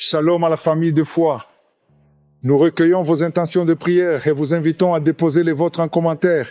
Shalom à la famille de foi. Nous recueillons vos intentions de prière et vous invitons à déposer les vôtres en commentaire.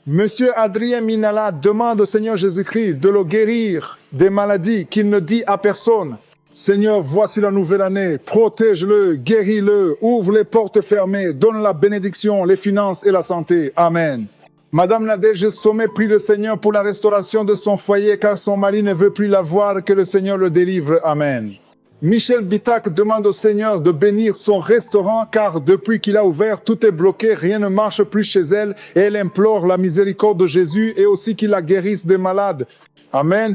Monsieur Adrien Minala demande au Seigneur Jésus-Christ de le guérir des maladies qu'il ne dit à personne. Seigneur, voici la nouvelle année. Protège-le, guéris-le, ouvre les portes fermées, donne la bénédiction, les finances et la santé. Amen. Madame Nadège Sommet prie le Seigneur pour la restauration de son foyer car son mari ne veut plus la voir, que le Seigneur le délivre. Amen. Michel Bitak demande au Seigneur de bénir son restaurant car depuis qu'il a ouvert, tout est bloqué, rien ne marche plus chez elle et elle implore la miséricorde de Jésus et aussi qu'il la guérisse des malades. Amen.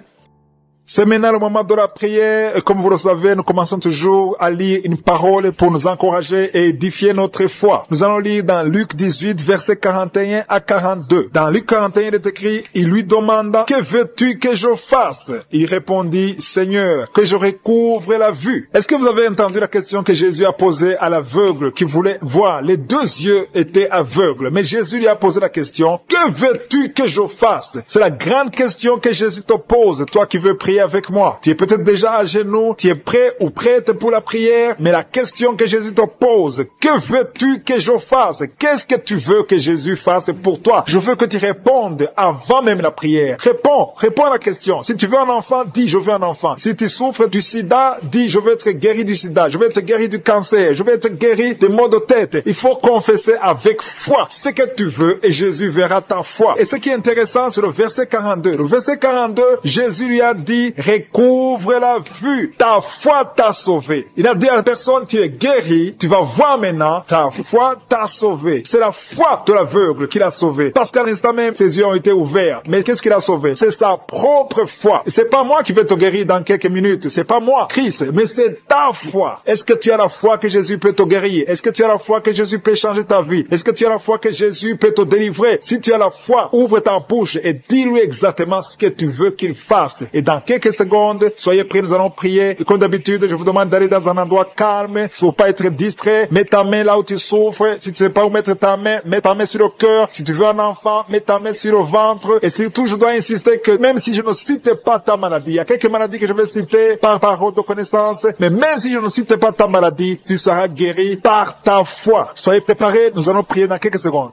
C'est maintenant le moment de la prière. Comme vous le savez, nous commençons toujours à lire une parole pour nous encourager et édifier notre foi. Nous allons lire dans Luc 18, versets 41 à 42. Dans Luc 41, il est écrit, il lui demanda, que veux-tu que je fasse? Il répondit, Seigneur, que je recouvre la vue. Est-ce que vous avez entendu la question que Jésus a posée à l'aveugle qui voulait voir? Les deux yeux étaient aveugles, mais Jésus lui a posé la question, que veux-tu que je fasse? C'est la grande question que Jésus te pose, toi qui veux prier avec moi. Tu es peut-être déjà à genoux, tu es prêt ou prête pour la prière, mais la question que Jésus te pose, que veux-tu que je fasse? Qu'est-ce que tu veux que Jésus fasse pour toi? Je veux que tu répondes avant même la prière. Réponds à la question. Si tu veux un enfant, dis je veux un enfant. Si tu souffres du sida, dis je veux être guéri du sida, je veux être guéri du cancer, je veux être guéri des maux de tête. Il faut confesser avec foi ce que tu veux et Jésus verra ta foi. Et ce qui est intéressant, c'est le verset 42. Le verset 42, Jésus lui a dit, recouvre la vue. Ta foi t'a sauvé. Il a dit à la personne, tu es guéri, tu vas voir maintenant, ta foi t'a sauvé. C'est la foi de l'aveugle qui l'a sauvé. Parce qu'à l'instant même, ses yeux ont été ouverts. Mais qu'est-ce qu'il a sauvé? C'est sa propre foi. C'est pas moi qui vais te guérir dans quelques minutes. C'est pas moi, Christ, mais c'est ta foi. Est-ce que tu as la foi que Jésus peut te guérir? Est-ce que tu as la foi que Jésus peut changer ta vie? Est-ce que tu as la foi que Jésus peut te délivrer? Si tu as la foi, ouvre ta bouche et dis-lui exactement ce que tu veux qu'il fasse. Et dans quelques secondes, soyez prêts, nous allons prier. Et comme d'habitude, je vous demande d'aller dans un endroit calme. Il ne faut pas être distrait. Mets ta main là où tu souffres. Si tu ne sais pas où mettre ta main, mets ta main sur le cœur. Si tu veux un enfant, mets ta main sur le ventre. Et surtout, je dois insister que même si je ne cite pas ta maladie, il y a quelques maladies que je vais citer par parole de connaissance, mais même si je ne cite pas ta maladie, tu seras guéri par ta foi. Soyez préparés, nous allons prier dans quelques secondes.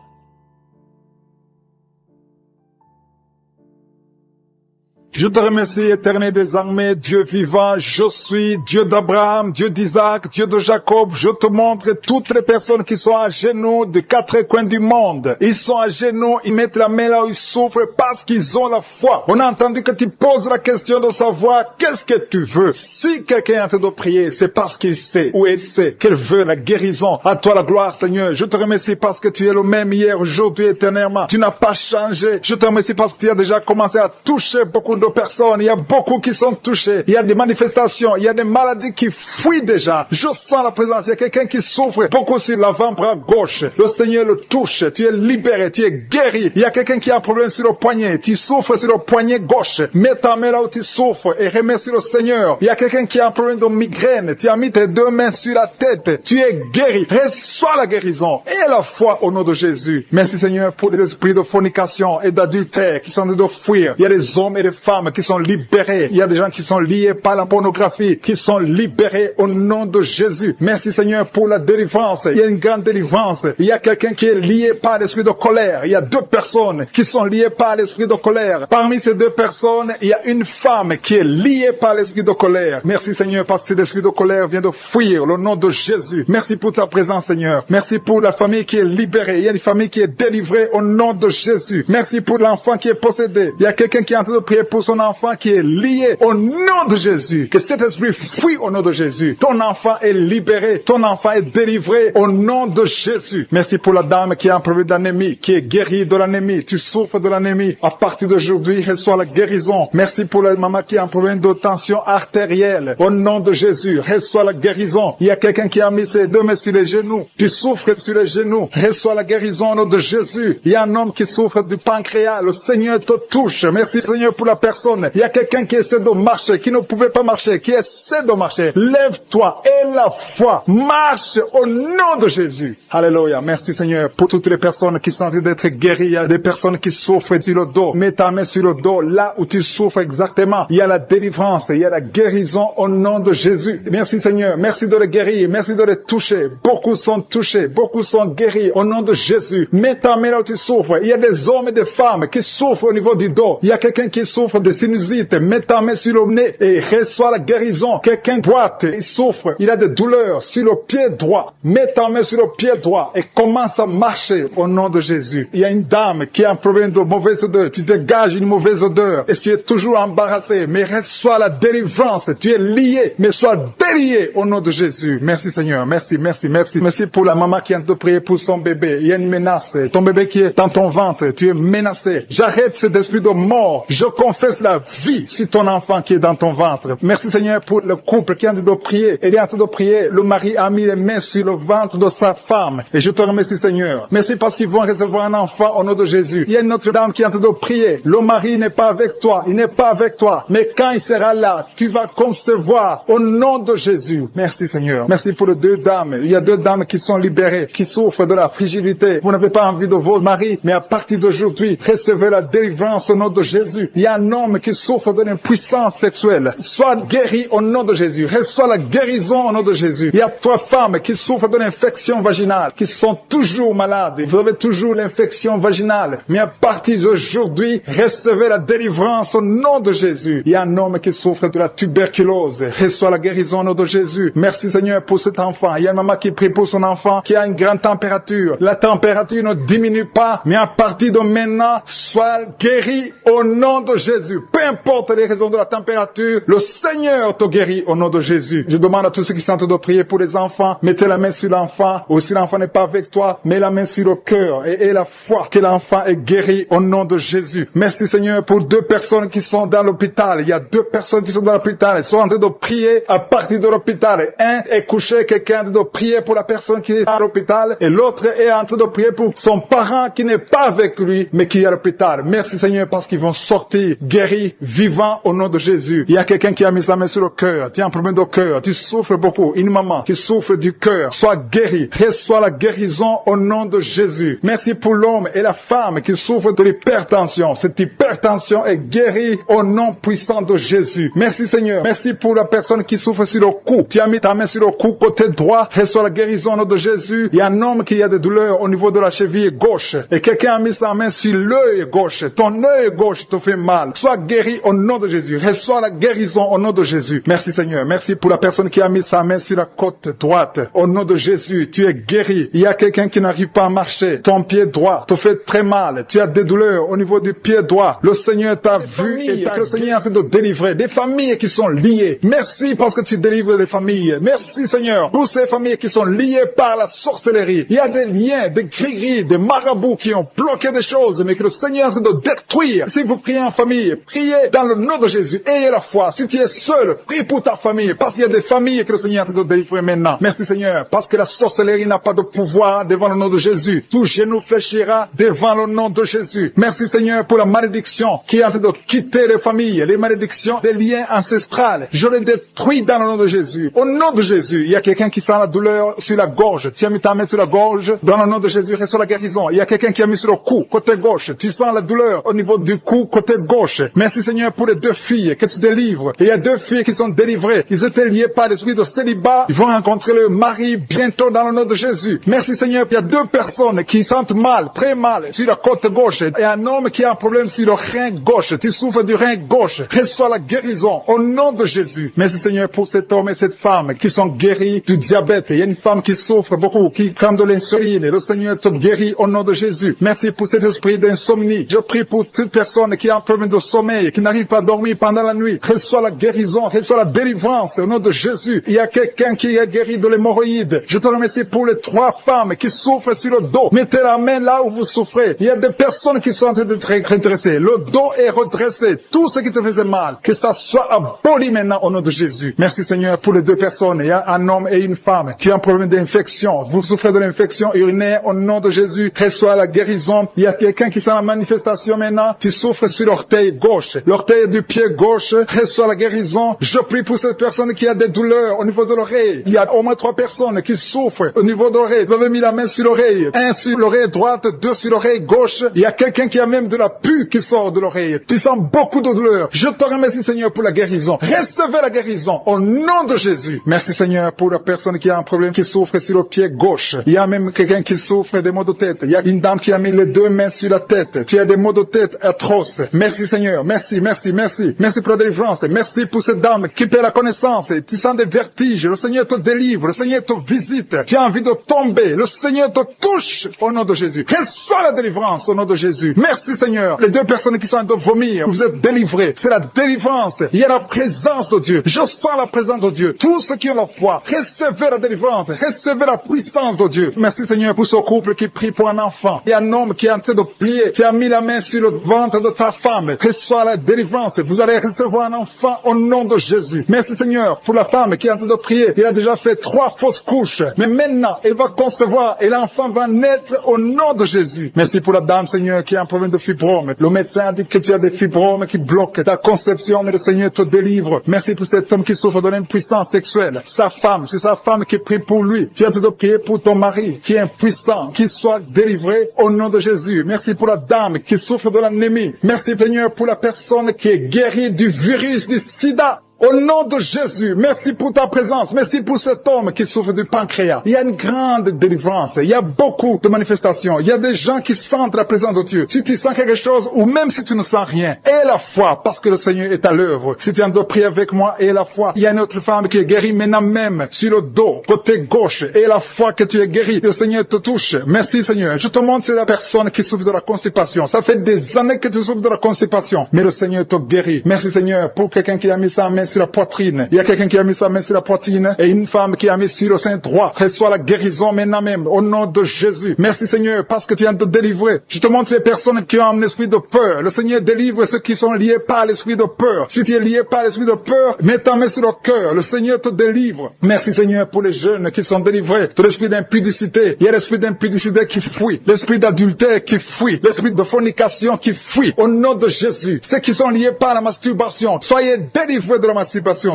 Je te remercie, éternel des armées, Dieu vivant, je suis Dieu d'Abraham, Dieu d'Isaac, Dieu de Jacob. Je te montre toutes les personnes qui sont à genoux de quatre coins du monde. Ils sont à genoux, ils mettent la main là où ils souffrent parce qu'ils ont la foi. On a entendu que tu poses la question de savoir qu'est-ce que tu veux. Si quelqu'un est en train de prier, c'est parce qu'il sait ou elle sait qu'elle veut la guérison. À toi la gloire, Seigneur. Je te remercie parce que tu es le même hier, aujourd'hui, éternellement. Tu n'as pas changé. Je te remercie parce que tu as déjà commencé à toucher beaucoup de personnes, il y a beaucoup qui sont touchés, il y a des manifestations, il y a des maladies qui fuient déjà. Je sens la présence, il y a quelqu'un qui souffre beaucoup sur l'avant-bras gauche. Le Seigneur le touche, tu es libéré, tu es guéri. Il y a quelqu'un qui a un problème sur le poignet, tu souffres sur le poignet gauche. Mets ta main là où tu souffres et remercie le Seigneur. Il y a quelqu'un qui a un problème de migraine, tu as mis tes deux mains sur la tête, tu es guéri. Reçois la guérison et la foi au nom de Jésus. Merci Seigneur pour les esprits de fornication et d'adultère qui sont en train de fuir. Il y a des hommes et des femmes qui sont libérés. Il y a des gens qui sont liés par la pornographie, qui sont libérés au nom de Jésus. Merci Seigneur pour la délivrance. Il y a une grande délivrance. Il y a quelqu'un qui est lié par l'esprit de colère. Il y a deux personnes qui sont liées par l'esprit de colère. Parmi ces deux personnes, il y a une femme qui est liée par l'esprit de colère. Merci Seigneur parce que cet esprit de colère vient de fuir au nom de Jésus. Merci pour ta présence Seigneur. Merci pour la famille qui est libérée. Il y a une famille qui est délivrée au nom de Jésus. Merci pour l'enfant qui est possédé. Il y a quelqu'un qui est en train de prier pour son enfant qui est lié au nom de Jésus. Que cet esprit fuit au nom de Jésus. Ton enfant est libéré. Ton enfant est délivré au nom de Jésus. Merci pour la dame qui a un problème d'anémie, qui est guérie de l'anémie. Tu souffres de l'anémie. À partir d'aujourd'hui, reçois la guérison. Merci pour la maman qui a un problème de tension artérielle. Au nom de Jésus, reçois la guérison. Il y a quelqu'un qui a mis ses deux mains sur les genoux. Tu souffres sur les genoux. Reçois la guérison au nom de Jésus. Il y a un homme qui souffre du pancréas. Le Seigneur te touche. Merci Seigneur pour la personne personnes. Il y a quelqu'un qui essaie de marcher, qui ne pouvait pas marcher, qui essaie de marcher. Lève-toi et la foi. Marche au nom de Jésus. Alléluia. Merci Seigneur pour toutes les personnes qui sont en train d'être guéries. Il y a des personnes qui souffrent sur le dos. Mets ta main sur le dos, là où tu souffres exactement. Il y a la délivrance, il y a la guérison au nom de Jésus. Merci Seigneur. Merci de les guérir. Merci de les toucher. Beaucoup sont touchés. Beaucoup sont guéris au nom de Jésus. Mets ta main là où tu souffres. Il y a des hommes et des femmes qui souffrent au niveau du dos. Il y a quelqu'un qui souffre de sinusite. Mets ta main sur le nez et reçois la guérison. Quelqu'un boite, il souffre. Il a des douleurs sur le pied droit. Mets ta main sur le pied droit et commence à marcher au nom de Jésus. Il y a une dame qui a un problème de mauvaise odeur. Tu dégages une mauvaise odeur et tu es toujours embarrassé. Mais reçois la délivrance. Tu es lié, mais sois délié au nom de Jésus. Merci Seigneur. Merci, merci, merci. Merci pour la maman qui vient de prier pour son bébé. Il y a une menace. Ton bébé qui est dans ton ventre, tu es menacé. J'arrête cet esprit de mort. Je confesse la vie sur ton enfant qui est dans ton ventre. Merci Seigneur pour le couple qui est en train de prier. Il est en train de prier. Le mari a mis les mains sur le ventre de sa femme. Et je te remercie Seigneur. Merci parce qu'ils vont recevoir un enfant au nom de Jésus. Il y a une autre dame qui est en train de prier. Le mari n'est pas avec toi. Il n'est pas avec toi. Mais quand il sera là, tu vas concevoir au nom de Jésus. Merci Seigneur. Merci pour les deux dames. Il y a deux dames qui sont libérées, qui souffrent de la frigidité. Vous n'avez pas envie de vos maris, mais à partir d'aujourd'hui, recevez la délivrance au nom de Jésus. Il y a un homme qui souffre d'une impuissance sexuelle. Sois guéri au nom de Jésus. Reçois la guérison au nom de Jésus. Il y a trois femmes qui souffrent d'une infection vaginale, qui sont toujours malades. Vous avez toujours l'infection vaginale. Mais à partir d'aujourd'hui, recevez la délivrance au nom de Jésus. Il y a un homme qui souffre de la tuberculose. Reçois la guérison au nom de Jésus. Merci Seigneur pour cet enfant. Il y a une maman qui prie pour son enfant qui a une grande température. La température ne diminue pas, mais à partir de maintenant, sois guéri au nom de Jésus. Peu importe les raisons de la température, le Seigneur te guérit au nom de Jésus. Je demande à tous ceux qui sont en train de prier pour les enfants, mettez la main sur l'enfant, ou si l'enfant n'est pas avec toi, mets la main sur le cœur et la foi que l'enfant est guéri au nom de Jésus. Merci Seigneur pour deux personnes qui sont dans l'hôpital. Il y a deux personnes qui sont dans l'hôpital. Ils sont en train de prier à partir de l'hôpital. Un est couché, quelqu'un est en train de prier pour la personne qui est à l'hôpital, et l'autre est en train de prier pour son parent qui n'est pas avec lui, mais qui est à l'hôpital. Merci Seigneur parce qu'ils vont sortir guéris, vivants au nom de Jésus. Il y a quelqu'un qui a mis sa main sur le cœur. Tu as un problème de cœur. Tu souffres beaucoup. Une maman qui souffre du cœur. Sois guéri. Reçois la guérison au nom de Jésus. Merci pour l'homme et la femme qui souffrent de l'hypertension. Cette hypertension est guérie au nom puissant de Jésus. Merci Seigneur. Merci pour la personne qui souffre sur le cou. Tu as mis ta main sur le cou côté droit. Reçois la guérison au nom de Jésus. Il y a un homme qui a des douleurs au niveau de la cheville gauche. Et quelqu'un a mis sa main sur l'œil gauche. Ton œil gauche te fait mal. Sois guéri au nom de Jésus. Reçois la guérison au nom de Jésus. Merci Seigneur. Merci pour la personne qui a mis sa main sur la côte droite. Au nom de Jésus, tu es guéri. Il y a quelqu'un qui n'arrive pas à marcher. Ton pied droit te fait très mal. Tu as des douleurs au niveau du pied droit. Le Seigneur t'a vu et le Seigneur est en train de délivrer des familles qui sont liées. Merci parce que tu délivres les familles. Merci Seigneur pour ces familles qui sont liées par la sorcellerie. Il y a des liens, des gris-gris, des marabouts qui ont bloqué des choses, mais que le Seigneur est en train de détruire. Si vous priez en famille, priez dans le nom de Jésus. Ayez la foi. Si tu es seul, prie pour ta famille, parce qu'il y a des familles que le Seigneur est en train de délivrer maintenant. Merci Seigneur, parce que la sorcellerie n'a pas de pouvoir devant le nom de Jésus. Tout genou fléchira devant le nom de Jésus. Merci Seigneur pour la malédiction qui est en train de quitter les familles, les malédictions des liens ancestrales. Je les détruis dans le nom de Jésus. Au nom de Jésus, il y a quelqu'un qui sent la douleur sur la gorge. Tu as mis ta main sur la gorge. Dans le nom de Jésus, reçois la guérison. Il y a quelqu'un qui a mis sur le cou, côté gauche. Tu sens la douleur au niveau du cou, côté gauche. Merci Seigneur pour les deux filles que tu délivres. Il y a deux filles qui sont délivrées. Ils étaient liés par l'esprit de célibat. Ils vont rencontrer le mari bientôt dans le nom de Jésus. Merci Seigneur. Il y a deux personnes qui sentent mal, très mal, sur la côte gauche. Et un homme qui a un problème sur le rein gauche. Tu souffres du rein gauche. Reçois la guérison au nom de Jésus. Merci Seigneur pour cet homme et cette femme qui sont guéris du diabète. Il y a une femme qui souffre beaucoup, qui prend de l'insuline. Le Seigneur te guérit au nom de Jésus. Merci pour cet esprit d'insomnie. Je prie pour toute personne qui a un problème de sommeil, qui n'arrive pas à dormir pendant la nuit. Reçois la guérison, reçois la délivrance au nom de Jésus. Il y a quelqu'un qui est guéri de l'hémorroïde. Je te remercie pour les trois femmes qui souffrent sur le dos. Mettez la main là où vous souffrez. Il y a des personnes qui sont en train d'être redressées. Le dos est redressé. Tout ce qui te faisait mal, que ça soit aboli maintenant au nom de Jésus. Merci Seigneur pour les deux personnes. Il y a un homme et une femme qui ont un problème d'infection. Vous souffrez de l'infection urinaire au nom de Jésus. Reçois la guérison. Il y a quelqu'un qui sent la manifestation maintenant. Tu souffres sur l'orteil gauche, l'orteil du pied gauche, reçoit la guérison. Je prie pour cette personne qui a des douleurs au niveau de l'oreille. Il y a au moins 3 personnes qui souffrent au niveau de l'oreille. Vous avez mis la main sur l'oreille. 1 sur l'oreille droite, 2 sur l'oreille gauche. Il y a quelqu'un qui a même de la pus qui sort de l'oreille. Tu sens beaucoup de douleur. Je te remercie, Seigneur, pour la guérison. Recevez la guérison au nom de Jésus. Merci, Seigneur, pour la personne qui a un problème, qui souffre sur le pied gauche. Il y a même quelqu'un qui souffre des maux de tête. Il y a une dame qui a mis les 2 mains sur la tête. Tu as des maux de tête atroces. Merci, Seigneur. Merci, merci, merci. Merci pour la délivrance. Merci pour cette dame qui perd la connaissance. Tu sens des vertiges. Le Seigneur te délivre. Le Seigneur te visite. Tu as envie de tomber. Le Seigneur te touche au nom de Jésus. Reçois la délivrance au nom de Jésus. Merci, Seigneur. Les 2 personnes qui sont en train de vomir, vous êtes délivrés. C'est la délivrance. Il y a la présence de Dieu. Je sens la présence de Dieu. Tous ceux qui ont la foi, recevez la délivrance. Recevez la puissance de Dieu. Merci, Seigneur, pour ce couple qui prie pour un enfant. Il y a un homme qui est en train de plier. Tu as mis la main sur le ventre de ta femme. Reçois la délivrance. Vous allez recevoir un enfant au nom de Jésus. Merci, Seigneur, pour la femme qui est en train de prier. Il a déjà fait 3 fausses couches. Mais maintenant, elle va concevoir et l'enfant va naître au nom de Jésus. Merci pour la dame, Seigneur, qui a un problème de fibrome. Le médecin a dit que tu as des fibromes qui bloquent ta conception, mais le Seigneur te délivre. Merci pour cet homme qui souffre de l'impuissance sexuelle. Sa femme, c'est sa femme qui prie pour lui. Tu as de prier pour ton mari qui est impuissant, qu'il soit délivré au nom de Jésus. Merci pour la dame qui souffre de l'anémie. Merci, Seigneur, pour la personne qui est guérie du virus du sida. Au nom de Jésus, merci pour ta présence. Merci pour cet homme qui souffre du pancréas. Il y a une grande délivrance. Il y a beaucoup de manifestations. Il y a des gens qui sentent la présence de Dieu. Si tu sens quelque chose, ou même si tu ne sens rien, aie la foi, parce que le Seigneur est à l'œuvre. Si tu es en train de prier avec moi, aie la foi. Il y a une autre femme qui est guérie maintenant même, sur le dos, côté gauche. Aie la foi que tu es guéri. Le Seigneur te touche. Merci, Seigneur. Je te montre la personne qui souffre de la constipation. Ça fait des années que tu souffres de la constipation. Mais le Seigneur te guérit. Merci, Seigneur, pour quelqu'un qui a mis sa main sur la poitrine. Il y a quelqu'un qui a mis sa main sur la poitrine et une femme qui a mis sur le sein droit. Reçois la guérison maintenant même au nom de Jésus. Merci, Seigneur, parce que tu viens de délivrer. Je te montre les personnes qui ont un esprit de peur. Le Seigneur délivre ceux qui sont liés par l'esprit de peur. Si tu es lié par l'esprit de peur, mets ta main sur le cœur. Le Seigneur te délivre. Merci, Seigneur, pour les jeunes qui sont délivrés de l'esprit d'impudicité. Il y a l'esprit d'impudicité qui fuit. L'esprit d'adultère qui fuit. L'esprit de fornication qui fuit. Au nom de Jésus. Ceux qui sont liés par la masturbation, soyez délivrés de la masturbation.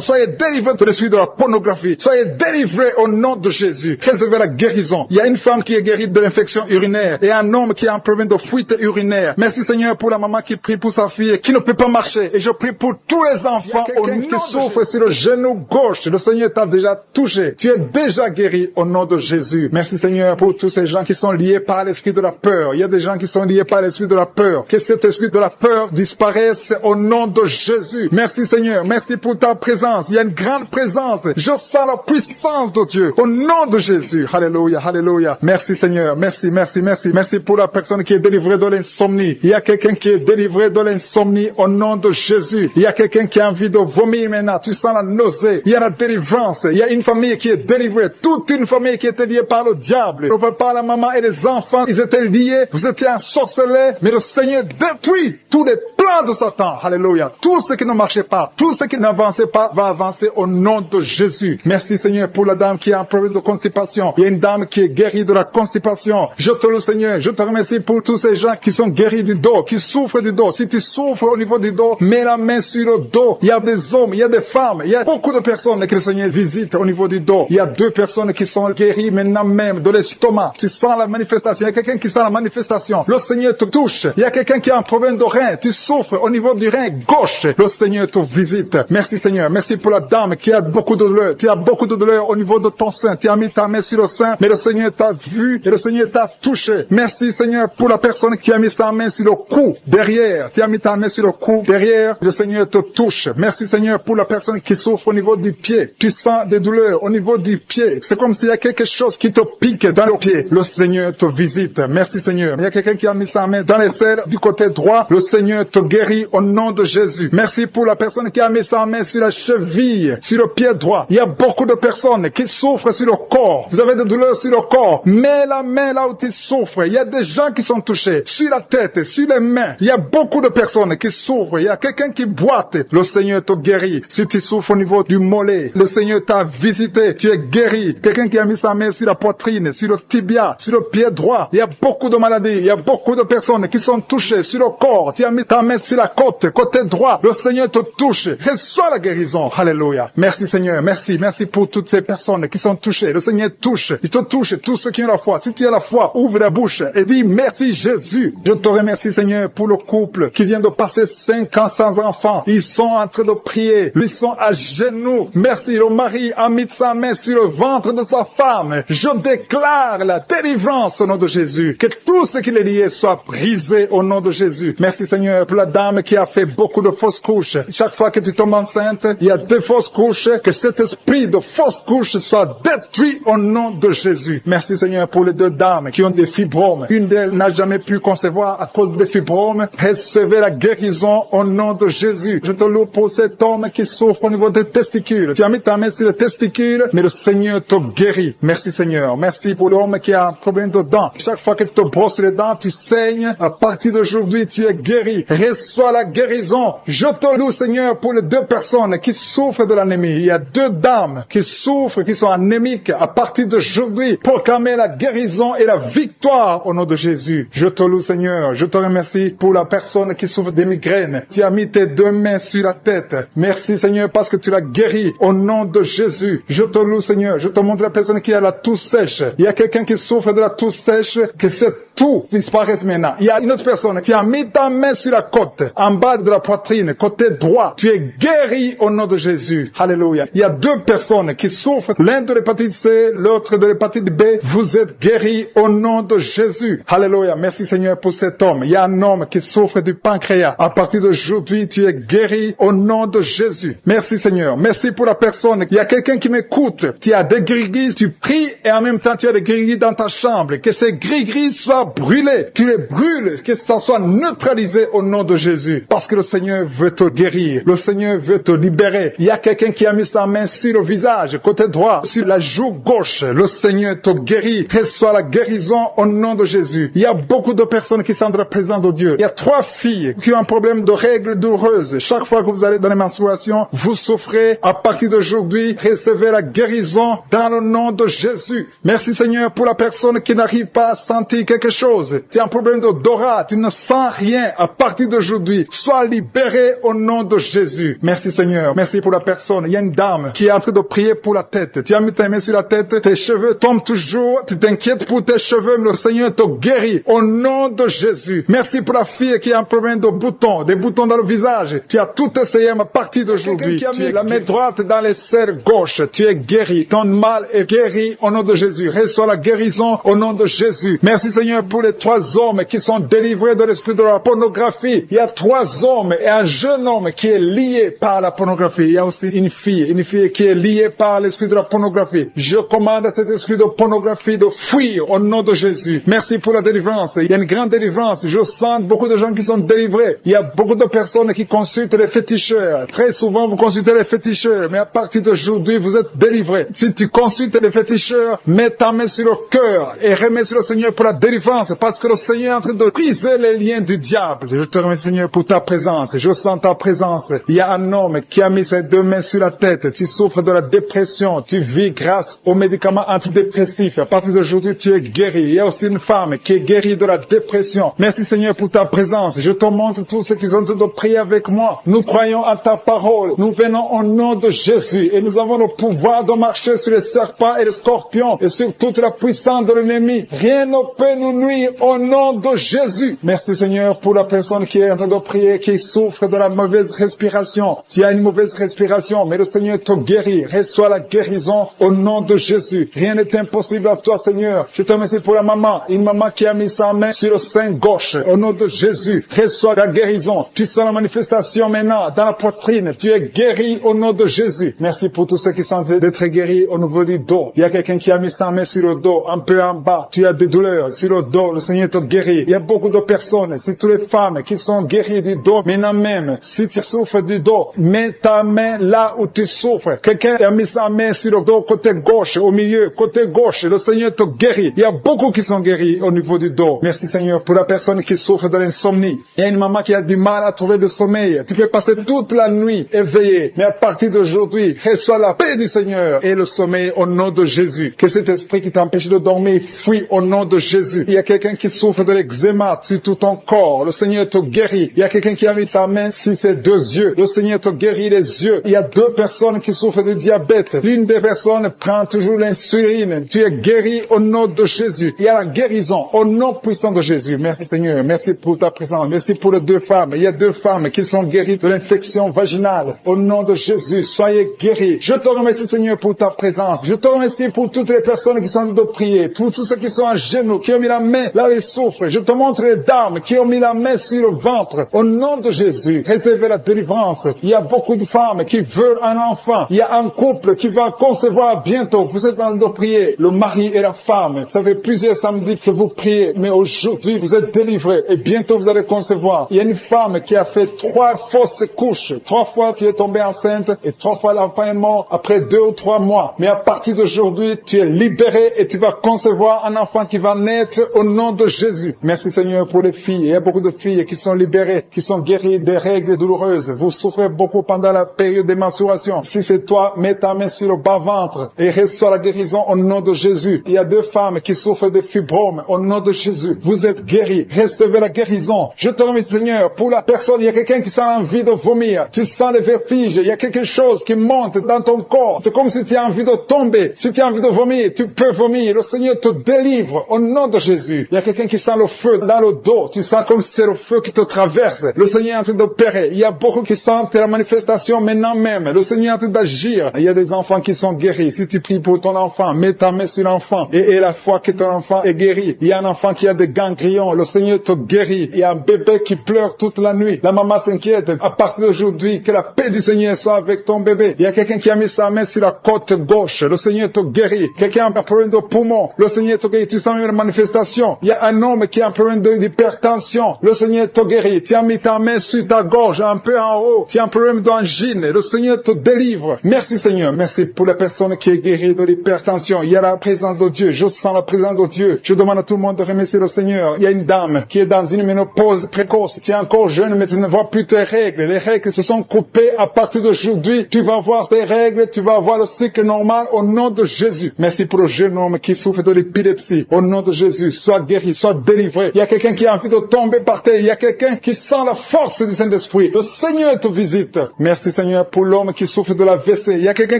Soyez délivrés de l'esprit de la pornographie. Soyez délivrés au nom de Jésus. Recevez la guérison. Il y a une femme qui est guérie de l'infection urinaire et un homme qui a un problème de fuite urinaire. Merci, Seigneur, pour la maman qui prie pour sa fille et qui ne peut pas marcher. Et je prie pour tous les enfants au nom qui souffrent sur le genou gauche. Le Seigneur t'a déjà touché. Tu es déjà guéri au nom de Jésus. Merci, Seigneur, pour tous ces gens qui sont liés par l'esprit de la peur. Il y a des gens qui sont liés par l'esprit de la peur. Que cet esprit de la peur disparaisse au nom de Jésus. Merci, Seigneur. Merci pour ta présence. Il y a une grande présence. Je sens la puissance de Dieu. Au nom de Jésus. Alléluia, alléluia. Merci, Seigneur. Merci, merci, merci. Merci pour la personne qui est délivrée de l'insomnie. Il y a quelqu'un qui est délivré de l'insomnie au nom de Jésus. Il y a quelqu'un qui a envie de vomir maintenant. Tu sens la nausée. Il y a la délivrance. Il y a une famille qui est délivrée. Toute une famille qui était liée par le diable. Le papa, la maman et les enfants, ils étaient liés. Vous étiez ensorcelés. Mais le Seigneur détruit tous les plans de Satan. Alléluia. Tout ce qui ne marchait pas, tout ce qui n'avançait pas, va avancer au nom de Jésus. Merci, Seigneur, pour la dame qui a un problème de constipation. Il y a une dame qui est guérie de la constipation. Je te loue, Seigneur. Je te remercie pour tous ces gens qui sont guéris du dos, qui souffrent du dos. Si tu souffres au niveau du dos, mets la main sur le dos. Il y a des hommes, il y a des femmes, il y a beaucoup de personnes que le Seigneur visite au niveau du dos. Il y a 2 personnes qui sont guéries maintenant même de l'estomac. Tu sens la manifestation. Il y a quelqu'un qui sent la manifestation. Le Seigneur te touche. Il y a quelqu'un qui a un problème de rein. Tu souffres au niveau du rein gauche. Le Seigneur te visite. Merci, Seigneur. Merci pour la dame qui a beaucoup de douleur. Tu as beaucoup de douleur au niveau de ton sein. Tu as mis ta main sur le sein, mais le Seigneur t'a vu et le Seigneur t'a touché. Merci, Seigneur, pour la personne qui a mis sa main sur le cou derrière. Tu as mis ta main sur le cou derrière. Le Seigneur te touche. Merci, Seigneur, pour la personne qui souffre au niveau du pied. Tu sens des douleurs au niveau du pied. C'est comme s'il y a quelque chose qui te pique dans le pied. Le Seigneur te visite. Merci, Seigneur. Il y a quelqu'un qui a mis sa main dans les selles du côté droit. Le Seigneur te guérit au nom de Jésus. Merci pour la personne qui a mis sa main sur la cheville, sur le pied droit. Il y a beaucoup de personnes qui souffrent sur le corps. Vous avez des douleurs sur le corps. Mets la main là où tu souffres. Il y a des gens qui sont touchés. Sur la tête, sur les mains. Il y a beaucoup de personnes qui souffrent. Il y a quelqu'un qui boite. Le Seigneur te guérit. Si tu souffres au niveau du mollet, le Seigneur t'a visité. Tu es guéri. Quelqu'un qui a mis sa main sur la poitrine, sur le tibia, sur le pied droit. Il y a beaucoup de maladies. Il y a beaucoup de personnes qui sont touchées sur le corps. Tu as mis ta main main sur la côte, côté droit. Le Seigneur te touche. Reçois la guérison. Alléluia. Merci Seigneur. Merci. Merci pour toutes ces personnes qui sont touchées. Le Seigneur touche. Il te touche. Tous ceux qui ont la foi. Si tu as la foi, ouvre la bouche et dis merci Jésus. Je te remercie Seigneur pour le couple qui vient de passer 5 ans sans enfant. Ils sont en train de prier. Ils sont à genoux. Merci. Le mari a mis sa main sur le ventre de sa femme. Je déclare la délivrance au nom de Jésus. Que tout ce qui est lié soit brisé au nom de Jésus. Merci Seigneur pour la dame qui a fait beaucoup de fausses couches. Chaque fois que tu tombes enceinte, il y a 2 fausses couches. Que cet esprit de fausses couches soit détruit au nom de Jésus. Merci Seigneur pour les 2 dames qui ont des fibromes. Une d'elles n'a jamais pu concevoir à cause des fibromes. Recevez la guérison au nom de Jésus. Je te loue pour cet homme qui souffre au niveau des testicules. Tu as mis ta main sur les testicules, mais le Seigneur te guérit. Merci Seigneur. Merci pour l'homme qui a un problème de dents. Chaque fois que tu te brosses les dents, tu saignes. À partir d'aujourd'hui, tu es guéri. Reçois la guérison. Je te loue Seigneur pour les 2 personnes qui souffrent de l'anémie. Il y a 2 dames qui souffrent, qui sont anémiques. À partir d'aujourd'hui, proclamez la guérison et la victoire au nom de Jésus. Je te loue Seigneur. Je te remercie pour la personne qui souffre des migraines. Tu as mis tes 2 mains sur la tête. Merci Seigneur parce que tu l'as guéri au nom de Jésus. Je te loue Seigneur. Je te montre la personne qui a la toux sèche. Il y a quelqu'un qui souffre de la toux sèche, que cette toux disparaisse maintenant. Il y a une autre personne qui a mis ta main sur la côte, en bas de la poitrine, côté droit. Tu es guéri au nom de Jésus. Alléluia. Il y a 2 personnes qui souffrent, l'un de l'hépatite C, l'autre de l'hépatite B. Vous êtes guéris au nom de Jésus. Alléluia. Merci Seigneur pour cet homme. Il y a un homme qui souffre du pancréas. À partir d'aujourd'hui, tu es guéri au nom de Jésus. Merci Seigneur. Merci pour la personne. Il y a quelqu'un qui m'écoute. Tu as des gris-gris, tu pries et en même temps tu as des gris-gris dans ta chambre. Que ces gris-gris soient brûlés. Tu les brûles. Que ça soit neutralisé au nom de Jésus. Parce que le Seigneur veut te guérir. Le Seigneur veut te libérer. Il y a quelqu'un qui a mis sa main sur le visage, côté droit, sur la joue gauche. Le Seigneur te guérit. Reçois la guérison au nom de Jésus. Il y a beaucoup de personnes qui sont dans la présence de Dieu. Il y a 3 filles qui ont un problème de règles douloureuses. Chaque fois que vous allez dans les menstruations, vous souffrez. À partir d'aujourd'hui, recevez la guérison dans le nom de Jésus. Merci Seigneur pour la personne qui n'arrive pas à sentir quelque chose. Tu as un problème d'odorat, tu ne sens rien. À partir d'aujourd'hui, sois libéré au nom de Jésus. Merci Seigneur. Merci pour la personne. Il y a une dame qui est en train de prier pour la tête. Tu as mis ta main sur la tête, tes cheveux tombent toujours. Tu t'inquiètes pour tes cheveux, mais le Seigneur te guérit au nom de Jésus. Merci pour la fille qui a un problème de boutons, des boutons dans le visage. Tu as tout essayé à partir d'aujourd'hui. Tu as la main droite dans les serres gauche. Tu es guéri. Ton mal est guéri au nom de Jésus. Reçois la guérison au nom de Jésus. Merci Seigneur pour les 3 hommes qui sont délivrés de l'esprit de la pornographie. Il y a 3 hommes et un jeune homme qui est lié par la pornographie. Il y a aussi une fille qui est liée par l'esprit de la pornographie. Je commande à cet esprit de pornographie de fuir au nom de Jésus. Merci pour la délivrance. Il y a une grande délivrance. Je sens beaucoup de gens qui sont délivrés. Il y a beaucoup de personnes qui consultent les féticheurs. Très souvent, vous consultez les féticheurs, mais à partir d'aujourd'hui, vous êtes délivrés. Si tu consultes les féticheurs, mets ta main sur le cœur et remets sur le Seigneur pour la délivrance, parce que le Seigneur est en train de briser les liens du diable. Je te remercie Seigneur pour ta présence. Je sens ta présence. Il y a un homme qui a mis ses 2 mains sur la tête. Tu souffres de la dépression. Tu vis grâce aux médicaments antidépressifs. À partir d'aujourd'hui, tu es guéri. Il y a aussi une femme qui est guérie de la dépression. Merci Seigneur pour ta présence. Je te montre tous ceux qui sont en train de prier avec moi. Nous croyons à ta parole. Nous venons au nom de Jésus et nous avons le pouvoir de marcher sur les serpents et les scorpions et sur toute la puissance de l'ennemi. Rien ne peut nous nuire au nom de Jésus. Merci Seigneur pour la personne qui est en train de prier, qui souffre de la mauvaise respiration. Tu as une mauvaise respiration, mais le Seigneur te guérit. Reçois la guérison au nom de Jésus. Rien n'est impossible à toi Seigneur. Je te remercie pour la maman, une maman qui a mis sa main sur le sein gauche. Au nom de Jésus, reçois la guérison. Tu sens la manifestation maintenant dans la poitrine. Tu es guéri au nom de Jésus. Merci pour tous ceux qui sont d'être guéris au niveau du dos. Il y a quelqu'un qui a mis sa main sur le dos, un peu en bas. Tu as des douleurs sur le dos. Le Seigneur te guérit. Il y a beaucoup de personnes, c'est toutes les femmes qui sont guéries du dos. Maintenant même, si tu souffres du dos, mets ta main là où tu souffres. Quelqu'un a mis sa main sur le dos, côté gauche, au milieu, côté gauche. Le Seigneur te guérit. Il y a beaucoup qui sont guéris au niveau du dos. Merci Seigneur pour la personne qui souffre de l'insomnie. Il y a une maman qui a du mal à trouver le sommeil. Tu peux passer toute la nuit éveillé. Mais à partir d'aujourd'hui, reçois la paix du Seigneur et le sommeil au nom de Jésus. Que cet esprit qui t'empêche de dormir fuit au nom de Jésus. Il y y a quelqu'un qui souffre de l'eczéma sur tout ton corps. Le Seigneur te guérit. Il y a quelqu'un qui a mis sa main sur ses deux yeux. Le Seigneur te guérit les yeux. Il y a deux personnes qui souffrent de diabète. L'une des personnes prend toujours l'insuline. Tu es guéri au nom de Jésus. Il y a la guérison au nom puissant de Jésus. Merci Seigneur. Merci pour ta présence. Merci pour les deux femmes. Il y a deux femmes qui sont guéries de l'infection vaginale. Au nom de Jésus, soyez guéris. Je te remercie Seigneur pour ta présence. Je te remercie pour toutes les personnes qui sont en train de prier. Pour tous ceux qui sont à genoux, qui ont mis la main là où ils souffrent. Je te montre les dames qui ont mis la main sur le ventre. Au nom de Jésus, réservez la délivrance. Il y a beaucoup de femmes qui veulent un enfant. Il y a un couple qui va concevoir bientôt. Vous êtes en train de prier. Le mari et la femme. Ça fait plusieurs samedis que vous priez. Mais aujourd'hui, vous êtes délivrés. Et bientôt, vous allez concevoir. Il y a une femme qui a fait 3 fausses couches. 3 fois, tu es tombée enceinte. Et 3 fois, l'enfant est mort après 2 ou 3 mois. Mais à partir d'aujourd'hui, tu es libéré et tu vas concevoir un enfant qui va naître au nom de Jésus. Merci Seigneur pour les filles. Il y a beaucoup de filles qui sont libérées, qui sont guéries des règles douloureuses. Vous souffrez beaucoup pendant la période de menstruation. Si c'est toi, mets ta main sur le bas-ventre et reçois la guérison au nom de Jésus. Il y a 2 femmes qui souffrent de fibromes au nom de Jésus. Vous êtes guéris. Recevez la guérison. Je te remercie Seigneur pour la personne. Il y a quelqu'un qui sent envie de vomir. Tu sens les vertiges. Il y a quelque chose qui monte dans ton corps. C'est comme si tu as envie de tomber. Si tu as envie de vomir, tu peux vomir. Le Seigneur te délivre au nom de Jésus. Il y a quelqu'un qui sent le feu dans le dos. Tu sens comme si c'est le feu qui te traverse. Le Seigneur est en train d'opérer. Il y a beaucoup qui sentent la manifestation maintenant même. Le Seigneur est en train d'agir. Il y a des enfants qui sont guéris. Si tu pries pour ton enfant, mets ta main sur l'enfant et la foi que ton enfant est guéri. Il y a un enfant qui a des ganglions. Le Seigneur te guérit. Il y a un bébé qui pleure toute la nuit. La maman s'inquiète. À partir d'aujourd'hui, que la paix du Seigneur soit avec ton bébé. Il y a quelqu'un qui a mis sa main sur la côte gauche. Le Seigneur te guérit. Quelqu'un a un problème de poumon. Le Seigneur te guérit. Tu sens une manifestation. Il y a un homme qui a un problème d'hypertension. Le Seigneur te guérit. Tu as mis ta main sur ta gorge, un peu en haut. Tu as un problème d'angine. Le Seigneur te délivre. Merci Seigneur. Merci pour la personne qui est guérie de l'hypertension. Il y a la présence de Dieu. Je sens la présence de Dieu. Je demande à tout le monde de remercier le Seigneur. Il y a une dame qui est dans une ménopause précoce. Tu es encore jeune, mais tu ne vois plus tes règles. Les règles se sont coupées. À partir d'aujourd'hui, tu vas voir tes règles. Tu vas voir le cycle normal au nom de Jésus. Merci pour le jeune homme qui souffre de l'épilepsie. Au nom de Jésus, sois guéri, sois délivré. Il y a quelqu'un qui a envie de tomber par terre. Il y a quelqu'un qui sent la force du Saint-Esprit. Le Seigneur te visite. Merci Seigneur pour l'homme qui souffre de la WC. Il y a quelqu'un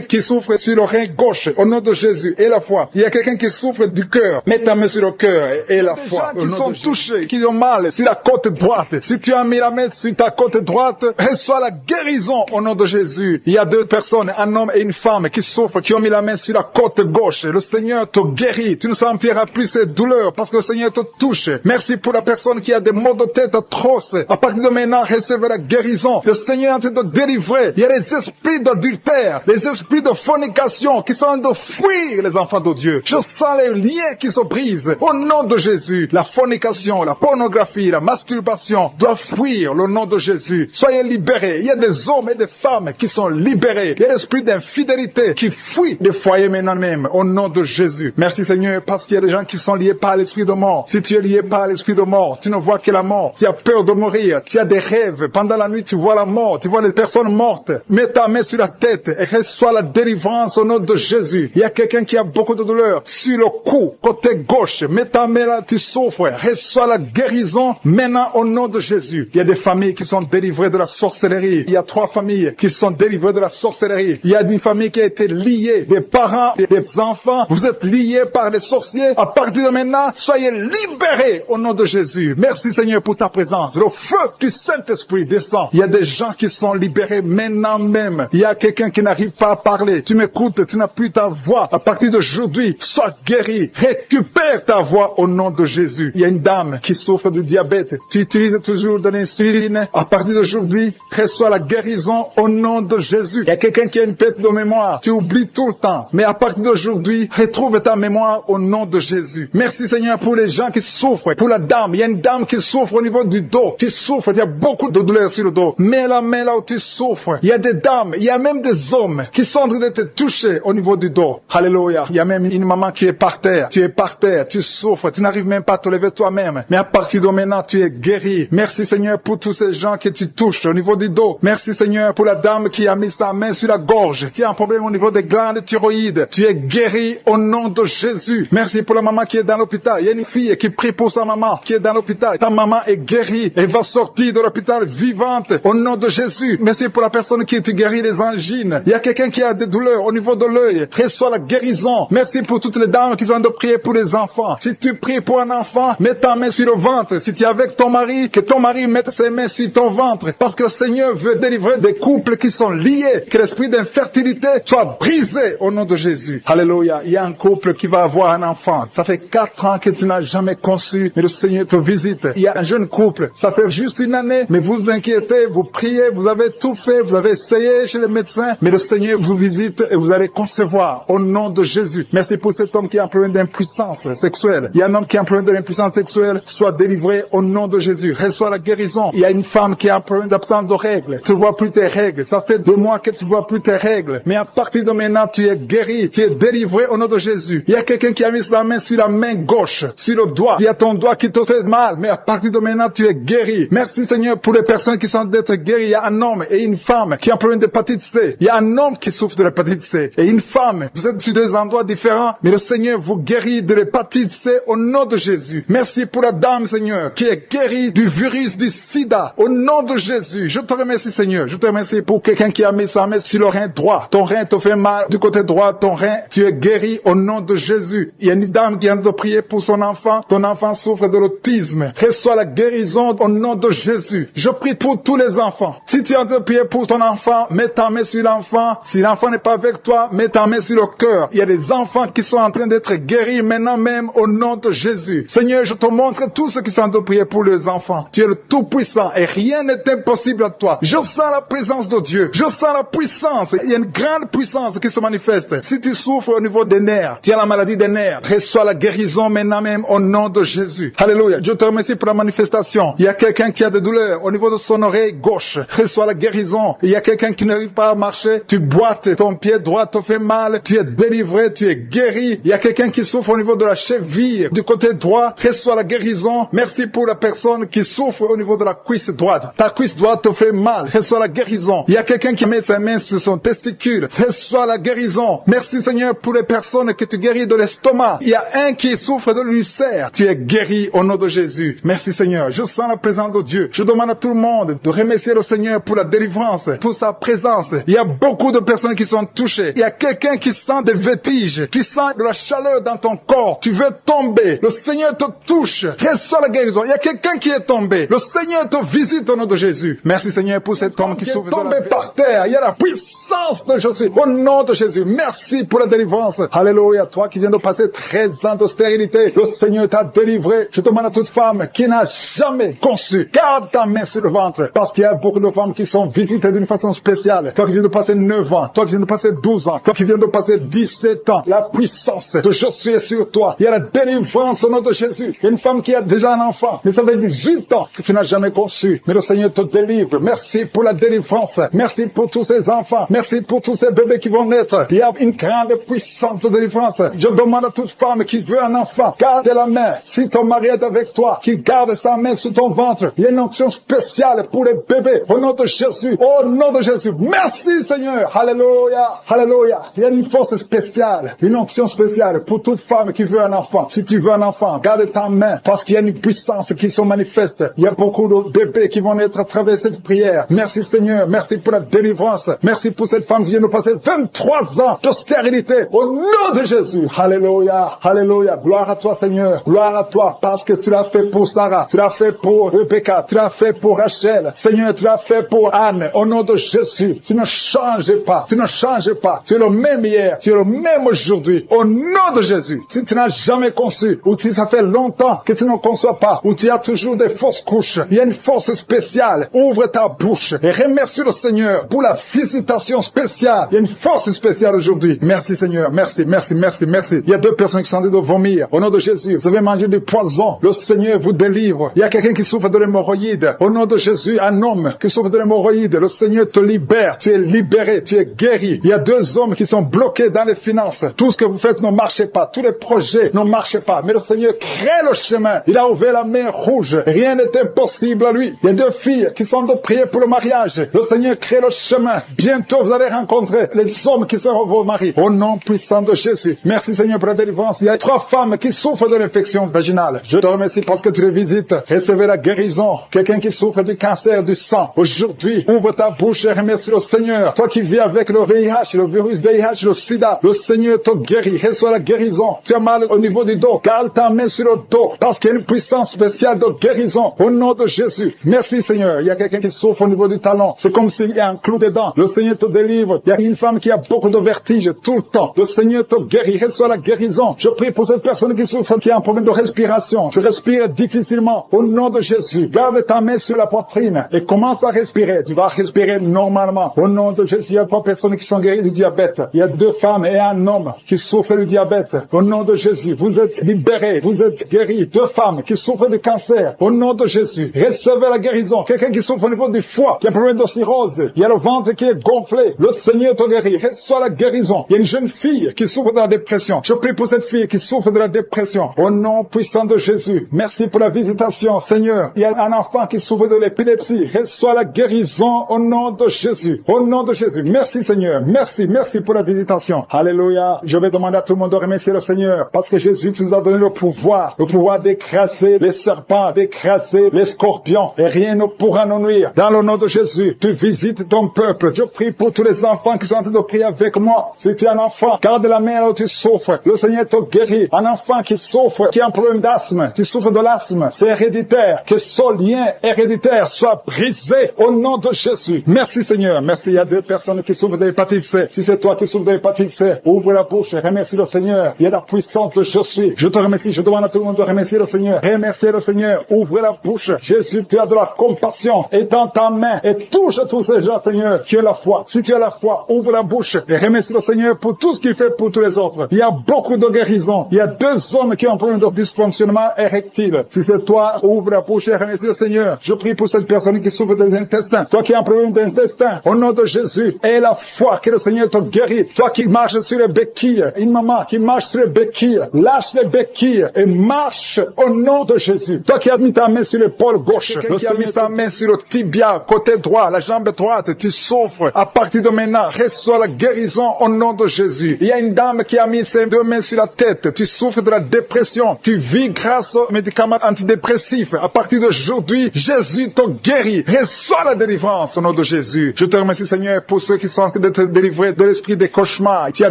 qui souffre sur le rein gauche. Au nom de Jésus et la foi. Il y a quelqu'un qui souffre du cœur. Mets ta main sur le cœur et la foi. Des gens qui sont touchés, qui ont mal sur la côte droite. Si tu as mis la main sur ta côte droite, reçois la guérison au nom de Jésus. Il y a 2 personnes, un homme et une femme qui souffrent, qui ont mis la main sur la côte gauche. Le Seigneur te guérit. Tu ne sentiras plus ces douleurs parce que le Seigneur te touche. Merci pour la personne qui a des maux de tête atroces. À partir de maintenant, recevez la guérison. Le Seigneur est en train de délivrer. Il y a les esprits d'adultère, les esprits de fornication qui sont en train de fuir les enfants de Dieu. Je sens les liens qui se brisent. Au nom de Jésus, la fornication, la pornographie, la masturbation doivent fuir le nom de Jésus. Soyez libérés. Il y a des hommes et des femmes qui sont libérés. Il y a l'esprit d'infidélité qui fuit des foyers maintenant même. Au nom de Jésus. Merci Seigneur parce qu'il y a des gens qui sont liés par l'esprit de mort. Si tu es lié par l'esprit de mort, tu ne vois que la mort. Tu as peur de mourir. Tu as des rêves. Pendant la nuit, tu vois la mort. Tu vois les personnes mortes. Mets ta main sur la tête et reçois la délivrance au nom de Jésus. Il y a quelqu'un qui a beaucoup de douleur sur le cou, côté gauche. Mets ta main là, tu souffres. Reçois la guérison maintenant au nom de Jésus. Il y a des familles qui sont délivrées de la sorcellerie. Il y a 3 familles qui sont délivrées de la sorcellerie. Il y a une famille qui a été liée, des parents et des enfants. Vous êtes liés par les sorciers. À partir de maintenant, soyez libérés au nom de Jésus. Merci Seigneur pour ta présence. Le feu du Saint-Esprit descend. Il y a des gens qui sont libérés maintenant même. Il y a quelqu'un qui n'arrive pas à parler. Tu m'écoutes, tu n'as plus ta voix. À partir d'aujourd'hui, sois guéri. Récupère ta voix au nom de Jésus. Il y a une dame qui souffre de diabète. Tu utilises toujours de l'insuline. À partir d'aujourd'hui, reçois la guérison au nom de Jésus. Il y a quelqu'un qui a une perte de mémoire. Tu oublies tout le temps. Mais à partir d'aujourd'hui, retrouve ta mémoire au nom de Jésus. Merci Seigneur pour les gens qui souffrent. Pour la dame, il y a une dame qui souffre au niveau du dos. Qui souffre, il y a beaucoup de douleur sur le dos. Mets la main là où tu souffres. Il y a des dames, il y a même des hommes qui sont en train de te toucher au niveau du dos. Alléluia. Il y a même une maman qui est par terre. Tu es par terre, tu souffres, tu n'arrives même pas à te lever toi-même. Mais à partir de maintenant, tu es guéri. Merci Seigneur pour tous ces gens que tu touches au niveau du dos. Merci Seigneur pour la dame qui a mis sa main sur la gorge. Tu as un problème au niveau des glandes thyroïdes. Tu es guéri au nom de Jésus. Merci pour la maman qui est dans l'hôpital. y a une fille qui prie pour sa maman, qui est dans l'hôpital. Ta maman est guérie et va sortir de l'hôpital vivante au nom de Jésus. Merci pour la personne qui te guérit des angines. Il y a quelqu'un qui a des douleurs au niveau de l'œil. Reçois la guérison. Merci pour toutes les dames qui ont de prier pour les enfants. Si tu pries pour un enfant, mets ta main sur le ventre. Si tu es avec ton mari, que ton mari mette ses mains sur ton ventre. Parce que le Seigneur veut délivrer des couples qui sont liés. Que l'esprit d'infertilité soit brisé au nom de Jésus. Alléluia. Il y a un couple qui va avoir un enfant. Ça fait 4 ans que tu n'as jamais conçu, mais le Seigneur te visite. Il y a un jeune couple. Ça fait juste une année, mais vous vous inquiétez, vous priez, vous avez tout fait, vous avez essayé chez les médecins, mais le Seigneur vous visite et vous allez concevoir au nom de Jésus. Merci pour cet homme qui a un problème d'impuissance sexuelle. Il y a un homme qui a un problème d'impuissance sexuelle. Sois délivré au nom de Jésus. Reçois la guérison. Il y a une femme qui a un problème d'absence de règles. Tu ne vois plus tes règles. Ça fait 2 mois que tu ne vois plus tes règles. Mais à partir de maintenant, tu es guéri. Tu es délivré au nom de Jésus. Il y a quelqu'un qui a mis la main sur la main gauche, sur le doigt. Il y a ton doigt qui te fait mal. Mais à partir de maintenant, tu es guéri. Merci Seigneur pour les personnes qui sont d'être guéries. Il y a un homme et une femme qui ont un problème d'hépatite C. Il y a un homme qui souffre de l'hépatite C et une femme. Vous êtes sur 2 endroits différents, mais le Seigneur vous guérit de l'hépatite C au nom de Jésus. Merci pour la dame, Seigneur, qui est guérie du virus du sida au nom de Jésus. Je te remercie, Seigneur. Je te remercie pour quelqu'un qui a mis sa main sur le rein droit. Ton rein te fait mal du côté droit, ton rein, tu es guéri au nom de Jésus. Il y a une dame qui vient de prier pour son enfant. Ton enfant souffre de l'autisme. Reçois la guérison au nom de Jésus. Je prie pour tous les enfants. Si tu es en train de prier pour ton enfant, mets ta main sur l'enfant. Si l'enfant n'est pas avec toi, mets ta main sur le cœur. Il y a des enfants qui sont en train d'être guéris maintenant même au nom de Jésus. Seigneur, je te montre tous ceux qui sont en train de prier pour les enfants. Tu es le Tout-Puissant et rien n'est impossible à toi. Je sens la présence de Dieu. Je sens la puissance. Il y a une grande puissance qui se manifeste. Si tu souffres au niveau des nerfs, tu as la maladie des nerfs, reçois la guérison maintenant même au nom de Jésus. Alléluia. Je te remercie pour la manifestation. Il y a quelqu'un qui a des douleurs au niveau de son oreille gauche. Reçois la guérison. Il y a quelqu'un qui n'arrive pas à marcher. Tu boites, ton pied droit te fait mal. Tu es délivré, tu es guéri. Il y a quelqu'un qui souffre au niveau de la cheville du côté droit. Reçois la guérison. Merci pour la personne qui souffre au niveau de la cuisse droite. Ta cuisse droite te fait mal. Reçois la guérison. Il y a quelqu'un qui met sa main sur son testicule. Reçois la guérison. Merci Seigneur pour les personnes que tu guéris de l'estomac. Il y a un qui souffre de l'ulcère. Tu es guéri au nom de Jésus. Merci Seigneur. Je sens la présence de Dieu. Je demande à tout le monde de remercier le Seigneur pour la délivrance, pour sa présence. Il y a beaucoup de personnes qui sont touchées. Il y a quelqu'un qui sent des vertiges. Tu sens de la chaleur dans ton corps. Tu veux tomber. Le Seigneur te touche. Reçois la guérison. Il y a quelqu'un qui est tombé. Le Seigneur te visite au nom de Jésus. Merci Seigneur pour cet homme qui souffre tombé par terre. Il y a la puissance de Jésus au nom de Jésus. Merci pour la délivrance. Alléluia. Toi qui viens de passer 13 ans de stérilité, le Seigneur t'a délivré. Je demande à toute femme qui n'a jamais conçu, garde ta main sur le ventre, parce qu'il y a beaucoup de femmes qui sont visitées d'une façon spéciale. Toi qui viens de passer 9 ans, toi qui viens de passer 12 ans, toi qui viens de passer 17 ans, la puissance de Jésus est sur toi. Il y a la délivrance au nom de Jésus. Il y a une femme qui a déjà un enfant, mais ça fait 18 ans que tu n'as jamais conçu, mais le Seigneur te délivre. Merci pour la délivrance. Merci pour tous ces enfants. Merci pour tous ces bébés qui vont naître. Il y a une grande puissance de délivrance. Je demande à toute femme qui veut un enfant, garde la main. Si ton mari est avec toi, qu'il garde sa main sur ton ventre. Il y a une onction spéciale pour les bébés. Au nom de Jésus. Au nom de Jésus. Merci Seigneur. Alléluia. Alléluia. Il y a une force spéciale. Une onction spéciale pour toute femme qui veut un enfant. Si tu veux un enfant, garde ta main. Parce qu'il y a une puissance qui se manifeste. Il y a beaucoup de bébés qui vont naître à travers cette prière. Merci Seigneur. Merci pour la délivrance. Merci pour cette femme qui vient de passer 23 ans de stérilité. Au nom de Jésus. Alléluia. Alléluia. Gloire à toi Seigneur. Gloire à toi parce que tu l'as fait pour Sarah. Tu l'as fait pour Rebecca. Tu l'as fait pour Rachel. Seigneur, tu l'as fait pour Anne. Au nom de Jésus. Tu ne changes pas. Tu ne changes pas. Tu es le même hier. Tu es le même aujourd'hui. Au nom de Jésus. Si tu n'as jamais conçu ou si ça fait longtemps que tu ne conçois pas ou tu as toujours des fausses couches, il y a une force spéciale. Ouvre ta bouche et remercie le Seigneur pour la visitation spéciale. Il y a une force spéciale aujourd'hui. Merci Seigneur. Merci, merci, merci, merci. Il y a 2 personnes qui sont en train de vomir. Au nom de Jésus, vous avez mangé du poison. Le Seigneur vous délivre. Il y a quelqu'un qui souffre de l'hémorroïde. Au nom de Jésus, un homme qui souffre de l'hémorroïde. Le Seigneur te libère. Tu es libéré. Tu es guéri. Il y a 2 hommes qui sont bloqués dans les finances. Tout ce que vous faites ne marche pas. Tous les projets ne marchent pas. Mais le Seigneur crée le chemin. Il a ouvert la main rouge. Rien n'est impossible à lui. Il y a 2 filles qui sont de prier pour le mariage. Le Seigneur crée le chemin. Bientôt, vous allez rencontrer les hommes qui seront vos maris. Au nom puissant de Jésus. Merci Seigneur pour la délivrance. Il y a 3 femmes qui souffrent souffre de l'infection vaginale, je te remercie parce que tu le visites. Recevez la guérison. Quelqu'un qui souffre du cancer du sang, aujourd'hui, ouvre ta bouche et remercie le Seigneur. Toi qui vis avec le VIH, le virus VIH, le sida, le Seigneur te guérit. Reçois la guérison. Tu as mal au niveau du dos. Garde ta main sur le dos parce qu'il y a une puissance spéciale de guérison au nom de Jésus. Merci Seigneur. Il y a quelqu'un qui souffre au niveau du talon. C'est comme s'il y a un clou dedans. Le Seigneur te délivre. Il y a une femme qui a beaucoup de vertige tout le temps. Le Seigneur te guérit. Reçois la guérison. Je prie pour cette personne qui souffre, qui a un problème de respiration. Tu respires difficilement. Au nom de Jésus, garde ta main sur la poitrine et commence à respirer. Tu vas respirer normalement. Au nom de Jésus, il y a 3 personnes qui sont guéries du diabète. Il y a 2 femmes et un homme qui souffrent du diabète. Au nom de Jésus, vous êtes libérés. Vous êtes guéris. 2 femmes qui souffrent du cancer. Au nom de Jésus, recevez la guérison. Quelqu'un qui souffre au niveau du foie, qui a un problème de cirrhose. Il y a le ventre qui est gonflé. Le Seigneur te guérit. Reçois la guérison. Il y a une jeune fille qui souffre de la dépression. Je prie pour cette fille qui souffre de la dépression. Au nom puissant de Jésus, merci pour la visitation, Seigneur. Il y a un enfant qui souffre de l'épilepsie. Reçois la guérison au nom de Jésus. Au nom de Jésus. Merci, Seigneur. Merci pour la visitation. Alléluia. Je vais demander à tout le monde de remercier le Seigneur parce que Jésus nous a donné le pouvoir d'écraser les serpents, d'écraser les scorpions et rien ne pourra nous nuire. Dans le nom de Jésus, tu visites ton peuple. Je prie pour tous les enfants qui sont en train de prier avec moi. Si tu es un enfant, garde la main là où tu souffres. Le Seigneur te guérit. Un enfant qui souffre, qui a un problème d'asthme, tu souffres de l'asthme, c'est héréditaire. Que ce lien héréditaire soit brisé au nom de Jésus. Merci Seigneur. Merci. Il y a 2 personnes qui souffrent de l'hépatite C. Si c'est toi qui souffres de l'hépatite C, ouvre la bouche et remercie le Seigneur. Il y a la puissance de je suis. Je te remercie. Je demande à tout le monde de remercier le Seigneur. Remerciez le Seigneur. Ouvre la bouche. Jésus, tu as de la compassion. Et dans ta main. Et touche tous ces gens, Seigneur, qui ont la foi. Si tu as la foi, ouvre la bouche et remercie le Seigneur pour tout ce qu'il fait pour tous les autres. Il y a beaucoup de guérisons. Il y a 2 hommes qui ont un problème de dysfonctionnement érectile. Si c'est toi, ouvre la bouche et remercie le Seigneur. Je prie pour cette personne qui souffre des intestins. Toi qui as un problème d'intestin, au nom de Jésus, aie la foi que le Seigneur te guérit. Toi qui marches sur les béquilles, une maman qui marche sur les béquilles, lâche les béquilles et marche au nom de Jésus. Toi qui as mis ta main sur l'épaule gauche, le Seigneur a mis sa main sur le tibia, côté droit, la jambe droite, tu souffres. À partir de maintenant, reçois la guérison au nom de Jésus. Il y a une dame qui a mis ses 2 mains sur la tête. Tu souffres de la dépression. Tu vis grâce aux médicaments antidépressifs. À partir d'aujourd'hui, Jésus te guérit. Reçois la délivrance au nom de Jésus. Je te remercie Seigneur pour ceux qui sont en train d'être délivrés de l'esprit des cauchemars. Tu as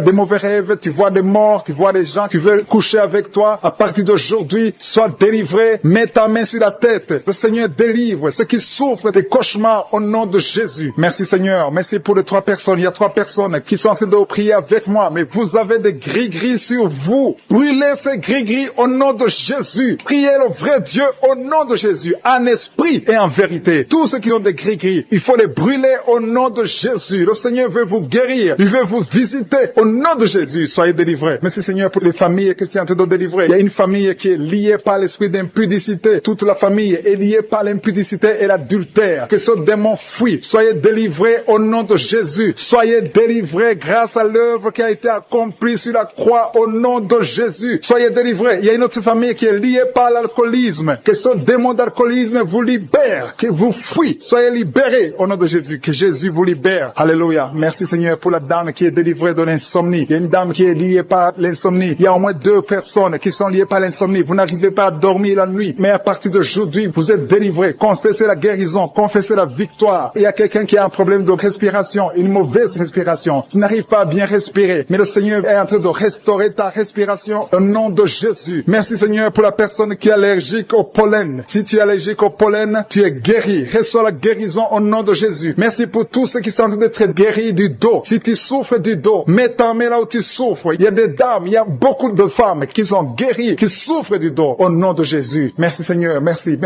des mauvais rêves, tu vois des morts, tu vois des gens qui veulent coucher avec toi. À partir d'aujourd'hui, sois délivré. Mets ta main sur la tête. Le Seigneur délivre ceux qui souffrent des cauchemars au nom de Jésus. Merci Seigneur. Merci pour les 3 personnes. Il y a 3 personnes qui sont en train de prier avec moi. Mais vous avez des gris-gris sur vous. Brûlez ces gris-gris au nom de Jésus. Priez le vrai Dieu au nom de Jésus. En esprit et en vérité. Tous ceux qui ont des gris-gris, il faut les brûler au nom de Jésus. Le Seigneur veut vous guérir. Il veut vous visiter au nom de Jésus. Soyez délivrés. Merci Seigneur pour les familles qui sont en train de délivrer. Il y a une famille qui est liée par l'esprit d'impudicité. Toute la famille est liée par l'impudicité et l'adultère. Que ce démon fuit. Soyez délivrés au nom de Jésus. Soyez délivrés grâce à l'œuvre qui a été accomplie sur la croix au nom de Jésus. Soyez délivrés. Il y a une autre famille qui est liée par l'alcoolisme. Que ce démon d'alcoolisme vous libère. Que vous fuit. Soyez libérés au nom de Jésus. Que Jésus vous libère. Alléluia. Merci Seigneur pour la dame qui est délivrée de l'insomnie. Il y a une dame qui est liée par l'insomnie. Il y a au moins 2 personnes qui sont liées par l'insomnie. Vous n'arrivez pas à dormir la nuit. Mais à partir d'aujourd'hui, vous êtes délivrés. Confessez la guérison. Confessez la victoire. Il y a quelqu'un qui a un problème de respiration. Une mauvaise respiration. Tu n'arrives pas à bien respirer. Mais le Seigneur est en train de restaurer ta respiration au nom de Jésus. Merci Seigneur pour la personne qui est allergique au pollen. Si tu es allergique au pollen, tu es guéri. Reçois la guérison au nom de Jésus. Merci pour tous ceux qui sont en train d'être guéris du dos. Si tu souffres du dos, mets ta main là où tu souffres. Il y a des dames, il y a beaucoup de femmes qui sont guéries, qui souffrent du dos au nom de Jésus. Merci Seigneur, merci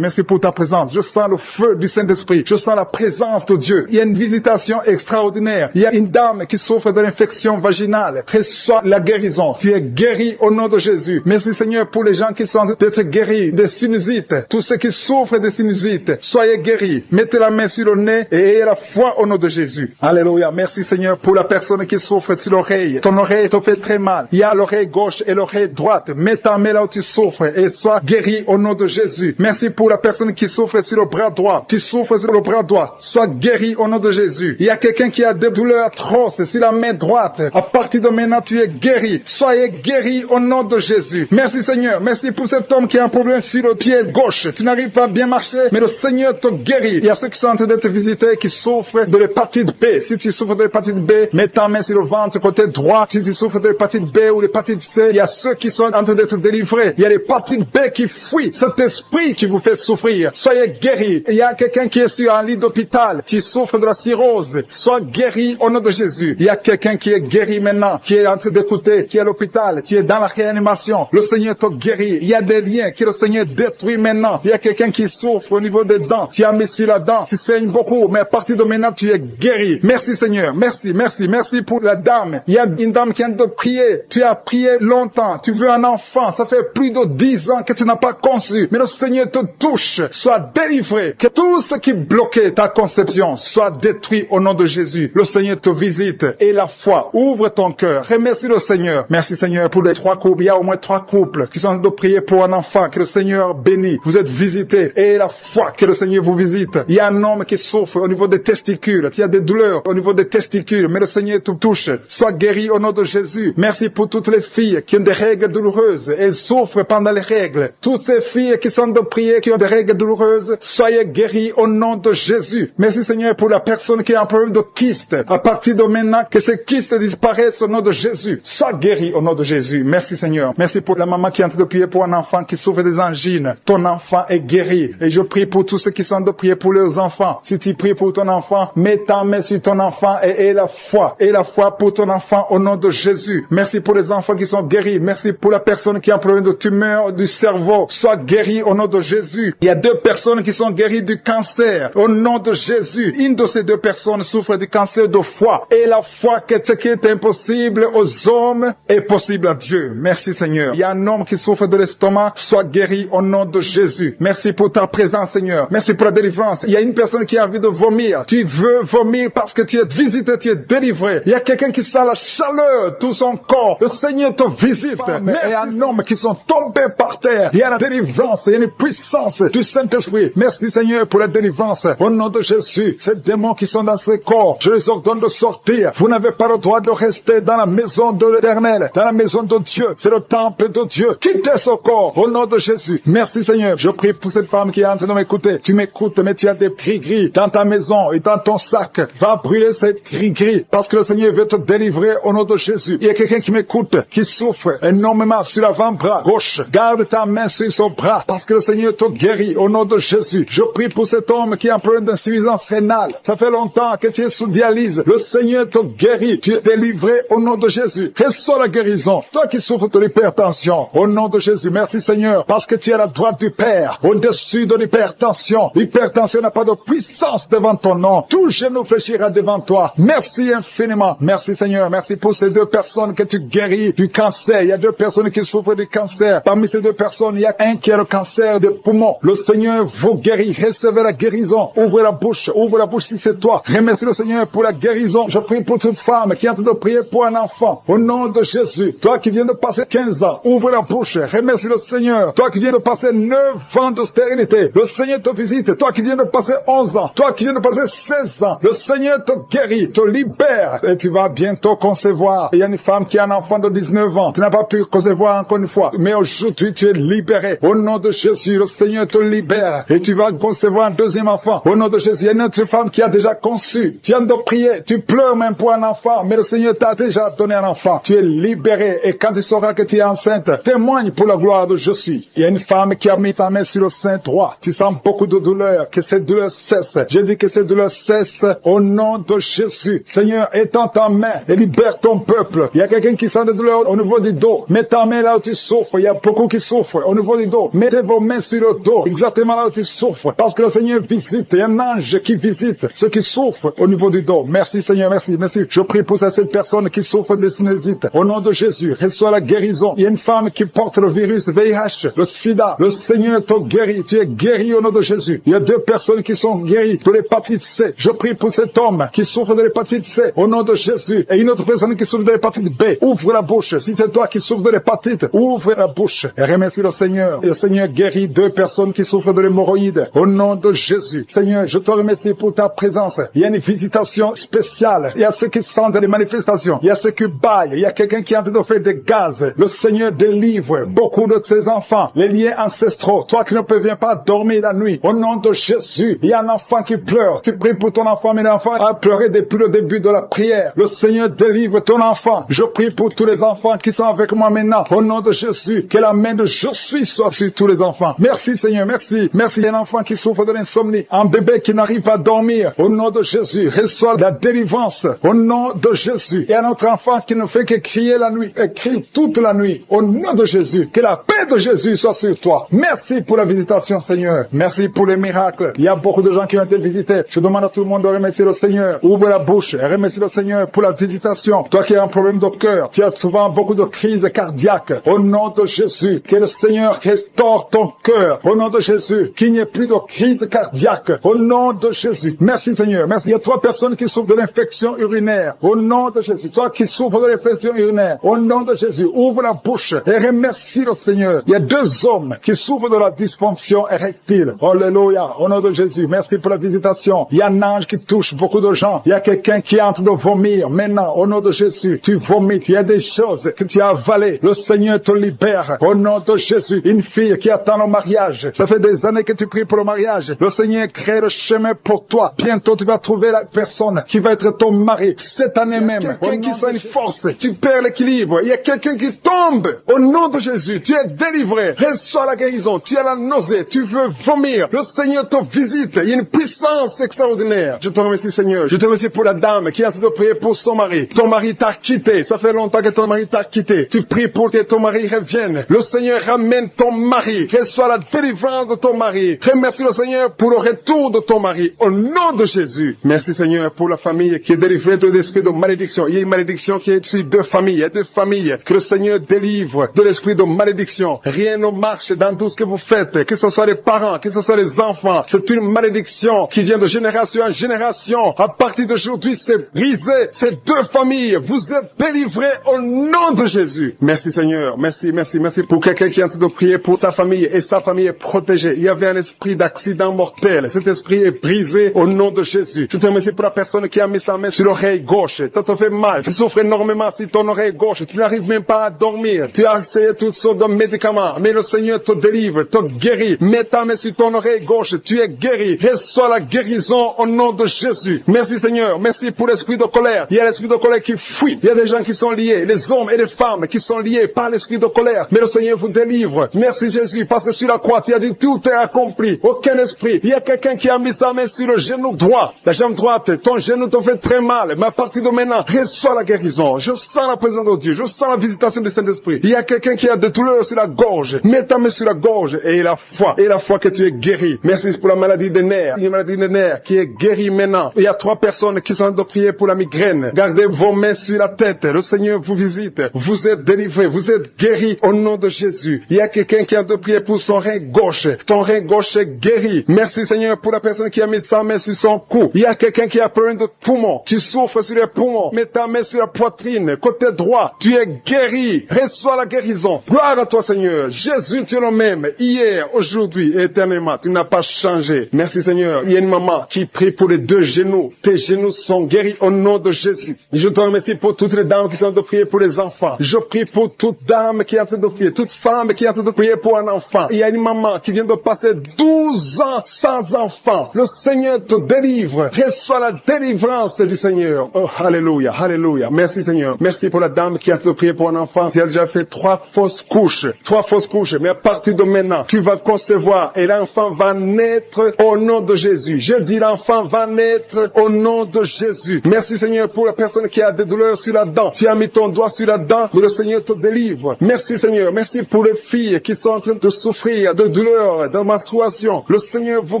pour ta présence. Je sens le feu du Saint-Esprit. Je sens la présence de Dieu. Il y a une visitation extraordinaire. Il y a une dame qui souffre de l'infection vaginale. Reçois la guérison. Tu es guéri au nom de Jésus. Merci Seigneur pour les gens qui sont d'être guéris des sinusites. Tous ceux qui souffrent de sinusites, soyez guéris. Mettez la main sur le nez et ayez la foi au nom de Jésus. Alléluia. Merci Seigneur pour la personne qui souffre sur l'oreille. Ton oreille te fait très mal. Il y a l'oreille gauche et l'oreille droite. Mets ta main là où tu souffres et sois guéri au nom de Jésus. Merci pour la personne qui souffre sur le bras droit. Tu souffres sur le bras droit. Sois guéri au nom de Jésus. Il y a quelqu'un qui a des douleurs atroces sur la main droite. À partir de maintenant, tu es guéri. Soyez guéri au nom de Jésus. Merci Seigneur. Merci pour cet homme qui a un problème sur le pied gauche. Tu n'arrives pas à bien marcher, mais le Seigneur te guérit. Il y a ceux qui sont en train d'être visités qui souffrent de l'hépatite B. Si tu souffres de l'hépatite B, mets ta main sur le ventre côté droit. Si tu souffres de l'hépatite B ou l'hépatite C, il y a ceux qui sont en train d'être délivrés. Il y a l'hépatite B qui fuit. Cet esprit qui vous fait souffrir, soyez guéris. Il y a quelqu'un qui est sur un lit d'hôpital, qui souffre de la cirrhose. Sois guéri au nom de Jésus. Il y a quelqu'un qui est guéri maintenant, qui est en train d'écouter, qui est à l'hôpital, qui est dans la réanimation. Le Seigneur te guérit. Il y a des liens que le Seigneur détruit maintenant. Il y a quelqu'un qui souffre au niveau des dents. Tu as mis sur la dent, tu saignes beaucoup, mais à partir de maintenant, tu es guéri. Merci Seigneur. Merci, merci, merci pour la dame. Il y a une dame qui vient de prier. Tu as prié longtemps. Tu veux un enfant. Ça fait plus de 10 ans que tu n'as pas conçu. Mais le Seigneur te touche. Sois délivré. Que tout ce qui bloquait ta conception soit détruit au nom de Jésus. Le Seigneur te visite. Et la foi, ouvre ton cœur. Remercie le Seigneur. Merci Seigneur pour les 3 couples. Il y a au moins 3 couples qui sont en train de prier pour un enfant. Que le Seigneur bénisse. Vous êtes visités. Et la foi, que le Seigneur vous visite. Il y a un homme qui souffre au niveau des testicules. Il y a des douleurs au niveau des testicules. Mais le Seigneur te touche. Sois guéri au nom de Jésus. Merci pour toutes les filles qui ont des règles douloureuses. Elles souffrent pendant les règles. Toutes ces filles qui sont de prier, qui ont des règles douloureuses, soyez guéris au nom de Jésus. Merci Seigneur pour la personne qui a un problème de kyste. À partir de maintenant, que ces kystes disparaissent au nom de Jésus. Sois guéri au nom de Jésus. Merci Seigneur. Merci pour la maman qui est en train de prier pour un enfant qui souffre des angines. Ton enfant est guéri. Et je prie pour tous ceux qui sont de prier pour leurs enfants. Si tu pries pour ton enfant, mets ta main sur ton enfant et aie la foi. Aie la foi pour ton enfant au nom de Jésus. Merci pour les enfants qui sont guéris. Merci pour la personne qui a un problème de tumeur du cerveau. Sois guéri au nom de Jésus. Il y a 2 personnes qui sont guéries du cancer. Au nom de Jésus. Une de ces 2 personnes souffre du cancer de foie. Et la foi que ce qui est impossible aux hommes est possible à Dieu. Merci Seigneur. Il y a un homme qui souffre de l'estomac. Sois guéri au nom de Jésus. Merci pour ta présence Seigneur. Merci pour la délivrance. Il y a une personne qui a envie de vomir. Tu veux vomir parce que tu es visité, tu es délivré. Il y a quelqu'un qui sent la chaleur, tout son corps. Le Seigneur te visite. Mais il y a un homme qui sont tombés par terre. Il y a la délivrance, il y a une puissance du Saint-Esprit. Merci Seigneur pour la délivrance. Au nom de Jésus, ces démons qui sont dans ce corps, je les ordonne de sortir. Vous n'avez pas le droit de rester dans la maison de l'Éternel, dans la maison de Dieu. C'est le temple de Dieu. Quittez ce corps au nom de Jésus. Merci Seigneur. Je prie pour cette femme qui est en train de m'écouter. Tu m'écoutes, mais tu as des gris-gris dans ta maison et dans ton sac. Va brûler ces gris-gris parce que le Seigneur veut te délivrer au nom de Jésus. Il y a quelqu'un qui m'écoute, qui souffre énormément sur l'avant-bras gauche. Garde ta main sur son bras parce que le Seigneur te guérit au nom de Jésus. Je prie pour cet homme qui a un problème d'insuffisance rénale. Ça fait longtemps que tu es sous dialyse. Le Seigneur te guérit. Tu es délivré au nom de Jésus. Reçois la guérison. Toi qui souffres de l'hypertension, au nom de Jésus. Merci Seigneur parce que tu es à la droite du Père, au-dessus de l'hypertension. L'hypertension n'a pas de puissance devant ton nom. Tout genou fléchira devant toi. Merci infiniment. Merci Seigneur. Merci pour ces 2 personnes que tu guéris du cancer. Il y a 2 personnes qui souffrent du cancer. Parmi ces 2 personnes, il y a un qui a le cancer des poumons. Le Seigneur vous guérit. Recevez la guérison. Ouvrez la bouche. Ouvre la bouche si c'est toi. Remercie le Seigneur pour la guérison. Je prie pour toute femme qui est en train de prier pour un enfant. Au nom de Jésus. Toi qui viens de passer 15 ans, ouvre la bouche. Remercie le Seigneur. Toi qui viens de passer 9 ans de stérilité. Le Seigneur te visite. Toi qui viens de passer 11 ans. Toi qui viens de passer 16 ans. Le Seigneur te guérit, te libère. Et tu vas bientôt concevoir. Il y a une femme qui a un enfant de 19 ans. Tu n'as pas pu concevoir encore une fois. Mais aujourd'hui, tu es libéré. Au nom de Jésus, le Seigneur te libère. Et tu vas concevoir un 2e enfant. Au nom de Jésus, il y a une autre femme qui a déjà conçu. Tu viens de prier. Tu pleures même pour un enfant. Mais le Seigneur t'a déjà donné un enfant. Tu es libéré. Et quand tu sauras que tu es enceinte, témoigne pour la gloire de Je suis. Il y a une femme qui a mis sa main sur le sein droit. Tu sens beaucoup de douleur. Que cette douleur cesse. Je dis que cette douleur cesse au nom de Jésus. Seigneur, étends ta main et libère ton peuple. Il y a quelqu'un qui sent des douleurs au niveau du dos. Mets ta main là où tu souffres. Il y a beaucoup qui souffrent au niveau du dos. Mettez vos mains sur le dos, exactement là où tu souffres. Parce que le Seigneur visite. Il y a un ange qui visite ceux qui souffrent au niveau du dos. Merci Seigneur, merci, merci. Je prie pour cette personne qui souffre de sinusite. Au nom de Jésus, reçois la guérison. Il y a une femme qui porte le virus VIH, le sida. Le Seigneur te guérit. Tu es guéri au nom de Jésus. Il y a 2 personnes qui sont guéries de l'hépatite C. Je prie pour cet homme qui souffre de l'hépatite C au nom de Jésus. Et une autre personne qui souffre de l'hépatite B. Ouvre la bouche. Si c'est toi qui souffres de l'hépatite, ouvre la bouche et remercie le Seigneur. Et le Seigneur guérit 2 personnes qui souffrent de l'hémorroïde au nom de Jésus. Seigneur, je te remercie pour ta présence. Il y a une visitation spéciale. Il y a ceux qui sentent les manifestations. Il y a ceux qui baillent. Il y a quelqu'un qui est en train de faire des gaz. Le Seigneur délivre beaucoup de ses enfants, les liens ancestraux. Toi qui ne parviens pas dormir la nuit, au nom de Jésus, il y a un enfant qui pleure. Tu pries pour ton enfant, mais l'enfant a pleuré depuis le début de la prière. Le Seigneur délivre ton enfant. Je prie pour tous les enfants qui sont avec moi maintenant. Au nom de Jésus, que la main de je suis soit sur tous les enfants. Merci Seigneur, merci. Merci. Il y a un enfant qui souffre de l'insomnie, un bébé qui n'arrive pas à dormir. Au nom de Jésus, reçois la délivrance. Au nom de Jésus. Il y a un autre enfant qui ne fait que crier la nuit, et crie toute la nuit. Au nom de Jésus, que la paix de Jésus soit sur toi. Merci pour la visitation Seigneur. Merci pour les miracles. Il y a beaucoup de gens qui ont été visités. Je demande à tout le monde de remercier le Seigneur. Ouvre la bouche et remercie le Seigneur pour la visitation. Toi qui as un problème de cœur, tu as souvent beaucoup de crises cardiaques. Au nom de Jésus, que le Seigneur restaure ton cœur. Au nom de Jésus, qu'il n'y ait plus de crise cardiaque. Au nom de Jésus. Merci Seigneur. Merci. Il y a 3 personnes qui souffrent de l'infection urinaire. Au nom de Jésus. Toi qui souffres de l'infection urinaire. Au nom de Jésus. Ouvre la bouche et remercie le Seigneur. Il y a 2 hommes qui souffrent de la dysfonction érectile. Alléluia. Au nom de Jésus. Merci pour la visitation. Il y a un ange qui touche beaucoup de gens. Il y a quelqu'un qui est en train de vomir. Maintenant, au nom de Jésus, tu vomites. Il y a des choses que tu as avalées. Le Seigneur te libère. Au nom de Jésus. Une fille qui attend le mariage. Ça fait des années que tu pries pour le mariage. Le Seigneur crée le chemin pour toi. Bientôt, tu vas trouver la personne qui va être ton mari. Cette année même. Quelqu'un qui sent une force. Tu perds l'équilibre. Il y a quelqu'un qui tombe. Au nom de Jésus, tu es délivré. Reçois la guérison. Tu as la nausée. Tu veux vomir. Le Seigneur te visite. Il y a une puissance extraordinaire. Je te remercie, Seigneur. Je te remercie pour la dame qui est en train de prier pour son mari. Ton mari t'a quitté. Ça fait longtemps que ton mari t'a quitté. Tu pries pour que ton mari revienne. Le Seigneur ramène ton mari. Reçois la délivrance de ton mari. Remercie le Seigneur pour le retour de ton mari. Au nom de Jésus. Merci, Seigneur, pour la famille qui est délivrée de l'esprit de malédiction. Il y a une malédiction qui est sur 2 familles. Il y a 2 familles que le Seigneur délivre de l'esprit de malédiction. Rien ne marche dans tout ce que vous faites. Que ce soit les parents, que ce soit les enfants. C'est une malédiction qui vient de génération en génération. À partir d'aujourd'hui, c'est brisé. Ces 2 familles, vous êtes délivrés au nom de Jésus. Merci Seigneur. Merci, merci, merci pour quelqu'un qui est en train de prier pour sa famille et sa famille est protégée. Il y avait un esprit d'accident mortel. Cet esprit est brisé au nom de Jésus. Je te remercie pour la personne qui a mis sa main sur l'oreille gauche. Ça te fait mal. Tu souffres énormément sur ton oreille gauche. Tu n'arrives même pas à dormir. Tu as essayé toutes sortes de médicaments. Mais le Seigneur te délivre, te guérit. Mets ta main sur ton oreille gauche. Tu es guéri. Reçois la guérison au nom de Jésus. Merci Seigneur. Merci pour l'esprit de colère. Il y a l'esprit de colère qui fuit. Il y a des gens qui sont liés. Les hommes et les femmes qui sont liés par l'esprit de colère. Mais le Seigneur vous délivre. Merci Jésus. Parce que sur la croix, tu as dit tout est accompli. Aucun esprit. Il y a quelqu'un qui a mis sa main sur le genou droit. La jambe droite. Ton genou te fait très mal. Mais à partir de maintenant, reçois la guérison. Je sens la présence de Dieu. Je sens la visitation du Saint-Esprit. Il y a quelqu'un qui a des douleurs sur la gorge. Mets ta main sur la gorge et la foi. Et la foi que tu es guéri. Merci pour la maladie des nerfs. Il y a une maladie des nerfs qui est guérie maintenant. Il y a 3 personnes qui sont en train de prier pour la migraine. Gardez vos mains sur la tête. Le Seigneur vous visite. Vous êtes délivrés. Vous êtes guéris au nom de Jésus. Il y a quelqu'un qui est en train de prier pour son rein gauche. Ton rein gauche est guéri. Merci Seigneur pour la personne qui a mis sa main sur son cou. Il y a quelqu'un qui a problème de poumon. Tu souffres sur les poumons. Mets ta main sur la poitrine. Côté droit. Tu es guéri. Reçois la guérison. Gloire à toi Seigneur. Jésus, tu es le même. Hier, aujourd'hui, éternellement. Tu n'as pas changé. Merci Seigneur. Il y a une maman qui prie pour les 2 genoux. Tes genoux sont guéris au nom de Jésus. Je te remercie pour toutes les dames qui sont en train de prier pour les enfants. Je prie pour toute dame qui est en train de prier. Toute femme qui est en train de prier pour un enfant. Il y a une maman qui vient de passer 12 ans sans enfant. Le Seigneur te délivre. Reçois la délivrance du Seigneur. Oh, alléluia, alléluia. Merci Seigneur. Merci pour la dame qui est en train de prier pour un enfant. Elle a déjà fait 3 fausses couches. 3 fausses couches. Mais à partir de maintenant, tu vas concevoir et l'enfant va naître au nom de Jésus. Je dis l'enfant va naître au nom de Jésus. Merci Seigneur pour la personne qui a des douleurs sur la dent. Tu as mis ton doigt sur la dent, mais le Seigneur te délivre. Merci Seigneur. Merci pour les filles qui sont en train de souffrir de douleurs, de menstruation. Le Seigneur vous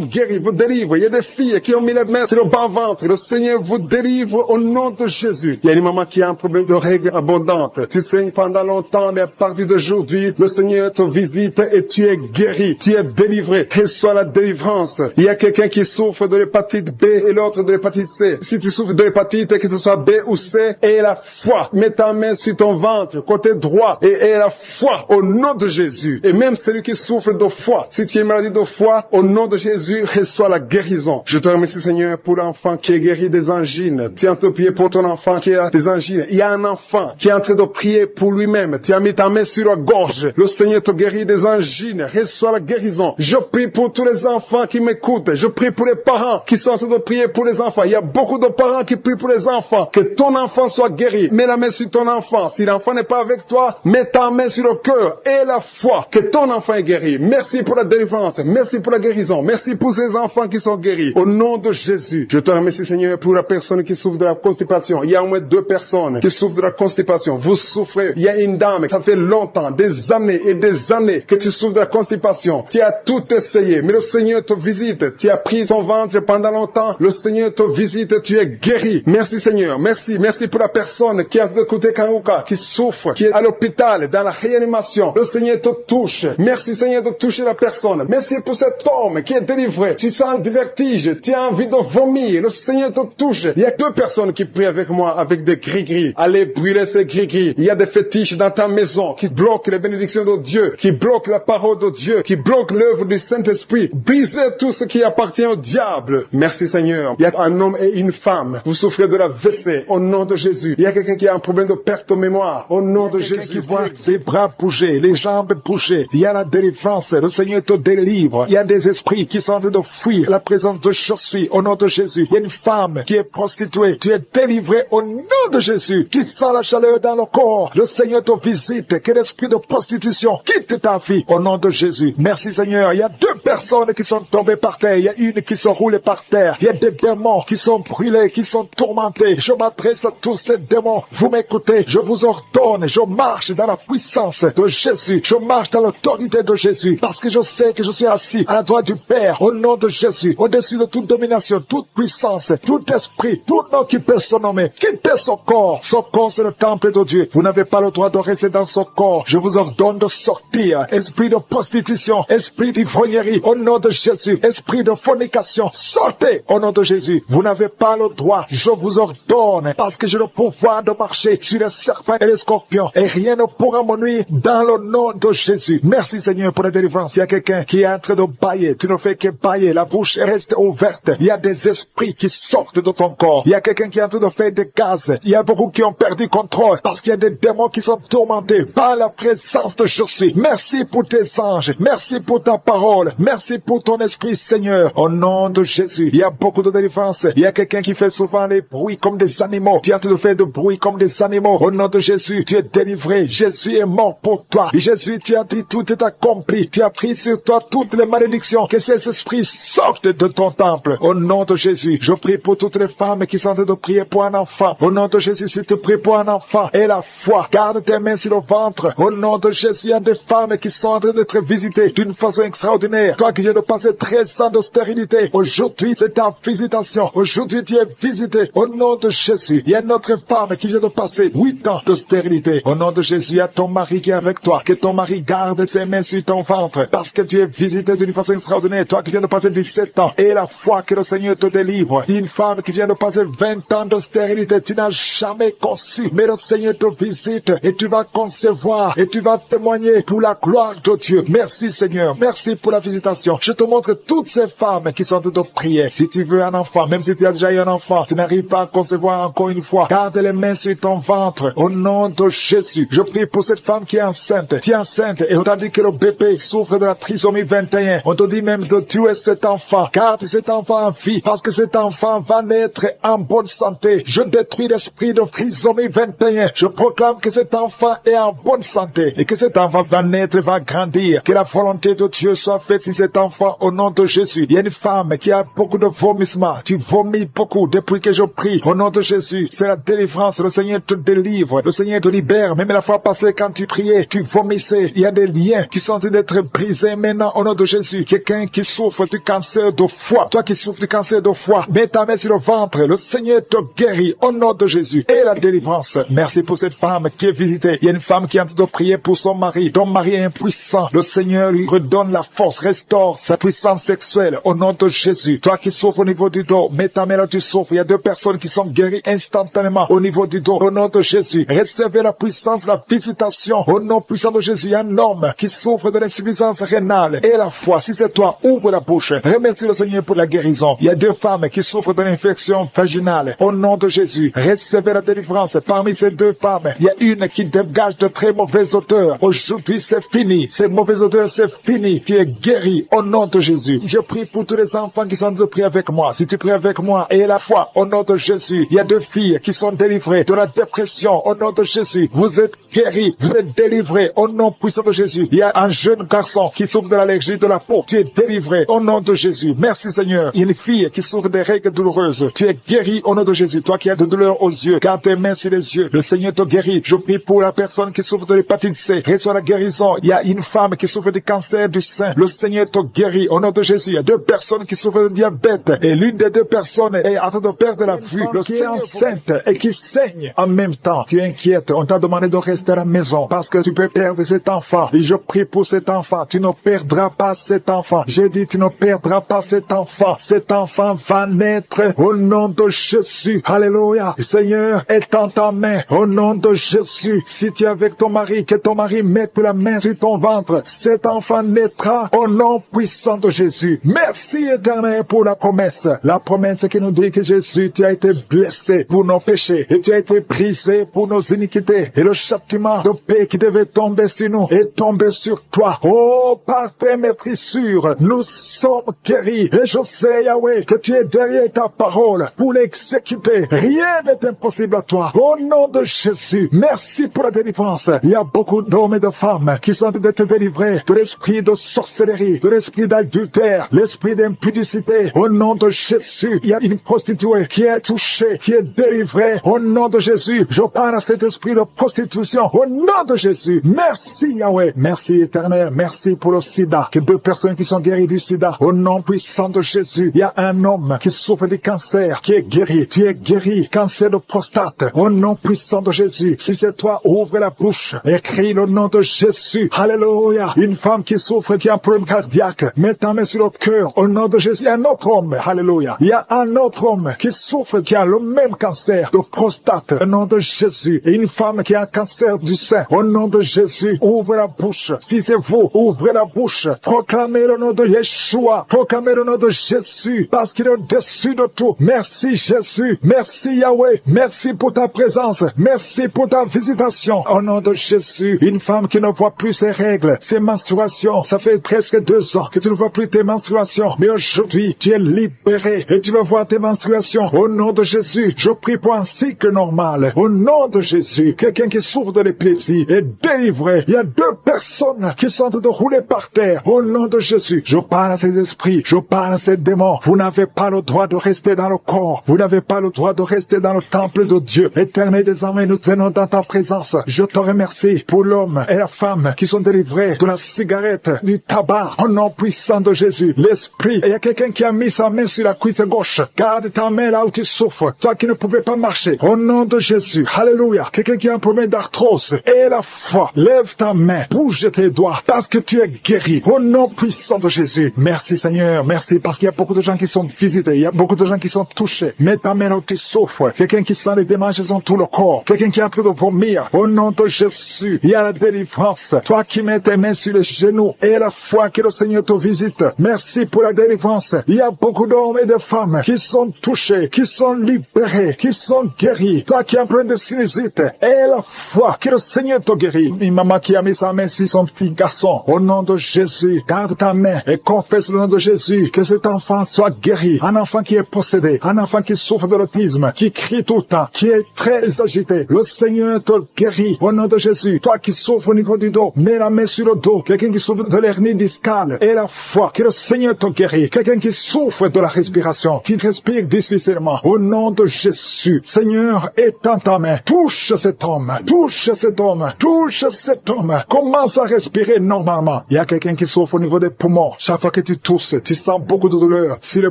guérit, vous délivre. Il y a des filles qui ont mis les mains sur le bas-ventre. Le Seigneur vous délivre au nom de Jésus. Il y a une maman qui a un problème de règles abondantes. Tu saignes pendant longtemps, mais à partir d'aujourd'hui, le Seigneur te visite et tu es guéri. Tu es délivré. Reçois la délivrance. Il y a quelqu'un qui souffre de l'hépatite B et l'autre de l'hépatite C. Si tu souffres de l'hépatite, que ce soit B ou C, aie la foi. Mets ta main sur ton ventre, côté droit, et aie la foi au nom de Jésus. Et même celui qui souffre de foie, si tu es maladie de foie, au nom de Jésus, reçois la guérison. Je te remercie Seigneur pour l'enfant qui est guéri des angines. Tu es en train de prier pour ton enfant qui a des angines. Il y a un enfant qui est en train de prier pour lui-même même, tu as mis ta main sur la gorge. Le Seigneur te guérit des angines. Reçois la guérison. Je prie pour tous les enfants qui m'écoutent. Je prie pour les parents qui sont en train de prier pour les enfants. Il y a beaucoup de parents qui prient pour les enfants. Que ton enfant soit guéri. Mets la main sur ton enfant. Si l'enfant n'est pas avec toi, mets ta main sur le cœur et la foi. Que ton enfant est guéri. Merci pour la délivrance. Merci pour la guérison. Merci pour ces enfants qui sont guéris. Au nom de Jésus, je te remercie, Seigneur, pour la personne qui souffre de la constipation. Il y a au moins 2 personnes qui souffrent de la constipation. Vous souffrez. Il y a une dame, ça fait longtemps, des années et des années que tu souffres de la constipation. Tu as tout essayé, mais le Seigneur te visite. Tu as pris ton ventre pendant longtemps. Le Seigneur te visite. Tu es guéri. Merci, Seigneur. Merci. Merci pour la personne qui a écouté Karuka, qui souffre, qui est à l'hôpital, dans la réanimation. Le Seigneur te touche. Merci, Seigneur, de toucher la personne. Merci pour cet homme qui est délivré. Tu sens le vertige. Tu as envie de vomir. Le Seigneur te touche. Il y a 2 personnes qui prient avec moi avec des gris-gris. Allez brûler ces gris-gris. Il y a des fétiches dans ta maison qui bloquent les bénédictions de Dieu, qui bloquent la parole de Dieu, qui bloquent l'œuvre du Saint-Esprit. Brisez tout ce qui appartient au diable. Merci, Seigneur. Il y a un homme et une femme. Vous souffrez de la WC. Au nom de Jésus. Il y a quelqu'un qui a un problème de perte de mémoire. Au nom de Jésus. Qui voit ses bras bouger, les jambes bouger. Il y a la délivrance. Le Seigneur te délivre. Il y a des esprits qui sont en train de fuir la présence de Jésus. Au nom de Jésus. Il y a une femme qui est prostituée. Tu es délivré au nom de Jésus. Tu sens la chaleur dans le corps. Le Seigneur te visite. Que l'esprit de prostitution quitte ta vie. Au nom de Jésus. Merci, Seigneur. Il y a 2 personnes qui sont tombées par terre. Il y a une qui se roule par terre. Il y a des démons qui sont brûlés, qui sont tourmentés. Je m'adresse à tous ces démons. Vous m'écoutez. Je vous ordonne. Je marche dans la puissance de Jésus. Je marche dans l'autorité de Jésus. Parce que je sais que je suis assis à la droite du Père. Au nom de Jésus. Au-dessus de toute domination, toute puissance, tout esprit, tout nom qui peut se nommer. Quittez son corps. Son corps, c'est le temple de Dieu. Vous n'avez pas le droit de rester dans son corps. Je vous ordonne de sortir. Esprit de prostitution, esprit d'ivrognerie, au nom de Jésus. Esprit de fornication, sortez au nom de Jésus. Vous n'avez pas le droit. Je vous ordonne, parce que j'ai le pouvoir de marcher sur les serpents et les scorpions. Et rien ne pourra me nuire dans le nom de Jésus. Merci, Seigneur, pour la délivrance. Il y a quelqu'un qui est en train de bailler. Tu ne fais que bailler. La bouche reste ouverte. Il y a des esprits qui sortent de ton corps. Il y a quelqu'un qui est en train de faire des gaz. Il y a beaucoup qui ont perdu contrôle parce qu'il y a des démons qui sont tourmentés par la présence de Jésus. Merci pour tes anges. Merci pour ta parole. Merci pour ton esprit, Seigneur. Au nom de Jésus, il y a beaucoup de délivrance. Il y a quelqu'un qui fait souvent des bruits comme des animaux. Tu es en train de faire des bruits comme des animaux. Au nom de Jésus, tu es délivré. Jésus est mort pour toi. Et Jésus, tu as dit tout est accompli. Tu as pris sur toi toutes les malédictions. Que ces esprits sortent de ton temple. Au nom de Jésus, je prie pour toutes les femmes qui sont en train de prier pour un enfant. Au nom de Jésus, si tu pries pour un enfant et la foi, garde tes mains sur le ventre. Au nom de Jésus, il y a des femmes qui sont en train d'être visitées d'une façon extraordinaire. Toi qui viens de passer 13 ans de stérilité, aujourd'hui c'est ta visitation. Aujourd'hui tu es visité. Au nom de Jésus, il y a une autre femme qui vient de passer 8 ans de stérilité. Au nom de Jésus, il y a ton mari qui est avec toi. Que ton mari garde ses mains sur ton ventre, parce que tu es visité d'une façon extraordinaire. Toi qui viens de passer 17 ans, et la foi que le Seigneur te délivre. Une femme qui vient de passer 20 ans de stérilité, tu n'as jamais conçu, mais le Seigneur te visite et tu vas concevoir et tu vas témoigner pour la gloire de Dieu. Merci, Seigneur. Merci pour la visitation. Je te montre toutes ces femmes qui sont en train de prier. Si tu veux un enfant, même si tu as déjà eu un enfant, tu n'arrives pas à concevoir encore une fois, garde les mains sur ton ventre. Au nom de Jésus, je prie pour cette femme qui est enceinte. Tu es enceinte et on t'a dit que le bébé souffre de la trisomie 21. On te dit même de tuer cet enfant. Garde cet enfant en vie, parce que cet enfant va naître en bonne santé. Je détruis l'esprit de trisomie 21. Je proclame que cet enfant est en bonne santé et que cet enfant va naître, va grandir. Que la volonté de Dieu soit faite sur cet enfant au nom de Jésus. Il y a une femme qui a beaucoup de vomissements. Tu vomis beaucoup depuis que je prie. Au nom de Jésus, c'est la délivrance. Le Seigneur te délivre. Le Seigneur te libère. Même la fois passée, quand tu priais, tu vomissais. Il y a des liens qui sont en train d'être brisés maintenant au nom de Jésus. Quelqu'un qui souffre du cancer de foie. Toi qui souffres du cancer de foie, mets ta main sur le ventre. Le Seigneur te guérit au nom de Jésus. Et la délivrance. Merci pour cette femme qui est visitée. Il y a une femme qui est en train de prier pour son mari. Ton mari est impuissant. Le Seigneur lui redonne la force, restaure sa puissance sexuelle au nom de Jésus. Toi qui souffres au niveau du dos, mets ta main là, tu souffres. Il y a 2 personnes qui sont guéries instantanément au niveau du dos. Au nom de Jésus, recevez la puissance, la visitation. Au nom puissant de Jésus, il y a un homme qui souffre de l'insuffisance rénale. Et la foi, si c'est toi, ouvre la bouche. Remercie le Seigneur pour la guérison. Il y a 2 femmes qui souffrent de l'infection vaginale. Au nom de Jésus, recevez la délivrance. Parmi ces 2 femmes, il y a une qui qui dégage de très mauvaises odeurs. Aujourd'hui, c'est fini. Ces mauvaises odeurs, c'est fini. Tu es guéri au nom de Jésus. Je prie pour tous les enfants qui sont en train de prier avec moi. Si tu pries avec moi, et la foi, au nom de Jésus. Il y a 2 filles qui sont délivrées de la dépression au nom de Jésus. Vous êtes guéris, vous êtes délivrés au nom puissant de Jésus. Il y a un jeune garçon qui souffre de l'allergie de la peau. Tu es délivré au nom de Jésus. Merci Seigneur. Il y a une fille qui souffre des règles douloureuses. Tu es guéri au nom de Jésus. Toi qui as de douleur aux yeux, garde tes mains sur les yeux. Le Seigneur te guérit. Je prie pour la personne qui souffre de l'hépatite C. Reçois la guérison. Il y a une femme qui souffre du cancer du sein. Le Seigneur te guérit au nom de Jésus. Il y a 2 personnes qui souffrent de diabète. Et l'une des 2 personnes est en train de perdre la vue. Le qui est enceinte et qui saigne en même temps. Tu es inquiète. On t'a demandé de rester à la maison parce que tu peux perdre cet enfant. Et je prie pour cet enfant. Tu ne perdras pas cet enfant. J'ai dit tu ne perdras pas cet enfant. Cet enfant va naître au nom de Jésus. Alléluia. Seigneur, étends ta main au nom de Jésus. Si tu es avec ton mari, que ton mari mette la main sur ton ventre. Cet enfant naîtra au nom puissant de Jésus. Merci Éternel pour la promesse. La promesse qui nous dit que Jésus, tu as été blessé pour nos péchés et tu as été brisé pour nos iniquités. Et le châtiment de paix qui devait tomber sur nous est tombé sur toi. Oh, par tes maîtrissures, nous sommes guéris. Et je sais, Yahweh, que tu es derrière ta parole pour l'exécuter. Rien n'est impossible à toi. Au nom de Jésus, merci pour la délivrance. Il y a beaucoup d'hommes et de femmes qui sont en train d'être délivrés de l'esprit de sorcellerie, de l'esprit d'adultère, l'esprit d'impudicité. Au nom de Jésus, il y a une prostituée qui est touchée, qui est délivrée. Au nom de Jésus, je parle à cet esprit de prostitution. Au nom de Jésus, merci Yahweh. Merci Éternel, merci pour le sida. Que 2 personnes qui sont guéries du sida. Au nom puissant de Jésus, il y a un homme qui souffre du cancer, qui est guéri. Tu es guéri, cancer de prostate. Au nom puissant de Jésus, si c'est toi, ouvre la bouche et crie le nom de Jésus. Alléluia. Une femme qui souffre, qui a un problème cardiaque, mets ta main sur le cœur. Au nom de Jésus, il y a un autre homme. Alléluia. Il y a un autre homme qui souffre, qui a le même cancer de prostate. Au nom de Jésus. Et une femme qui a un cancer du sein. Au nom de Jésus, ouvre la bouche. Si c'est vous, ouvrez la bouche. Proclamez le nom de Yeshua. Proclamez le nom de Jésus. Parce qu'il est au-dessus de tout. Merci Jésus. Merci Yahweh. Merci pour ta présence. Merci pour ta visitation. Au nom de Jésus. Une femme qui ne voit plus ses règles, ses menstruations. Ça fait presque 2 ans que tu ne vois plus tes menstruations. Mais aujourd'hui, tu es libéré et tu vas voir tes menstruations. Au nom de Jésus, je prie pour un cycle normal. Au nom de Jésus, quelqu'un qui souffre de l'épilepsie est délivré. Il y a 2 personnes qui sont en train de rouler par terre. Au nom de Jésus, je parle à ces esprits, je parle à ces démons. Vous n'avez pas le droit de rester dans le corps. Vous n'avez pas le droit de rester dans le temple de Dieu. Éternel des armées, nous venons dans ta présence. Je te remercie pour l'homme et la femme qui sont délivrés de la cigarette, du tabac. Au nom puissant de Jésus, l'esprit. Et il y a quelqu'un qui a mis sa main sur la cuisse gauche. Garde ta main là où tu souffres. Toi qui ne pouvais pas marcher. Au nom de Jésus. Alléluia. Quelqu'un qui a un problème d'arthrose. Et la foi. Lève ta main. Bouge tes doigts. Parce que tu es guéri. Au nom puissant de Jésus. Merci Seigneur. Merci parce qu'il y a beaucoup de gens qui sont visités. Il y a beaucoup de gens qui sont touchés. Mets ta main là où tu souffres. Quelqu'un qui sent les démanges dans tout le corps. Quelqu'un qui est en train de vomir. Au nom de Jésus. Il y a la délivrance. Toi qui mets tes mains sur les genoux. Et la foi que le Seigneur te visite. Merci pour la délivrance. Il y a beaucoup d'hommes et de femmes qui sont touchés, qui sont libérés, qui sont guéris. Toi qui as un problème de sinusite, et la foi que le Seigneur te guérit. Une maman qui a mis sa main sur son petit garçon. Au nom de Jésus, garde ta main et confesse le nom de Jésus. Que cet enfant soit guéri. Un enfant qui est possédé, un enfant qui souffre de l'autisme, qui crie tout le temps, qui est très agité. Le Seigneur te guérit. Au nom de Jésus, toi qui souffres au niveau du dos, mets la main sur le dos. Quelqu'un qui souffre de l'hernie discale, et la foi que le Seigneur te guérit. Quelqu'un qui souffre de la respiration, qui respire difficilement. Au nom de Jésus, Seigneur, étends ta main. Touche cet homme. Touche cet homme. Touche cet homme. Commence à respirer normalement. Il y a quelqu'un qui souffre au niveau des poumons. Chaque fois que tu tousses, tu sens beaucoup de douleur sur les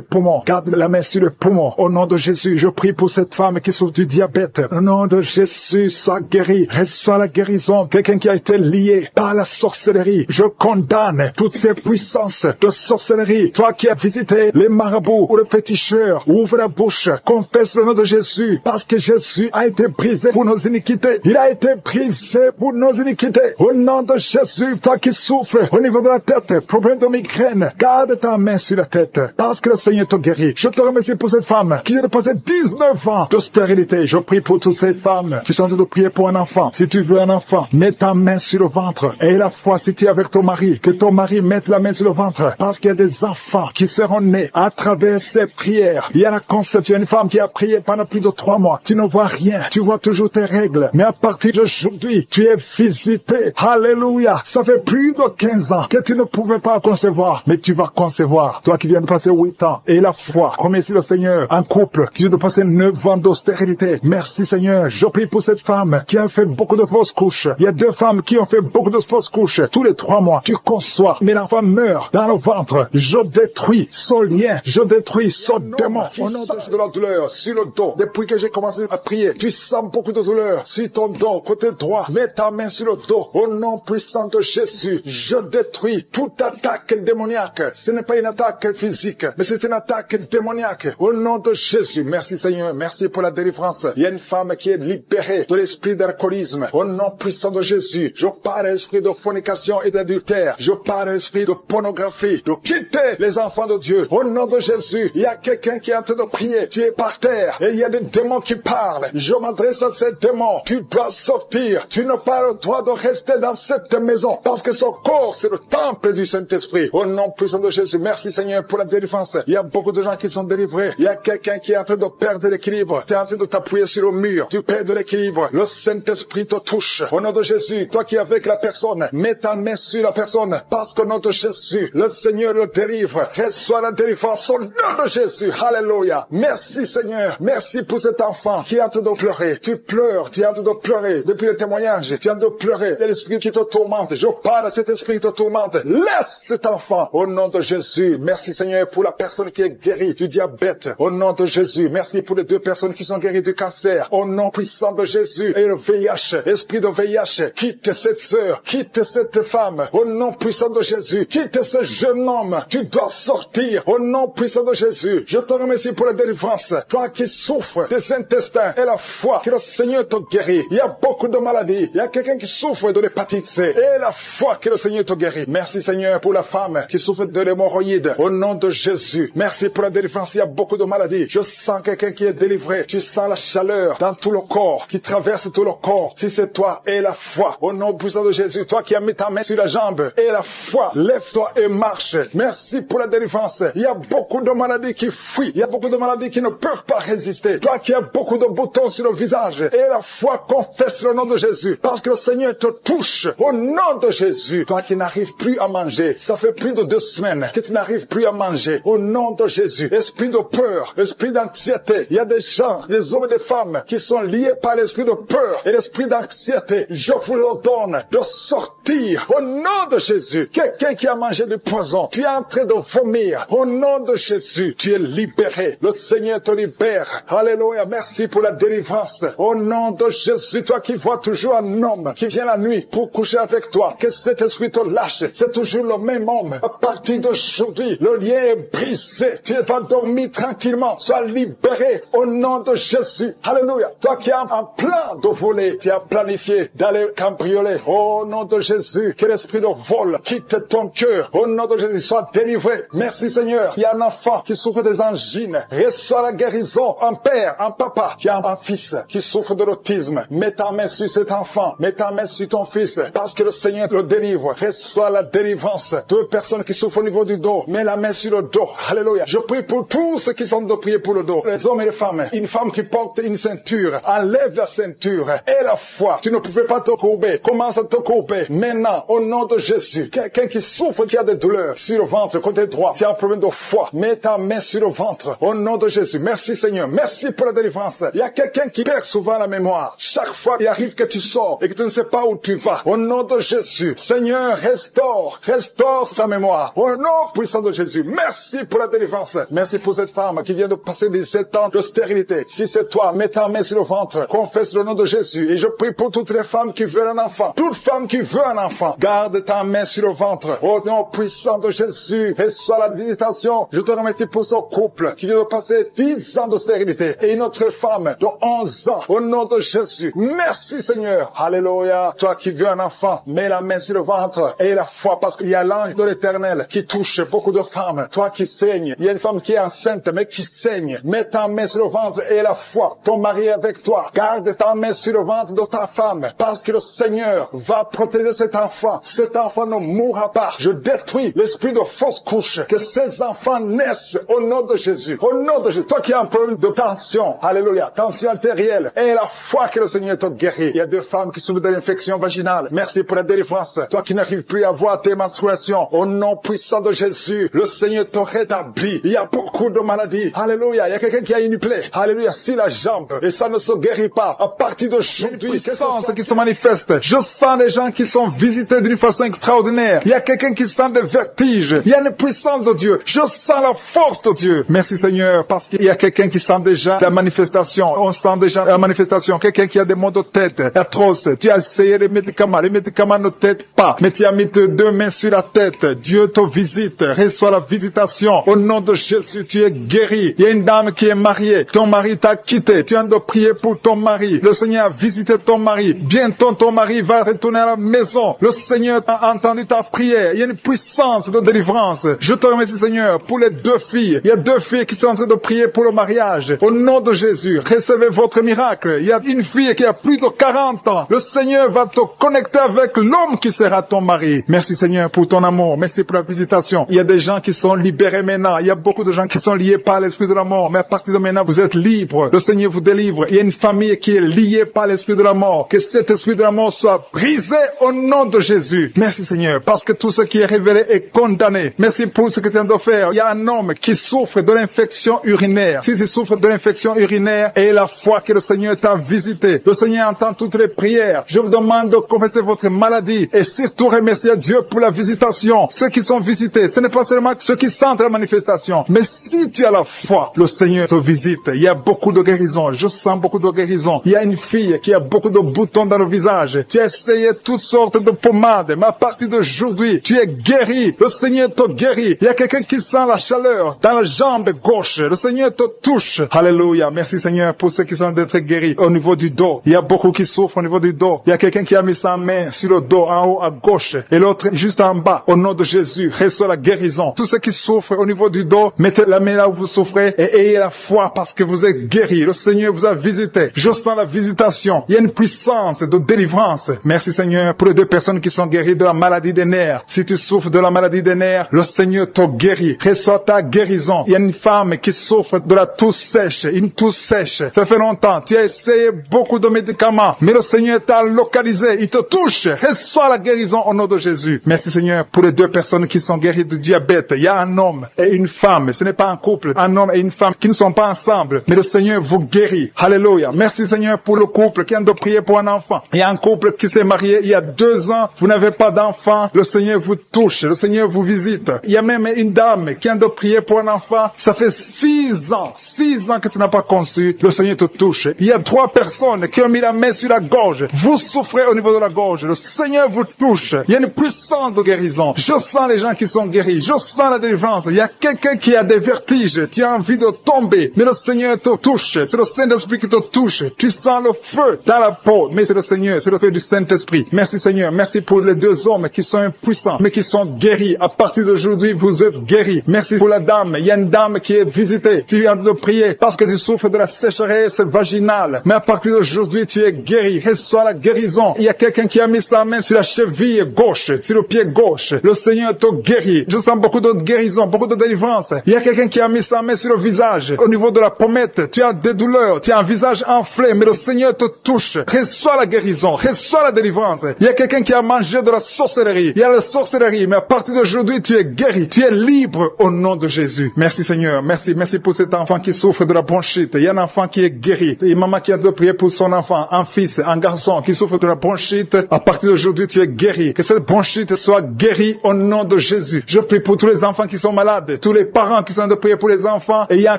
poumons. Garde la main sur les poumons. Au nom de Jésus, je prie pour cette femme qui souffre du diabète. Au nom de Jésus, sois guéri. Reçois la guérison. Quelqu'un qui a été lié par la sorcellerie. Je condamne toutes ces puissances de sorcellerie. Toi qui as visité les marabouts ou les féticheurs, ouvre la bouche, confesse le nom de Jésus, parce que Jésus a été brisé pour nos iniquités. Il a été brisé pour nos iniquités. Au nom de Jésus, toi qui souffres au niveau de la tête, problème de migraine, garde ta main sur la tête, parce que le Seigneur te guérit. Je te remercie pour cette femme qui vient de passer 19 ans de stérilité. Je prie pour toutes ces femmes qui sont en train de prier pour un enfant, si tu veux un enfant, mets ta main sur le ventre. Et la foi, si tu es avec ton mari, que ton mari mette la main sur le ventre. Parce qu'il y a des enfants qui seront nés à travers ces prières. Il y a la conception, une femme qui a prié pendant plus de 3 mois. Tu ne vois rien, tu vois toujours tes règles. Mais à partir d'aujourd'hui, tu es visité. Alléluia. Ça fait plus de 15 ans que tu ne pouvais pas concevoir. Mais tu vas concevoir. Toi qui viens de passer 8 ans. Et la foi, remercie le Seigneur. Un couple qui vient de passer 9 ans d'austérité. Merci Seigneur. Je prie pour cette femme qui a fait beaucoup de fausses couches. Il y a 2 femmes qui ont fait beaucoup de fausses couches. Tous les 3 mois, tu conçois. Mais l'enfant meurt dans le ventre. Je détruis ce lien. Je détruis ce démon. Au nom de la douleur sur le dos. Depuis que j'ai commencé à prier, tu sens beaucoup de douleur sur ton dos, côté droit. Mets ta main sur le dos. Au nom puissant de Jésus, je détruis toute attaque démoniaque. Ce n'est pas une attaque physique, mais c'est une attaque démoniaque. Au nom de Jésus, merci Seigneur, merci pour la délivrance. Il y a une femme qui est libérée de l'esprit d'alcoolisme. Au nom puissant de Jésus, je parle à l'esprit de fornication et d'adultère. Je parle à l'esprit de pornographie, de quitter les enfants de Dieu. Au nom de Jésus, il y a quelqu'un qui est en train de prier. Tu es par terre et il y a des démons qui parlent. Je m'adresse à ces démons. Tu dois sortir. Tu n'as pas le droit de rester dans cette maison parce que son corps, c'est le temple du Saint-Esprit. Au nom puissant de Jésus, merci Seigneur pour la délivrance. Il y a beaucoup de gens qui sont délivrés. Il y a quelqu'un qui est en train de perdre l'équilibre. Tu es en train de t'appuyer sur le mur. Tu perds de l'équilibre. Le Saint-Esprit te touche. Au nom de Jésus, toi qui es avec la personne, mets ta main sur la personne parce qu'au nom de Jésus, le Seigneur le délivre. Reçois la délivrance au nom de Jésus. Alléluia. Merci Seigneur. Merci pour cet enfant qui est en train de pleurer. Tu pleures. Tu es en train de pleurer. Depuis le témoignage, tu es en train de pleurer. Il y a l'esprit qui te tourmente. Je parle à cet esprit qui te tourmente. Laisse cet enfant. Au nom de Jésus. Merci Seigneur pour la personne qui est guérie du diabète. Au nom de Jésus. Merci pour les 2 personnes qui sont guéries du cancer. Au nom puissant de Jésus. Et le VIH. Esprit de VIH. Quitte cette sœur. Quitte cette femme. Au nom puissant de Jésus. Quitte ce jeune homme. Tu dois sortir. Au nom puissant de Jésus. Je te remercie pour la délivrance. Toi qui souffres des intestins et la foi. Que le Seigneur te guérit. Il y a beaucoup de maladies. Il y a quelqu'un qui souffre de l'hépatite C. Et la foi que le Seigneur te guérit. Merci Seigneur pour la femme qui souffre de l'hémorroïde. Au nom de Jésus. Merci pour la délivrance. Il y a beaucoup de maladies. Je sens quelqu'un qui est délivré. Tu sens la chaleur dans tout le corps, qui traverse tout le corps. Si c'est toi, et la foi. Au nom puissant de Jésus. Toi qui as mis ta main sur la jambe. Et la foi. Lève-toi et marche. Merci pour la délivrance. Il y a beaucoup de maladies qui fuient. Il y a beaucoup de maladies qui ne peuvent pas résister. Toi qui as beaucoup de boutons sur le visage. Et la foi confesse le nom de Jésus. Parce que le Seigneur te touche. Au nom de Jésus. Toi qui n'arrives plus à manger. Ça fait plus de 2 semaines que tu n'arrives plus à manger. Au nom de Jésus. Esprit de peur. Esprit d'anxiété. Il y a des gens, des hommes et des femmes qui sont liés par l'esprit de peur et l'esprit d'anxiété. Je vous le donne de sortir. Au nom de Jésus. Quelqu'un qui a mangé du poison. Tu es en train de vomir. Au nom de Jésus. Tu es libéré. Le Seigneur te libère. Alléluia. Merci pour la délivrance. Au nom de Jésus. Toi qui vois toujours un homme qui vient la nuit pour coucher avec toi. Que cet esprit te lâche. C'est toujours le même homme. À partir d'aujourd'hui, le lien est brisé. Tu vas dormir tranquillement. Sois libéré au nom de Jésus. Alléluia. Toi qui as un plan de voler, tu as planifié d'aller cambrioler. Au nom de Jésus, que l'esprit de vol quitte ton cœur. Au nom de Jésus, sois délivré. Merci Seigneur. Il y a un enfant qui souffre des angines. Reçois la guérison. Un père, un papa qui a un fils qui souffre de l'autisme. Mets ta main sur cet enfant. Mets ta main sur ton fils. Parce que le Seigneur le délivre. Reçois la délivrance. 2 personnes qui souffrent au niveau du dos. Mets la main sur le dos. Alléluia. Je prie pour tous ceux qui sont de prier pour le dos. Les hommes et les femmes. Une femme qui porte une ceinture. Enlève la ceinture. Et la foi. Tu ne pouvais pas te courber. Commence à te courber. Maintenant, au nom de Jésus. Quelqu'un qui souffre, qui a des douleurs sur le ventre, côté droit. Tu as un problème de foi. Mets ta main sur le ventre. Au nom de Jésus. Merci Seigneur. Merci pour la délivrance. Il y a quelqu'un qui perd souvent la mémoire. Chaque fois, il arrive que tu sors et que tu ne sais pas où tu vas. Au nom de Jésus. Seigneur, restaure sa mémoire. Au nom puissant de Jésus. Merci pour la délivrance. Merci pour cette femme qui vient de passer 17 ans de stérilité. Si c'est toi, mets ta main sur le ventre. Confesse le nom de Jésus. Et je prie pour toutes les femmes qui veulent un enfant. Toute femme qui veut un enfant. Garde ta main sur le ventre. Au nom puissant de Jésus. Reçois la visitation. Je te remercie pour ce couple qui vient de passer 10 ans de stérilité. Et une autre femme de 11 ans. Au nom de Jésus. Merci Seigneur. Alléluia. Toi qui veux un enfant, mets la main sur le ventre. Et la foi, parce qu'il y a l'ange de l'Éternel qui touche beaucoup de femmes. Toi qui saignes. Il y a une femme qui est enceinte mais qui saigne. Mets ta main sur le ventre et la foi. Ton mari est avec toi. Garde ta main sur le ventre de ta femme, parce que le Seigneur va protéger cet enfant. Cet enfant ne mourra pas. Je détruis l'esprit de fausse couche, que ces enfants naissent au nom de Jésus. Au nom de Jésus. Toi qui as un problème de tension, alléluia, tension artérielle, et la foi que le Seigneur te guérit. Il y a deux femmes qui souffrent de l'infection vaginale. Merci pour la délivrance. Toi qui n'arrives plus à voir tes menstruations, au nom puissant de Jésus, le Seigneur te rétablit. Il y a beaucoup de maladies. Alléluia. Il y a quelqu'un qui a une plaie. Alléluia. Si la jambe, et ça ne se guérit pas. À partir d'aujourd'hui, puissance qui se manifeste. Je sens des gens qui sont visités d'une façon extraordinaire. Il y a quelqu'un qui sent des vertiges. Il y a une puissance de Dieu. Je sens la force de Dieu. Merci Seigneur, parce qu'il y a quelqu'un qui sent déjà la manifestation. On sent déjà la manifestation. Quelqu'un qui a des maux de tête atroces. Tu as essayé les médicaments ne t'aident pas. Mais tu as mis tes deux mains sur la tête. Dieu te visite. Reçois la visitation. Au nom de Jésus, tu es guéri. Il y a une dame qui est mariée. Ton mari t'a quitté. Tu as de prier pour ton mari. Le Seigneur a visité ton mari. Bientôt ton mari va retourner à la maison. Le Seigneur a entendu ta prière. Il y a une puissance de délivrance. Je te remercie Seigneur pour les deux filles. Il y a deux filles qui sont en train de prier pour le mariage. Au nom de Jésus, recevez votre miracle. Il y a une fille qui a plus de 40 ans. Le Seigneur va te connecter avec l'homme qui sera ton mari. Merci Seigneur pour ton amour. Merci pour la visitation. Il y a des gens qui sont libérés maintenant. Il y a beaucoup de gens qui sont liés par l'esprit de la mort. Mais à partir de maintenant, vous êtes libres. Le Seigneur vous délivre. Il y a une famille qui est liée par l'esprit de la mort. Que cet esprit de la mort soit brisé au nom de Jésus. Merci Seigneur, parce que tout ce qui est révélé est condamné. Merci pour ce que tu viens de faire. Il y a un homme qui souffre de l'infection urinaire. Si tu souffres de l'infection urinaire, et la foi que le Seigneur t'a visité, le Seigneur entend toutes les prières. Je vous demande de confesser votre maladie et surtout remercier Dieu pour la visitation. Ceux qui sont visités, ce n'est pas seulement ceux qui sentent la manifestation, mais si tu as la foi, le Seigneur te visite. Il y a beaucoup de guérisons. Je sens beaucoup de guérisons. Il y a une fille qui a beaucoup de boutons dans le visage. Tu as essayé toutes sortes de pommades, mais à partir d'aujourd'hui, tu es guéri. Le Seigneur te guérit. Il y a quelqu'un qui sent la chaleur dans la jambe gauche. Le Seigneur te touche. Alléluia. Merci Seigneur pour ceux qui sont d'être guéris au niveau du dos. Il y a beaucoup qui souffrent au niveau du dos. Il y a quelqu'un qui a mis sa main sur le dos en haut à gauche et l'autre juste en bas. Au nom de Jésus, reçois la guérison. Tous ceux qui souffrent au niveau du dos, mettez la main là où vous souffrez et ayez la foi parce que vous êtes guéris. Le Seigneur vous a visité. Je sens la visitation. Il y a une puissance de délivrance. Merci Seigneur pour les deux personnes qui sont guéries de la maladie des nerfs. Si tu souffres de la maladie des nerfs, le Seigneur te guérit. Reçois ta guérison. Il y a une femme qui souffre de la toux sèche, une toux sèche. Ça fait longtemps. Tu as essayé beaucoup de médicaments, mais le Seigneur t'a localisé. Il te touche. Reçois la guérison au nom de Jésus. Merci Seigneur pour les deux personnes qui sont guéries du diabète. Il y a un homme et une femme. Ce n'est pas un couple. Un homme et une femme qui ne sont pas ensemble, mais le Seigneur vous guérit. Alléluia. Merci Seigneur pour le couple qui vient de prier pour un enfant. Il y a un couple qui s'est marié il y a 2 ans. Vous n'avez pas d'enfant. Le Seigneur vous touche. Le Seigneur vous visite. Il y a même une dame qui vient de prier pour un enfant. Ça fait 6 ans. 6 ans que tu n'as pas conçu. Le Seigneur te touche. Il y a 3 personnes qui ont mis la main sur la gorge. Vous souffrez au niveau de la gorge. Le Seigneur vous touche. Il y a une puissance de guérison. Je sens les gens qui sont guéris. Je sens la délivrance. Il y a quelqu'un qui a des vertiges. Tu as envie de tomber. Mais le Seigneur te touche. C'est le Saint-Esprit qui te touche. Tu sens le feu dans la peau. Mais c'est le Seigneur. C'est le feu du Saint-Esprit. Merci Seigneur. Merci pour les 2 hommes qui sont impuissants, mais qui sont guéris. À partir d'aujourd'hui, vous êtes guéris. Merci pour la dame. Il y a une dame qui est visitée. Tu viens de prier parce que tu souffres de la sécheresse vaginale. Mais à partir d'aujourd'hui, tu es guéri. Reçois la guérison. Il y a quelqu'un qui a mis sa main sur la cheville gauche, sur le pied gauche. Le Seigneur te guérit. Je sens beaucoup de guérison, beaucoup de délivrance. Il y a quelqu'un qui a mis sa main sur le visage. Au niveau de la pommette, tu as des douleurs. Tu as un visage enflé, mais le Seigneur te touche. Reçois la guérison. Reçois la délivrance. Il y a quelqu'un qui a mangé de la sorcellerie. Il y a la sorcellerie, mais à partir d'aujourd'hui, tu es guéri. Tu es libre au nom de Jésus. Merci Seigneur. Merci. Merci pour cet enfant qui souffre de la bronchite. Il y a un enfant qui est guéri. Et maman qui a de prier pour son enfant, un fils, un garçon qui souffre de la bronchite. À partir d'aujourd'hui, tu es guéri. Que cette bronchite soit guérie au nom de Jésus. Je prie pour tous les enfants qui sont malades, tous les parents qui sont de prier pour les enfants. Et il y a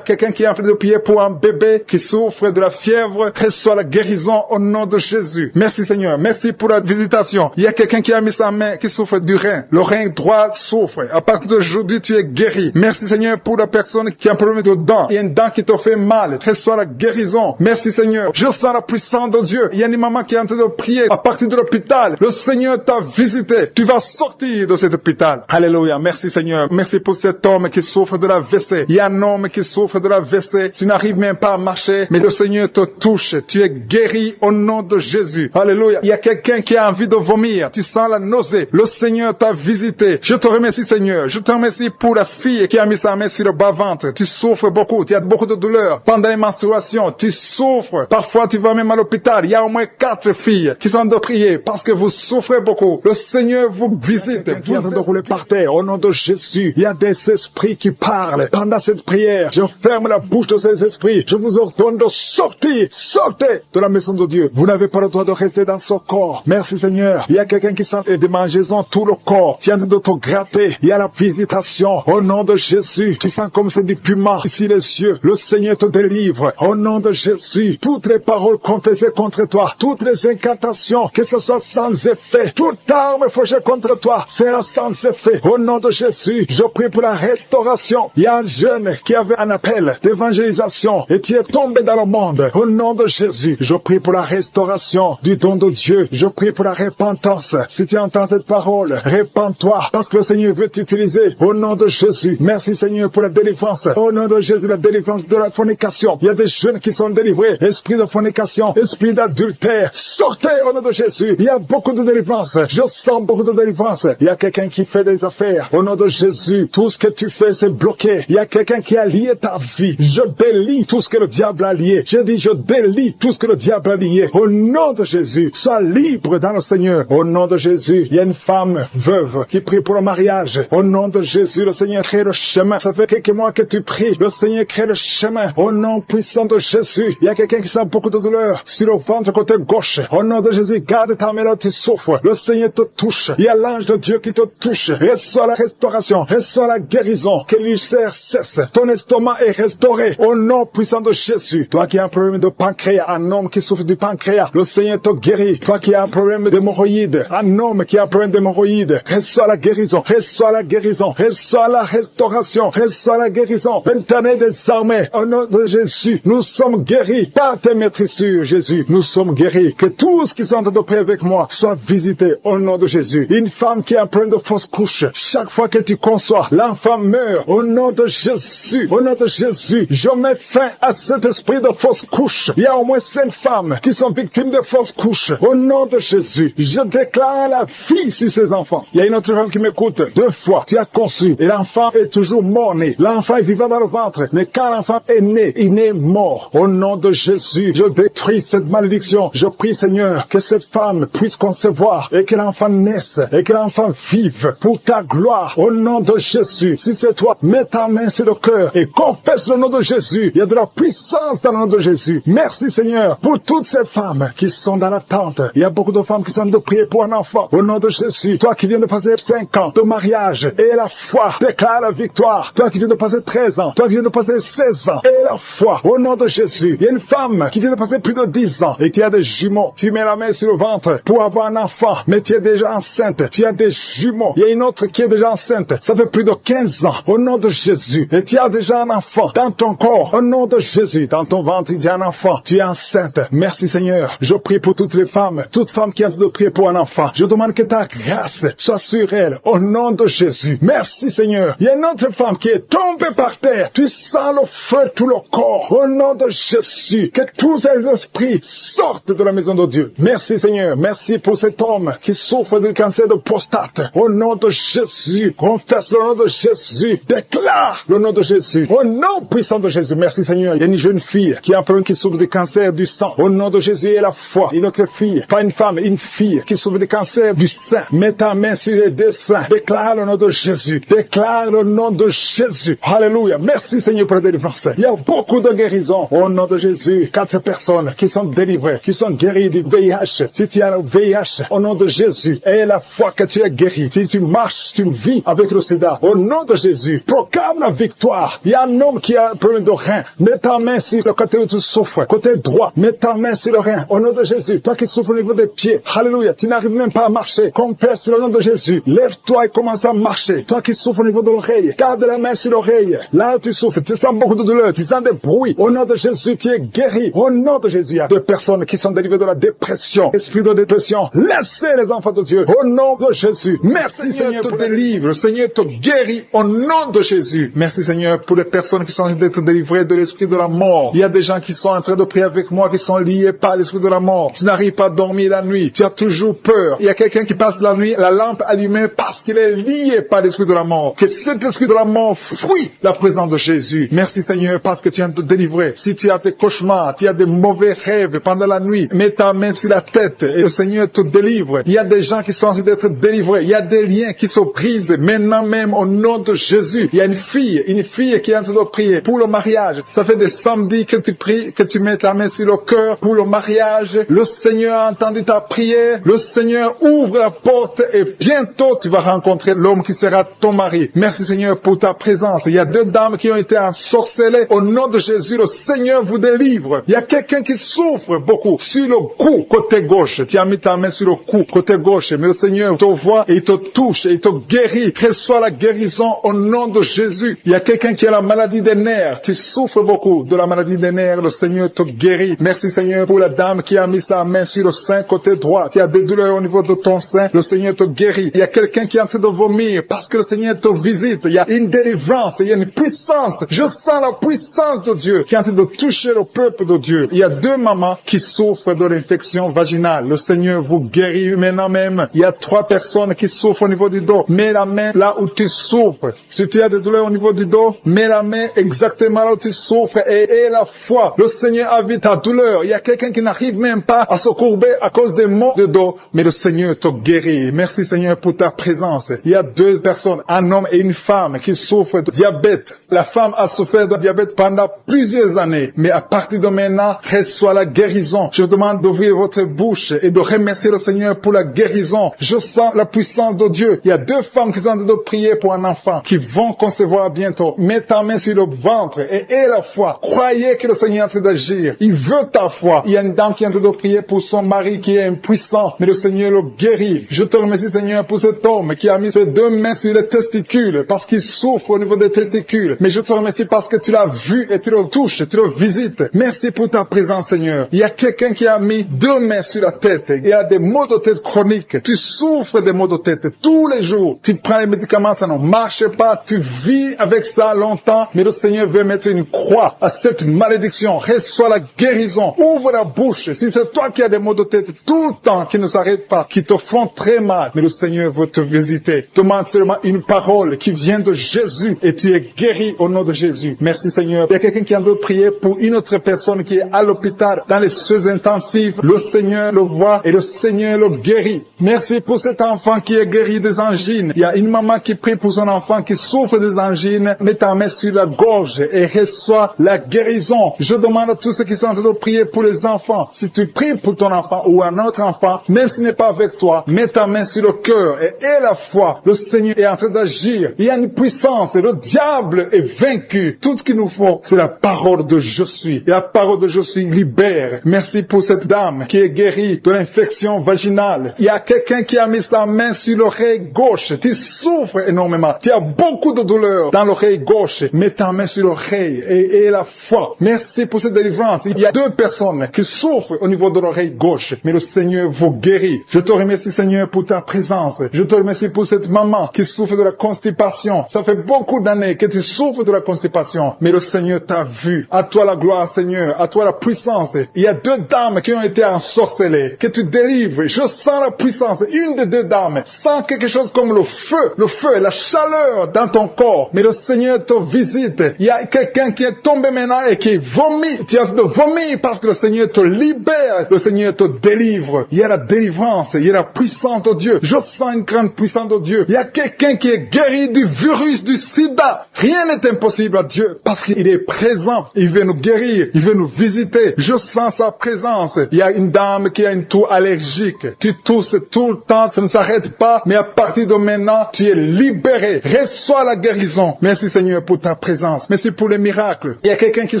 quelqu'un qui est en train de prier pour un bébé qui souffre de la fièvre. Reçois la guérison au nom de Jésus. Merci Seigneur. Merci pour la visitation. Il y a quelqu'un qui a mis sa main qui souffre du rein. Le rein droit souffre. À partir d'aujourd'hui, tu es guéri. Merci Seigneur pour la personne qui a un problème de dents. Il y a une dent qui te fait mal. Reçois la guérison. Merci Seigneur. Je sens la puissance de Dieu. Il y a une maman qui est en train de prier à partir de l'hôpital. Le Seigneur t'a visité. Tu vas sortir de cet hôpital. Alléluia. Merci Seigneur. Merci pour cet homme qui souffre de la WC. Il y a un homme qui souffre de la WC. Tu n'arrives même pas à marcher, mais le Seigneur te touche. Tu es guéri. guéri au nom de Jésus. Alléluia. Il y a quelqu'un qui a envie de vomir. Tu sens la nausée. Le Seigneur t'a visité. Je te remercie, Seigneur. Je te remercie pour la fille qui a mis sa main sur le bas-ventre. Tu souffres beaucoup. Tu as beaucoup de douleurs. Pendant les menstruations, tu souffres. Parfois, tu vas même à l'hôpital. Il y a au moins 4 filles qui sont de prier parce que vous souffrez beaucoup. Le Seigneur vous visite. Vous êtes de rouler par terre. Au nom de Jésus, il y a des esprits qui parlent. Pendant cette prière, je ferme la bouche de ces esprits. Je vous ordonne de sortir. Sortez de la maison de Dieu. Vous n'avez pas le droit de rester dans ce corps. Merci Seigneur. Il y a quelqu'un qui sent des démangeaisons tout le corps. Tu es en train de te gratter. Il y a la visitation. Au nom de Jésus. Tu sens comme c'est du piment ici les yeux. Le Seigneur te délivre. Au nom de Jésus. Toutes les paroles confessées contre toi. Toutes les incantations. Que ce soit sans effet. Toute arme forgée contre toi sera sans effet. Au nom de Jésus. Je prie pour la restauration. Il y a un jeune qui avait un appel d'évangélisation et tu es tombé dans le monde. Au nom de Jésus. Je prie pour la restauration du don de Dieu. Je prie pour la repentance. Si tu entends cette parole, répands-toi parce que le Seigneur veut t'utiliser. Au nom de Jésus. Merci Seigneur pour la délivrance. Au nom de Jésus, la délivrance de la fornication. Il y a des jeunes qui sont délivrés. Esprit de fornication, esprit d'adultère. Sortez au nom de Jésus. Il y a beaucoup de délivrance. Je sens beaucoup de délivrance. Il y a quelqu'un qui fait des affaires. Au nom de Jésus, tout ce que tu fais, c'est bloqué. Il y a quelqu'un qui a lié ta vie. Je délie tout ce que le diable a lié. Je dis, je délie tout ce que le diable a lié. Au nom de Jésus, sois libre dans le Seigneur. Au nom de Jésus, il y a une femme veuve qui prie pour le mariage. Au nom de Jésus, le Seigneur crée le chemin. Ça fait quelques mois que tu pries. Le Seigneur crée le chemin. Au nom puissant de Jésus, il y a quelqu'un qui sent beaucoup de douleur sur le ventre côté gauche. Au nom de Jésus, garde ta main là, tu souffres. Le Seigneur te touche. Il y a l'ange de Dieu qui te touche. Reçois la restauration. Reçois la guérison. Que l'ulcère cesse. Ton estomac est restauré. Au nom puissant de Jésus. Toi qui as un problème de pancréas, un homme qui souffre du pancréas, le Seigneur te guérit. Toi qui as un problème d'hémorroïdes, un homme qui a un problème d'hémorroïdes, reçois la guérison. Reçois la guérison. Reçois la restauration. Reçois la guérison. L'éternel des armées, au nom de Jésus, nous sommes guéris par tes maîtrissures, Jésus. Nous sommes guéris. Que tous qui sont en train de prier avec moi soient visités au nom de Jésus. Une femme qui a un problème de fausse couche, chaque fois que tu conçois, l'enfant meurt. Au nom de Jésus, au nom de Jésus, je mets fin à cet esprit de fausse couche. Il y a au moins 5 femmes qui sont victimes de fausses couches. Au nom de Jésus, je déclare la vie sur ces enfants. Il y a une autre femme qui m'écoute. 2 fois, tu as conçu et l'enfant est toujours mort-né. L'enfant est vivant dans le ventre, mais quand l'enfant est né, il est mort. Au nom de Jésus, je détruis cette malédiction. Je prie, Seigneur, que cette femme puisse concevoir et que l'enfant naisse et que l'enfant vive pour ta gloire. Au nom de Jésus, si c'est toi, mets ta main sur le cœur et confesse le nom de Jésus. Il y a de la puissance dans le nom de Jésus. Merci, Seigneur, pour toutes ces femmes qui sont dans l'attente. Il y a beaucoup de femmes qui sont de prier pour un enfant. Au nom de Jésus, toi qui viens de passer 5 ans de mariage et la foi déclare la victoire. Toi qui viens de passer 13 ans, toi qui viens de passer 16 ans et la foi. Au nom de Jésus, il y a une femme qui vient de passer plus de 10 ans et tu as des jumeaux. Tu mets la main sur le ventre pour avoir un enfant, mais tu es déjà enceinte. Tu as des jumeaux. Il y a une autre qui est déjà enceinte. Ça fait plus de 15 ans. Au nom de Jésus. Et tu as déjà un enfant dans ton corps. Au nom de Jésus. Dans ton ventre, il y a un enfant. Tu es enceinte. Merci Seigneur. Je prie pour toutes les femmes. Toutes femmes qui ont de prier pour un enfant. Je demande que ta grâce soit sur elles. Au nom de Jésus. Merci Seigneur. Il y a une autre femme qui est tombée par terre. Tu sens le feu tout le corps. Au nom de Jésus. Que tous ces esprits sortent de la maison de Dieu. Merci Seigneur. Merci pour cet homme qui souffre de cancer de prostate. Au nom de Jésus. Confesse le nom de Jésus. Déclare le nom de Jésus. Au nom puissant de Jésus. Merci Seigneur. Il y a une jeune fille qui a un problème qui souffre de cancer du sang. Au nom de Jésus et la foi. Une autre fille, pas une femme, une fille qui souffre de cancer du sein. Mets ta main sur les 2 seins. Déclare le nom de Jésus. Déclare le nom de Jésus. Alléluia. Merci Seigneur pour la délivrance. Il y a beaucoup de guérisons. Au nom de Jésus. 4 personnes qui sont délivrées, qui sont guéries du VIH. Si tu as le VIH, au nom de Jésus, et la foi que tu es guéri. Si tu marches, tu vis avec le sida. Au nom de Jésus, proclame la victoire. Il y a un homme qui a un problème de rein. Mets ta main sur le côté où tu souffres. Côté droit, mets ta main sur le rein. Au nom de Jésus, toi qui souffres au niveau des pieds. Alléluia. Tu n'arrives même pas à marcher. Confesse le nom de Jésus. Lève-toi et commence à marcher. Toi qui souffres au niveau de l'oreille, garde la main sur l'oreille. Là où tu souffres, tu sens beaucoup de douleur. Tu sens des bruits. Au nom de Jésus, tu es guéri. Au nom de Jésus, il y a 2 personnes qui sont délivrées de la dépression. Esprit de dépression. Laissez les enfants de Dieu. Au nom de Jésus. Merci Seigneur te délivre. Le Seigneur te guérit au nom de Jésus. Merci Seigneur pour les personnes qui sont en train d'être délivrées de l'esprit de la mort. Il y a des gens qui sont en train de prier avec moi, qui sont lié par l'esprit de la mort. Tu n'arrives pas à dormir la nuit. Tu as toujours peur. Il y a quelqu'un qui passe la nuit, la lampe allumée parce qu'il est lié par l'esprit de la mort. Que cet esprit de la mort fuit la présence de Jésus. Merci Seigneur parce que tu viens de te délivrer. Si tu as des cauchemars, tu as des mauvais rêves pendant la nuit, mets ta main sur la tête et le Seigneur te délivre. Il y a des gens qui sont en train d'être délivrés. Il y a des liens qui se brisent maintenant même au nom de Jésus. Il y a une fille qui est en train de prier pour le mariage. Ça fait des samedis que tu pries, que tu mets ta main sur le cœur pour le mariage. Le Seigneur a entendu ta prière. Le Seigneur ouvre la porte et bientôt tu vas rencontrer l'homme qui sera ton mari. Merci Seigneur pour ta présence. Il y a 2 dames qui ont été ensorcelées. Au nom de Jésus, le Seigneur vous délivre. Il y a quelqu'un qui souffre beaucoup sur le cou, côté gauche. Tu as mis ta main sur le cou, côté gauche. Mais le Seigneur te voit et il te touche et il te guérit. Reçois la guérison au nom de Jésus. Il y a quelqu'un qui a la maladie des nerfs. Tu souffres beaucoup de la maladie des nerfs. Le Seigneur te guérit. Merci Seigneur pour la dame qui a mis sa main sur le sein côté droit. Tu as des douleurs au niveau de ton sein. Le Seigneur te guérit. Il y a quelqu'un qui est en train de vomir parce que le Seigneur te visite. Il y a une délivrance. Il y a une puissance. Je sens la puissance de Dieu qui est en train de toucher le peuple de Dieu. Il y a 2 mamans qui souffrent de l'infection vaginale. Le Seigneur vous guérit maintenant même. Il y a 3 personnes qui souffrent au niveau du dos. Mets la main là où tu souffres. Si tu as des douleurs au niveau du dos, mets la main exactement là où tu souffres et aie la foi. Le Seigneur a vu ta douleur. Il y a quelqu'un qui n'arrive même pas à se courber à cause des maux de dos, mais le Seigneur te guérit. Merci Seigneur pour ta présence. Il y a 2 personnes, un homme et une femme qui souffrent de diabète. La femme a souffert de diabète pendant plusieurs années, mais à partir de maintenant, reçoit la guérison. Je vous demande d'ouvrir votre bouche et de remercier le Seigneur pour la guérison. Je sens la puissance de Dieu. Il y a 2 femmes qui sont en train de prier pour un enfant qui vont concevoir bientôt. Mets ta main sur le ventre et aie la foi. Croyez que le Seigneur est en train d'agir. Il veut ta foi. Il y a une dame qui est en train de prier pour son mari qui est impuissant, mais le Seigneur le guérit. Je te remercie Seigneur pour cet homme qui a mis ses 2 mains sur les testicules parce qu'il souffre au niveau des testicules. Mais je te remercie parce que tu l'as vu et tu le touches, tu le visites. Merci pour ta présence Seigneur. Il y a quelqu'un qui a mis 2 mains sur la tête. Il y a des maux de tête chroniques. Tu souffres des maux de tête tous les jours. Tu prends les médicaments, ça ne marche pas. Tu vis avec ça longtemps. Mais le Seigneur veut mettre une croix à cette malédiction. Reçois la guérison. Ouvre la bouche. Si c'est toi qui as des maux de tête tout le temps, qui ne s'arrêtent pas, qui te font très mal, mais le Seigneur veut te visiter. Demande seulement une parole qui vient de Jésus et tu es guéri au nom de Jésus. Merci Seigneur. Il y a quelqu'un qui a de prier pour une autre personne qui est à l'hôpital dans les soins intensifs. Le Seigneur le voit et le Seigneur le guérit. Merci pour cet enfant qui est guéri des angines. Il y a une maman qui prie pour son enfant qui souffre des angines. Mets ta main sur la gorge et reçois la guérison. Je demande à tous ceux qui sont en train de prier pour les enfants. Si tu pries pour ton enfant ou un autre enfant, même s'il n'est pas avec toi, mets ta main sur le cœur et aie la foi. Le Seigneur est en train d'agir. Il y a une puissance et le diable est vaincu. Tout ce qu'il nous faut, c'est la parole de je suis. Et la parole de je suis libère. Merci pour cette dame qui est guérie de l'infection vaginale. Il y a quelqu'un qui a mis sa main sur l'oreille gauche. Tu souffres énormément. Tu as beaucoup de douleur dans l'oreille gauche. Mets ta main sur l'oreille et aie la foi. Merci pour cette délivrance. Il y a 2 personnes qui souffrent au niveau de l'oreille gauche. Mais le Seigneur vous guérit. Je te remercie Seigneur pour ta présence. Je te remercie pour cette maman qui souffre de la constipation. Ça fait beaucoup d'années que tu souffres de la constipation. Mais le Seigneur t'a vu. À toi la gloire Seigneur. À toi la puissance. Il y a 2 dames qui ont été ensorcelées. Que tu délivres. Je sens la puissance. Une des 2 dames sent quelque chose comme le feu, la chaleur dans ton corps. Mais le Seigneur te visite. Il y a quelqu'un qui est tombé maintenant et qui vomit. Tu as de vomir parce que le Seigneur te libère. Le Seigneur te délivre. Il y a la délivrance. Il y a la puissance de Dieu. Je sens une grande puissance de Dieu. Il y a quelqu'un qui est guéri du virus du sida. Rien n'est impossible à Dieu parce qu'il est présent. Il veut nous guérir. Il veut nous visiter. Je sens sa présence. Il y a une dame qui a une toux allergique. Tu tousses tout le temps. Ça ne s'arrête pas. Mais à partir de maintenant, tu es libéré. Reçois la guérison. Merci Seigneur pour ta présence. Merci pour les miracles. Il y a quelqu'un qui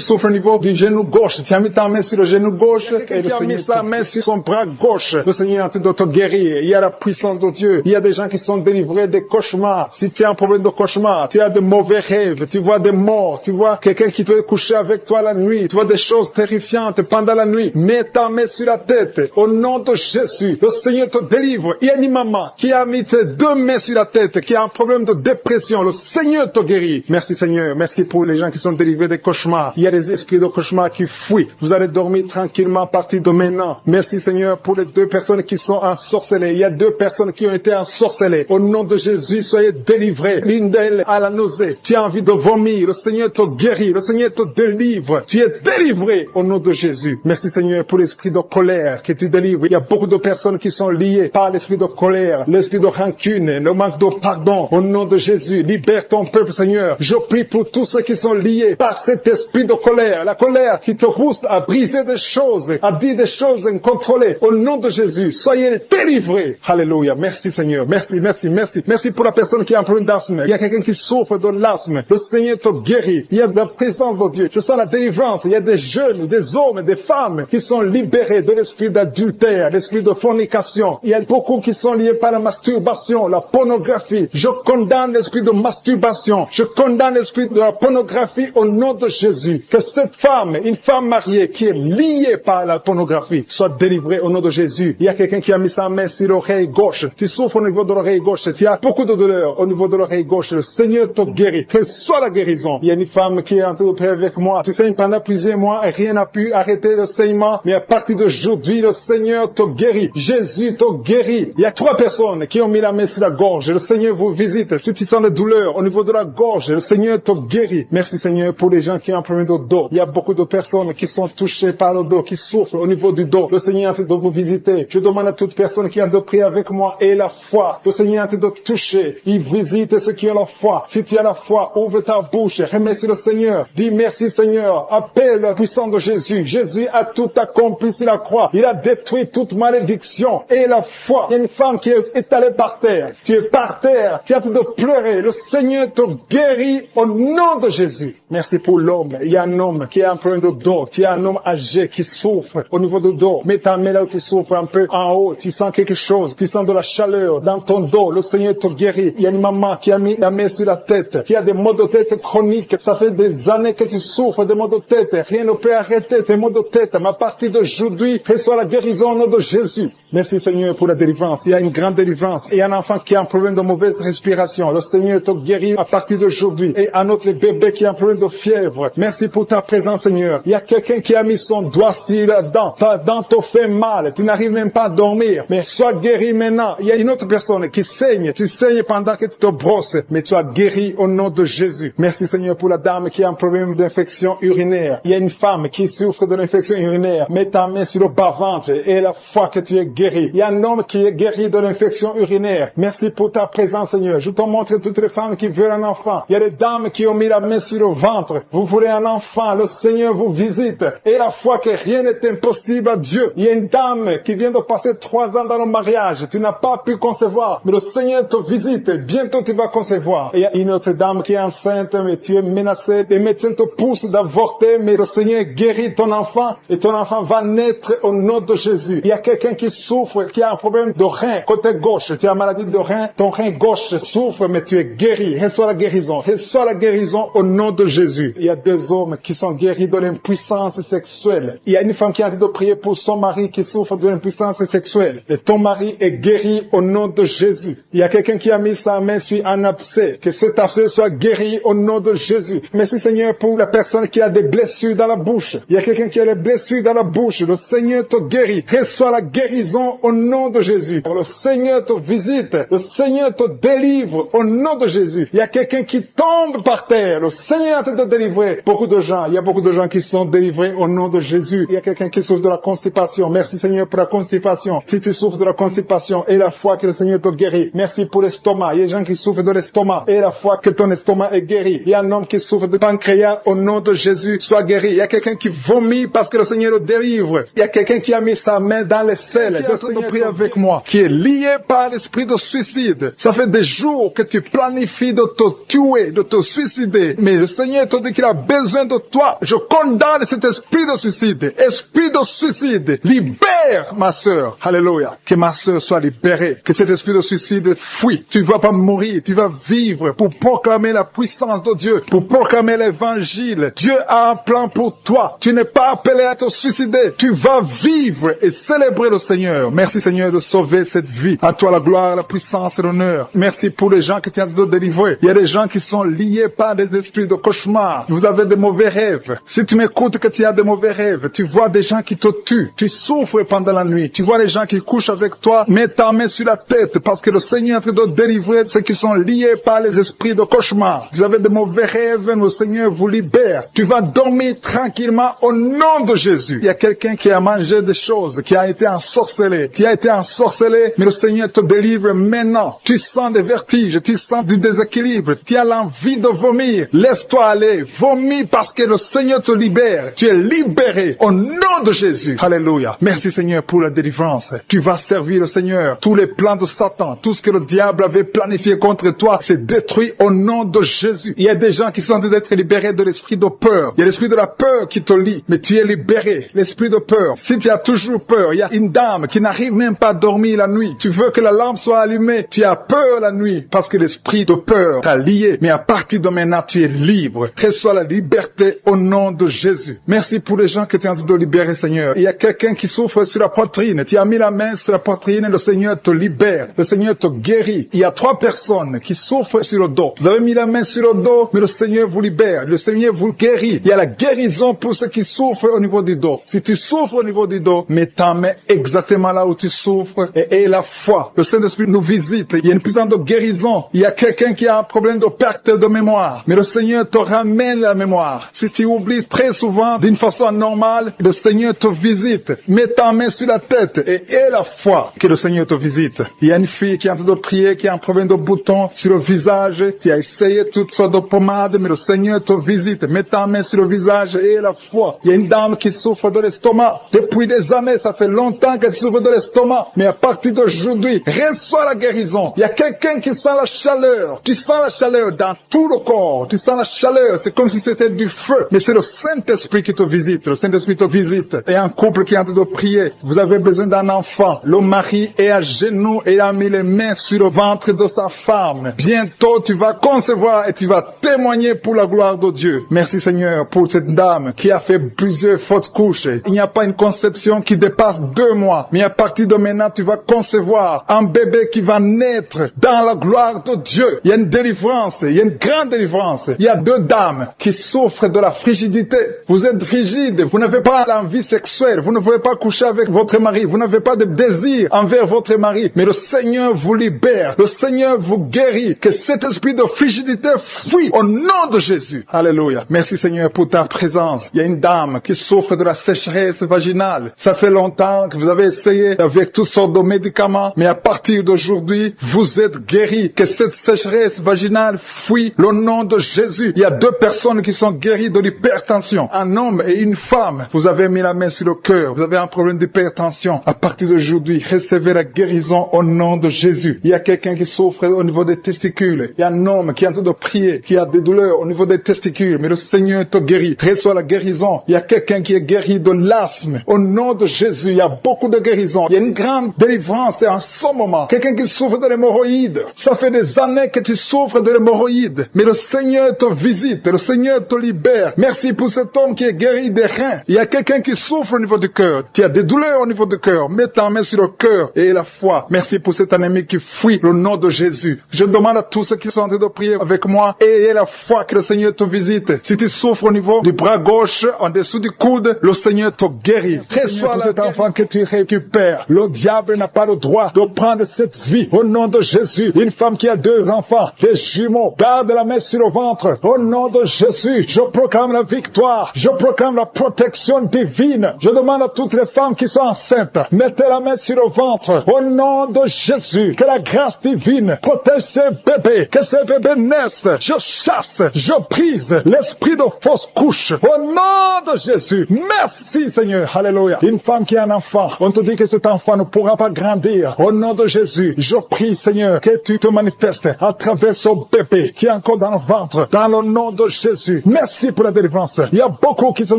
souffre au niveau du genou gauche. Tu as mis ta main sur le genou gauche et le Seigneur a mis sa main sur son bras gauche. Le Seigneur est en train de te guérir. Il y a la puissance de Dieu. Il y a des gens qui sont délivrés des cauchemars. Si tu as un problème de cauchemar, tu as de mauvais rêves, tu vois des morts, tu vois quelqu'un qui peut coucher avec toi la nuit, tu vois des choses terrifiantes pendant la nuit, mets ta main sur la tête. Au nom de Jésus, le Seigneur te délivre. Il y a une maman qui a mis ses 2 mains sur la tête, qui a un problème de dépression. Le Seigneur te guérit. Merci Seigneur. Merci pour les gens qui sont délivrés des cauchemars. Il y a des esprits de cauchemars qui fuient. Vous allez dormir dormir tranquillement à partir de maintenant. Merci Seigneur pour les 2 personnes qui sont ensorcelées. Il y a 2 personnes qui ont été ensorcelées. Au nom de Jésus, soyez délivrés. L'une d'elles a la nausée. Tu as envie de vomir. Le Seigneur te guérit. Le Seigneur te délivre. Tu es délivré au nom de Jésus. Merci Seigneur pour l'esprit de colère que tu délivres. Il y a beaucoup de personnes qui sont liées par l'esprit de colère, l'esprit de rancune, le manque de pardon. Au nom de Jésus, libère ton peuple Seigneur. Je prie pour tous ceux qui sont liés par cet esprit de colère. La colère qui te pousse à briser des choses, à dire des choses incontrôlées. Au nom de Jésus, soyez délivrés. Alléluia. Merci Seigneur. Merci, merci, merci. Merci pour la personne qui a un problème d'asthme. Il y a quelqu'un qui souffre de l'asthme. Le Seigneur te guérit. Il y a la présence de Dieu. Je sens la délivrance. Il y a des jeunes, des hommes, des femmes qui sont libérés de l'esprit d'adultère, l'esprit de fornication. Il y a beaucoup qui sont liés par la masturbation, la pornographie. Je condamne l'esprit de masturbation. Je condamne l'esprit de la pornographie au nom de Jésus. Que cette femme, une femme mariée qui est liée par la pornographie, soit délivrée au nom de Jésus. Il y a quelqu'un qui a mis sa main sur l'oreille gauche. Tu souffres au niveau de l'oreille gauche. Tu as beaucoup de douleur au niveau de l'oreille gauche. Le Seigneur te guérit. Que soit la guérison. Il y a une femme qui est en train de prier avec moi. Tu saignes pendant plusieurs mois et rien n'a pu arrêter le saignement. Mais à partir d'aujourd'hui, le Seigneur te guérit. Jésus te guérit. Il y a 3 personnes qui ont mis la main sur la gorge. Le Seigneur vous visite. Si tu sens la douleur au niveau de la gorge, le Seigneur te guérit. Merci Seigneur pour les gens qui ont un problème de dos. Il y a beaucoup de personnes qui sont touchées par le dos, qui souffrent au niveau du dos. Le Seigneur est en train de vous visiter. Je demande à toute personne qui a de prier avec moi et la foi. Le Seigneur est en train de toucher. Il visite ceux qui ont la foi. Si tu as la foi, ouvre ta bouche. Remercie le Seigneur. Dis merci Seigneur. Appelle la puissance de Jésus. Jésus a tout accompli sur la croix. Il a détruit toute malédiction. Et la foi. Il y a une femme qui est étalée par terre. Tu es par terre. Tu es en train de pleurer. Le Seigneur te guérit au nom de Jésus. Merci pour l'homme. Il y a un homme qui a un problème de dos. Tu as un homme âgé qui souffre au niveau du dos. Mets ta main là où tu souffres un peu en haut. Tu sens quelque chose. Tu sens de la chaleur dans ton dos. Le Seigneur te guérit. Il y a une maman qui a mis la main sur la tête. Tu as des maux de tête chroniques. Ça fait des années que tu souffres de maux de tête. Rien ne peut arrêter tes maux de tête. Mais à partir d'aujourd'hui, reçois la guérison au nom de Jésus. Merci Seigneur pour la délivrance. Il y a une grande délivrance. Il y a un enfant qui a un problème de mauvaise respiration. Le Seigneur te guérit à partir d'aujourd'hui. Et un autre bébé qui a un problème de fièvre. Merci pour ta présence Seigneur. Il y a quelqu'un qui a mis son doigt sur la dent. Ta dent te fait mal. Tu n'arrives même pas à dormir. Mais sois guéri maintenant. Il y a une autre personne qui saigne. Tu saignes pendant que tu te brosses. Mais tu as guéri au nom de Jésus. Merci Seigneur pour la dame qui a un problème d'infection urinaire. Il y a une femme qui souffre de l'infection urinaire. Mets ta main sur le bas-ventre et la foi que tu es guéri. Il y a un homme qui est guéri de l'infection urinaire. Merci pour ta présence Seigneur. Je te montre toutes les femmes qui veulent un enfant. Il y a des dames qui ont mis la main sur le ventre. Vous voulez un enfant. Le Seigneur vous visite. Et la foi que rien n'est impossible à Dieu. Il y a une dame qui vient de passer 3 ans dans le mariage. Tu n'as pas pu concevoir. Mais le Seigneur te visite. Bientôt tu vas concevoir. Et il y a une autre dame qui est enceinte, mais tu es menacée. Les médecins te poussent d'avorter, mais le Seigneur guérit ton enfant et ton enfant va naître au nom de Jésus. Il y a quelqu'un qui souffre, qui a un problème de rein, côté gauche. Tu as maladie de rein, ton rein gauche souffre, mais tu es guéri. Reçois la guérison. Reçois la guérison au nom de Jésus. Il y a 2 hommes qui sont guéris de l'impuissance sexuelle. Il y a une femme qui a envie de prier pour son mari qui souffre de l'impuissance sexuelle. Et ton mari est guéri au nom de Jésus. Il y a quelqu'un qui a mis sa main sur un abcès. Que cet abcès soit guéri au nom de Jésus. Merci Seigneur pour la personne qui a des blessures dans la bouche. Il y a quelqu'un qui a des blessures dans la bouche. Le Seigneur te guérit. Reçois la guérison au nom de Jésus. Le Seigneur te visite. Le Seigneur te délivre au nom de Jésus. Il y a quelqu'un qui tombe par terre. Le Seigneur te délivrer. Beaucoup de gens. Il y a beaucoup de gens qui sont délivrés au nom de Jésus. Il y a quelqu'un qui souffre de la constipation. Merci Seigneur pour la constipation. Si tu souffres de la constipation et la foi que le Seigneur te guérit. Merci pour l'estomac. Il y a des gens qui souffrent de l'estomac et la foi que ton estomac est guéri. Il y a un homme qui souffre de pancréas au nom de Jésus. Sois guéri. Il y a quelqu'un qui vomit parce que le Seigneur le délivre. Il y a quelqu'un qui a mis sa main dans les selles. Le Seigneur prie avec moi. Qui est lié par l'esprit de suicide. Ça fait des jours que tu planifies de te tuer, de te suicider. Mais le Seigneur te dit qu'il a besoin de toi. Je condamne cet esprit de suicide. Esprit de suicide. Libère ma sœur. Alléluia. Que ma sœur soit libérée. Que cet esprit de suicide fuit. Tu ne vas pas mourir. Tu vas vivre pour proclamer la puissance de Dieu. Pour proclamer l'évangile. Dieu a un plan pour toi. Tu n'es pas appelé à te suicider. Tu vas vivre et célébrer le Seigneur. Merci Seigneur de sauver cette vie. À toi la gloire, la puissance et l'honneur. Merci pour les gens que tu as de délivrer. Il y a des gens qui sont liés par des esprits de cauchemar. Vous avez des mauvais rêves. Si tu m'écoutes que tu as des mauvais rêves, tu vois des gens qui te tuent, tu souffres pendant la nuit, tu vois les gens qui couchent avec toi, mets ta main sur la tête parce que le Seigneur est en train de délivrer ceux qui sont liés par les esprits de cauchemar. Vous avez de mauvais rêves, le Seigneur vous libère. Tu vas dormir tranquillement au nom de Jésus. Il y a quelqu'un qui a mangé des choses, qui a été ensorcelé. Tu as été ensorcelé, mais le Seigneur te délivre maintenant. Tu sens des vertiges, tu sens du déséquilibre, tu as l'envie de vomir. Laisse-toi aller, vomis parce que le Seigneur te libère. Tu es libéré au nom de Jésus. Alléluia. Merci Seigneur pour la délivrance. Tu vas servir le Seigneur. Tous les plans de Satan, tout ce que le diable avait planifié contre toi, c'est détruit au nom de Jésus. Il y a des gens qui sont en train d'être libérés de l'esprit de peur. Il y a l'esprit de la peur qui te lie, mais tu es libéré. L'esprit de peur. Si tu as toujours peur, il y a une dame qui n'arrive même pas à dormir la nuit. Tu veux que la lampe soit allumée. Tu as peur la nuit parce que l'esprit de peur t'a lié. Mais à partir de maintenant, tu es libre. Reçois la liberté au nom de Jésus. Merci pour les gens que tu es en train de libérer, Seigneur. Il y a quelqu'un qui souffre sur la poitrine. Tu as mis la main sur la poitrine et le Seigneur te libère. Le Seigneur te guérit. Il y a 3 personnes qui souffrent sur le dos. Vous avez mis la main sur le dos, mais le Seigneur vous libère. Le Seigneur vous guérit. Il y a la guérison pour ceux qui souffrent au niveau du dos. Si tu souffres au niveau du dos, mets ta main exactement là où tu souffres et aie la foi. Le Saint-Esprit nous visite. Il y a une puissance de guérison. Il y a quelqu'un qui a un problème de perte de mémoire. Mais le Seigneur te ramène la mémoire. Si tu oublies très souvent d'une façon anormale, le Seigneur te visite. Mets ta main sur la tête et aie la foi que le Seigneur te visite. Il y a une fille qui est en train de prier, qui a un problème de bouton sur le visage. Tu as essayé toutes sortes de pommades, mais le Seigneur te visite. Mets ta main sur le visage et aie la foi. Il y a une dame qui souffre de l'estomac. Depuis des années, ça fait longtemps qu'elle souffre de l'estomac. Mais à partir d'aujourd'hui, reçois la guérison. Il y a quelqu'un qui sent la chaleur. Tu sens la chaleur dans tout le corps. Tu sens la chaleur. C'est comme si c'était du feu. Mais c'est le Saint-Esprit qui te visite. Le Saint-Esprit te visite. Et un couple qui est en train de prier. Vous avez besoin d'un enfant. Le mari est à genoux et il a mis les mains sur le ventre de sa femme. Bientôt, tu vas concevoir et tu vas témoigner pour la gloire de Dieu. Merci Seigneur pour cette dame qui a fait plusieurs fausses couches. Il n'y a pas une conception qui dépasse 2 mois. Mais à partir de maintenant, tu vas concevoir un bébé qui va naître dans la gloire de Dieu. Il y a une délivrance. Il y a une grande délivrance. Il y a 2 dames qui souffrent de la frigidité. Vous êtes frigide. Vous n'avez pas l'envie sexuelle. Vous ne pouvez pas coucher avec votre mari. Vous n'avez pas de désir envers votre mari. Mais le Seigneur vous libère. Le Seigneur vous guérit. Que cet esprit de frigidité fuit au nom de Jésus. Alléluia. Merci Seigneur pour ta présence. Il y a une dame qui souffre de la sécheresse vaginale. Ça fait longtemps que vous avez essayé avec toutes sortes de médicaments. Mais à partir d'aujourd'hui, vous êtes guéris. Que cette sécheresse vaginale fuit au nom de Jésus. Il y a 2 personnes qui sont guéries de l'hypertension. Un homme et une femme. Vous avez mis la main sur le cœur. Vous avez un problème d'hypertension. À partir d'aujourd'hui, recevez la guérison au nom de Jésus. Il y a quelqu'un qui souffre au niveau des testicules. Il y a un homme qui est en train de prier, qui a des douleurs au niveau des testicules. Mais le Seigneur te guérit. Reçois la guérison. Il y a quelqu'un qui est guéri de l'asthme. Au nom de Jésus, il y a beaucoup de guérisons. Il y a une grande délivrance en ce moment. Quelqu'un qui souffre de l'hémorroïde. Ça fait des années que tu souffres de l'hémorroïde. Mais le Seigneur te visite. Le Seigneur te libère. Merci pour cet homme qui est guéri des reins. Il y a quelqu'un qui souffre au niveau du cœur. Tu as des douleurs au niveau du cœur. Mets ta main sur le cœur et la foi. Merci pour cet ennemi qui fuit le nom de Jésus. Je demande à tous ceux qui sont en train de prier avec moi, ayez la foi que le Seigneur te visite. Si tu souffres au niveau du bras gauche, en dessous du coude, le Seigneur te guérit. Reçois cet enfant que tu récupères. Le diable n'a pas le droit de prendre cette vie. Au nom de Jésus, une femme qui a 2 enfants, des jumeaux, garde la main sur le ventre. Au nom de Jésus, je proclame la victoire. Je proclame la protection divine. Je demande à toutes les femmes qui sont enceintes, mettez la main sur le ventre. Au nom de Jésus, que la grâce divine protège ces bébés, que ces bébés naissent. Je chasse, je brise l'esprit de fausse couche. Au nom de Jésus, merci Seigneur. Alléluia. Une femme qui a un enfant, on te dit que cet enfant ne pourra pas grandir. Au nom de Jésus, je prie Seigneur que tu te manifestes à travers ce bébé qui est encore dans le ventre. Dans le nom de Jésus, merci pour la délivrance. Il y a beaucoup qui sont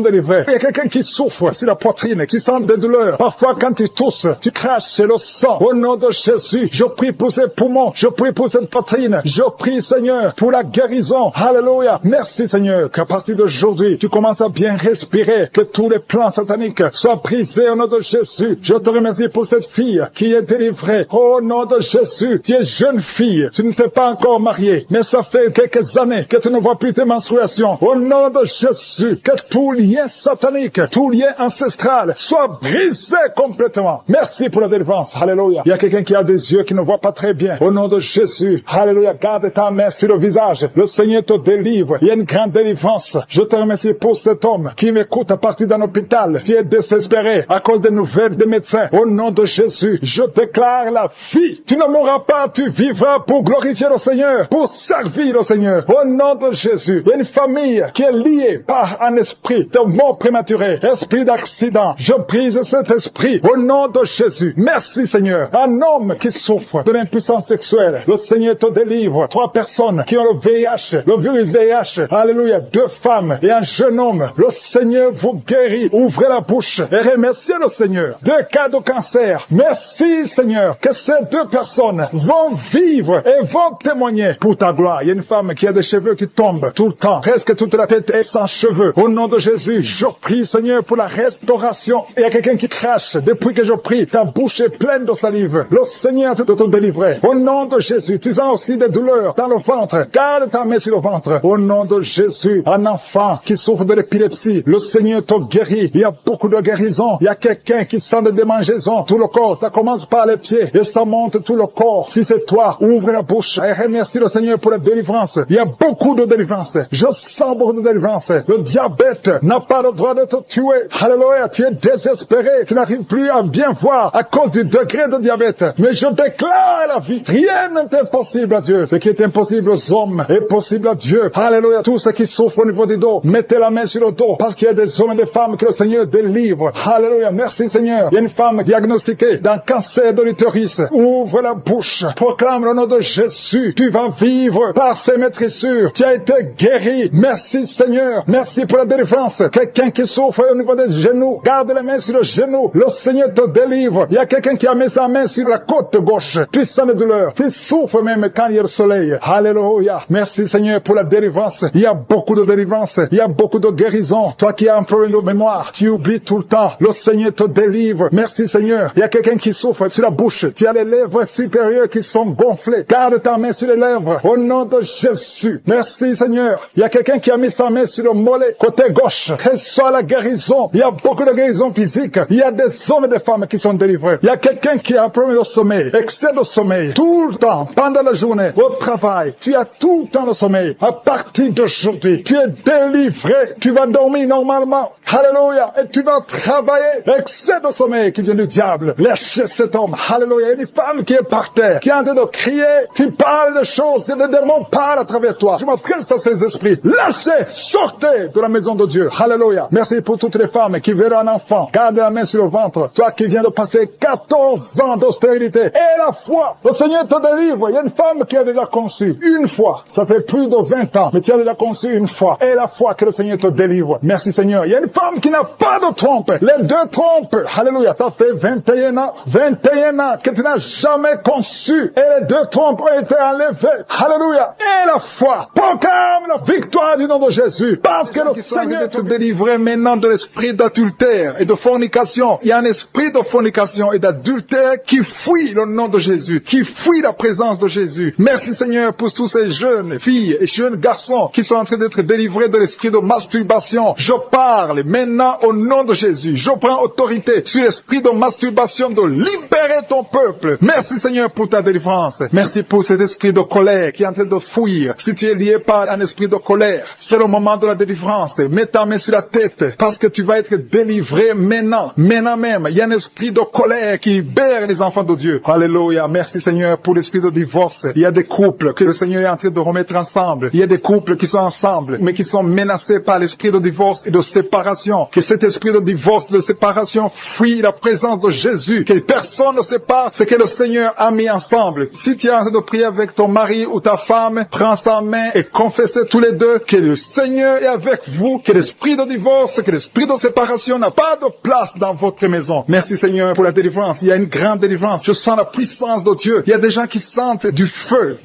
délivrés. Il y a quelqu'un qui souffre sur la poitrine, tu sens des douleurs. Parfois quand tu tousses, tu craches le sang. Au nom de Jésus, je prie pour ces poumons, je prie pour cette poitrine. Je prie Seigneur pour la guérison. Alléluia. Merci Seigneur qu'à partir d'aujourd'hui, tu commences à bien respirer, que tous les plans sataniques soient brisés au nom de Jésus. Je te remercie pour cette fille qui est délivrée. Au nom de Jésus, tu es jeune fille, tu ne t'es pas encore mariée, mais ça fait quelques années que tu ne vois plus tes menstruations. Au nom de Jésus, que tout lien satanique satanique, tout lien ancestral soit brisé complètement. Merci pour la délivrance. Alléluia. Il y a quelqu'un qui a des yeux qui ne voit pas très bien. Au nom de Jésus. Alléluia. Garde ta main sur le visage. Le Seigneur te délivre. Il y a une grande délivrance. Je te remercie pour cet homme qui m'écoute à partir d'un hôpital. Tu es désespéré à cause des nouvelles des médecins. Au nom de Jésus, je déclare la vie. Tu ne mourras pas, tu vivras pour glorifier le Seigneur, pour servir le Seigneur. Au nom de Jésus, il y a une famille qui est liée par un esprit de mort prématurée, esprit d'accident. Je brise cet esprit au nom de Jésus. Merci Seigneur. Un homme qui souffre de l'impuissance sexuelle, le Seigneur te délivre. 3 personnes qui ont le VIH, le virus VIH. Alléluia. 2 femmes et un jeune homme. Le Seigneur vous guérit. Ouvrez la bouche et remerciez le Seigneur. 2 cas de cancer. Merci Seigneur que ces 2 personnes vont vivre et vont témoigner pour ta gloire. Il y a une femme qui a des cheveux qui tombent tout le temps. Presque toute la tête est sans cheveux. Au nom de Jésus, je prie Seigneur pour la restauration. Il y a quelqu'un qui crache. Depuis que je prie, ta bouche est pleine de salive. Le Seigneur peut te délivrer. Au nom de Jésus, tu as aussi des douleurs dans le ventre. Garde ta main sur le ventre. Au nom de Jésus, un enfant qui souffre de l'épilepsie, le Seigneur te guérit. Il y a beaucoup de guérisons. Il y a quelqu'un qui sent des démangeaisons. Tout le corps, ça commence par les pieds et ça monte tout le corps. Si c'est toi, ouvre la bouche et remercie le Seigneur pour la délivrance. Il y a beaucoup de délivrance. Je sens beaucoup de délivrance. Le diabète n'a pas le droit de te tuer. Alléluia, tu es désespéré. Tu n'arrives plus à bien voir à cause du degré de diabète. Mais je déclare la vie. Rien n'est impossible à Dieu. Ce qui est impossible aux hommes est possible à Dieu. Alléluia, tous ceux qui souffrent au niveau du dos, mettez la main sur le dos parce qu'il y a des hommes et des femmes que le Seigneur délivre. Alléluia, merci Seigneur. Il y a une femme diagnostiquée d'un cancer de l'utérus. Ouvre la bouche, proclame le nom de Jésus. Tu vas vivre par ses maîtrissures. Tu as été guéri. Merci Seigneur. Merci pour la délivrance. Quelqu'un qui souffre au niveau des genoux, garde la main sur le genou. Le Seigneur te délivre. Il y a quelqu'un qui a mis sa main sur la côte gauche. Tu sens la douleur. Tu souffres même quand il y a le soleil. Alléluia. Merci Seigneur pour la délivrance. Il y a beaucoup de délivrance. Il y a beaucoup de guérison. Toi qui as un problème de mémoire, tu oublies tout le temps. Le Seigneur te délivre. Merci Seigneur. Il y a quelqu'un qui souffre sur la bouche. Tu as les lèvres supérieures qui sont gonflées. Garde ta main sur les lèvres. Au nom de Jésus. Merci Seigneur. Il y a quelqu'un qui a mis sa main sur le mollet, côté gauche. Reçois la guérison. Il y a beaucoup de guérison physique. Il y a des hommes et des femmes qui sont délivrés. Il y a quelqu'un qui a un problème de sommeil, excès de sommeil. Tout le temps, pendant la journée, au travail, tu as tout le temps le sommeil. À partir d'aujourd'hui, tu es délivré. Tu vas dormir normalement. Alléluia. Et tu vas travailler. Excès de sommeil qui vient du diable. Lâchez cet homme. Alléluia. Il y a une femme qui est par terre, qui est en train de crier. Tu parles de choses et les démons parlent à travers toi. Je m'adresse à ces esprits. Lâchez, sortez de la maison de Dieu. Alléluia. Merci pour toutes les femmes qui verront un enfant. Garde la main sur le ventre. Toi qui viens de passer 14 ans d'austérité. Et la foi. Le Seigneur te délivre. Il y a une femme qui a déjà conçu une fois. Ça fait plus de 20 ans. Mais tu as déjà conçu une fois. Et la foi que le Seigneur te délivre. Merci Seigneur. Il y a une femme qui n'a pas de trompe. Les 2 trompes. Alléluia. Ça fait 21 ans. 21 ans que tu n'as jamais conçu. Et les 2 trompes ont été enlevées. Alléluia. Et la foi. Proclame la victoire du nom de Jésus. Parce que le Seigneur te délivrer maintenant de l'esprit d'adultère et de fornication. Il y a un esprit de fornication et d'adultère qui fuit le nom de Jésus, qui fuit la présence de Jésus. Merci Seigneur pour tous ces jeunes filles et jeunes garçons qui sont en train d'être délivrés de l'esprit de masturbation. Je parle maintenant au nom de Jésus. Je prends autorité sur l'esprit de masturbation de libérer ton peuple. Merci Seigneur pour ta délivrance. Merci pour cet esprit de colère qui est en train de fuir. Si tu es lié par un esprit de colère, c'est le moment de la délivrance. Mets ta main sur la tête parce que tu vas être délivré maintenant. Maintenant même, il y a un esprit de colère qui libère les enfants de Dieu. Alléluia. Merci Seigneur pour l'esprit de divorce. Il y a des couples que le Seigneur est en train de remettre ensemble. Il y a des couples qui sont ensemble mais qui sont menacés par l'esprit de divorce et de séparation. Que cet esprit de divorce, de séparation fuit la présence de Jésus. Que personne ne sépare ce que le Seigneur a mis ensemble. Si tu es en train de prier avec ton mari ou ta femme, prends sa main et confessez tous les deux que le Seigneur est avec vous, que l'esprit de divorce, que l'esprit de séparation n'a pas de place dans votre maison. Merci Seigneur pour la délivrance. Il y a une grande délivrance. Je sens la puissance de Dieu. Il y a des gens qui sentent du feu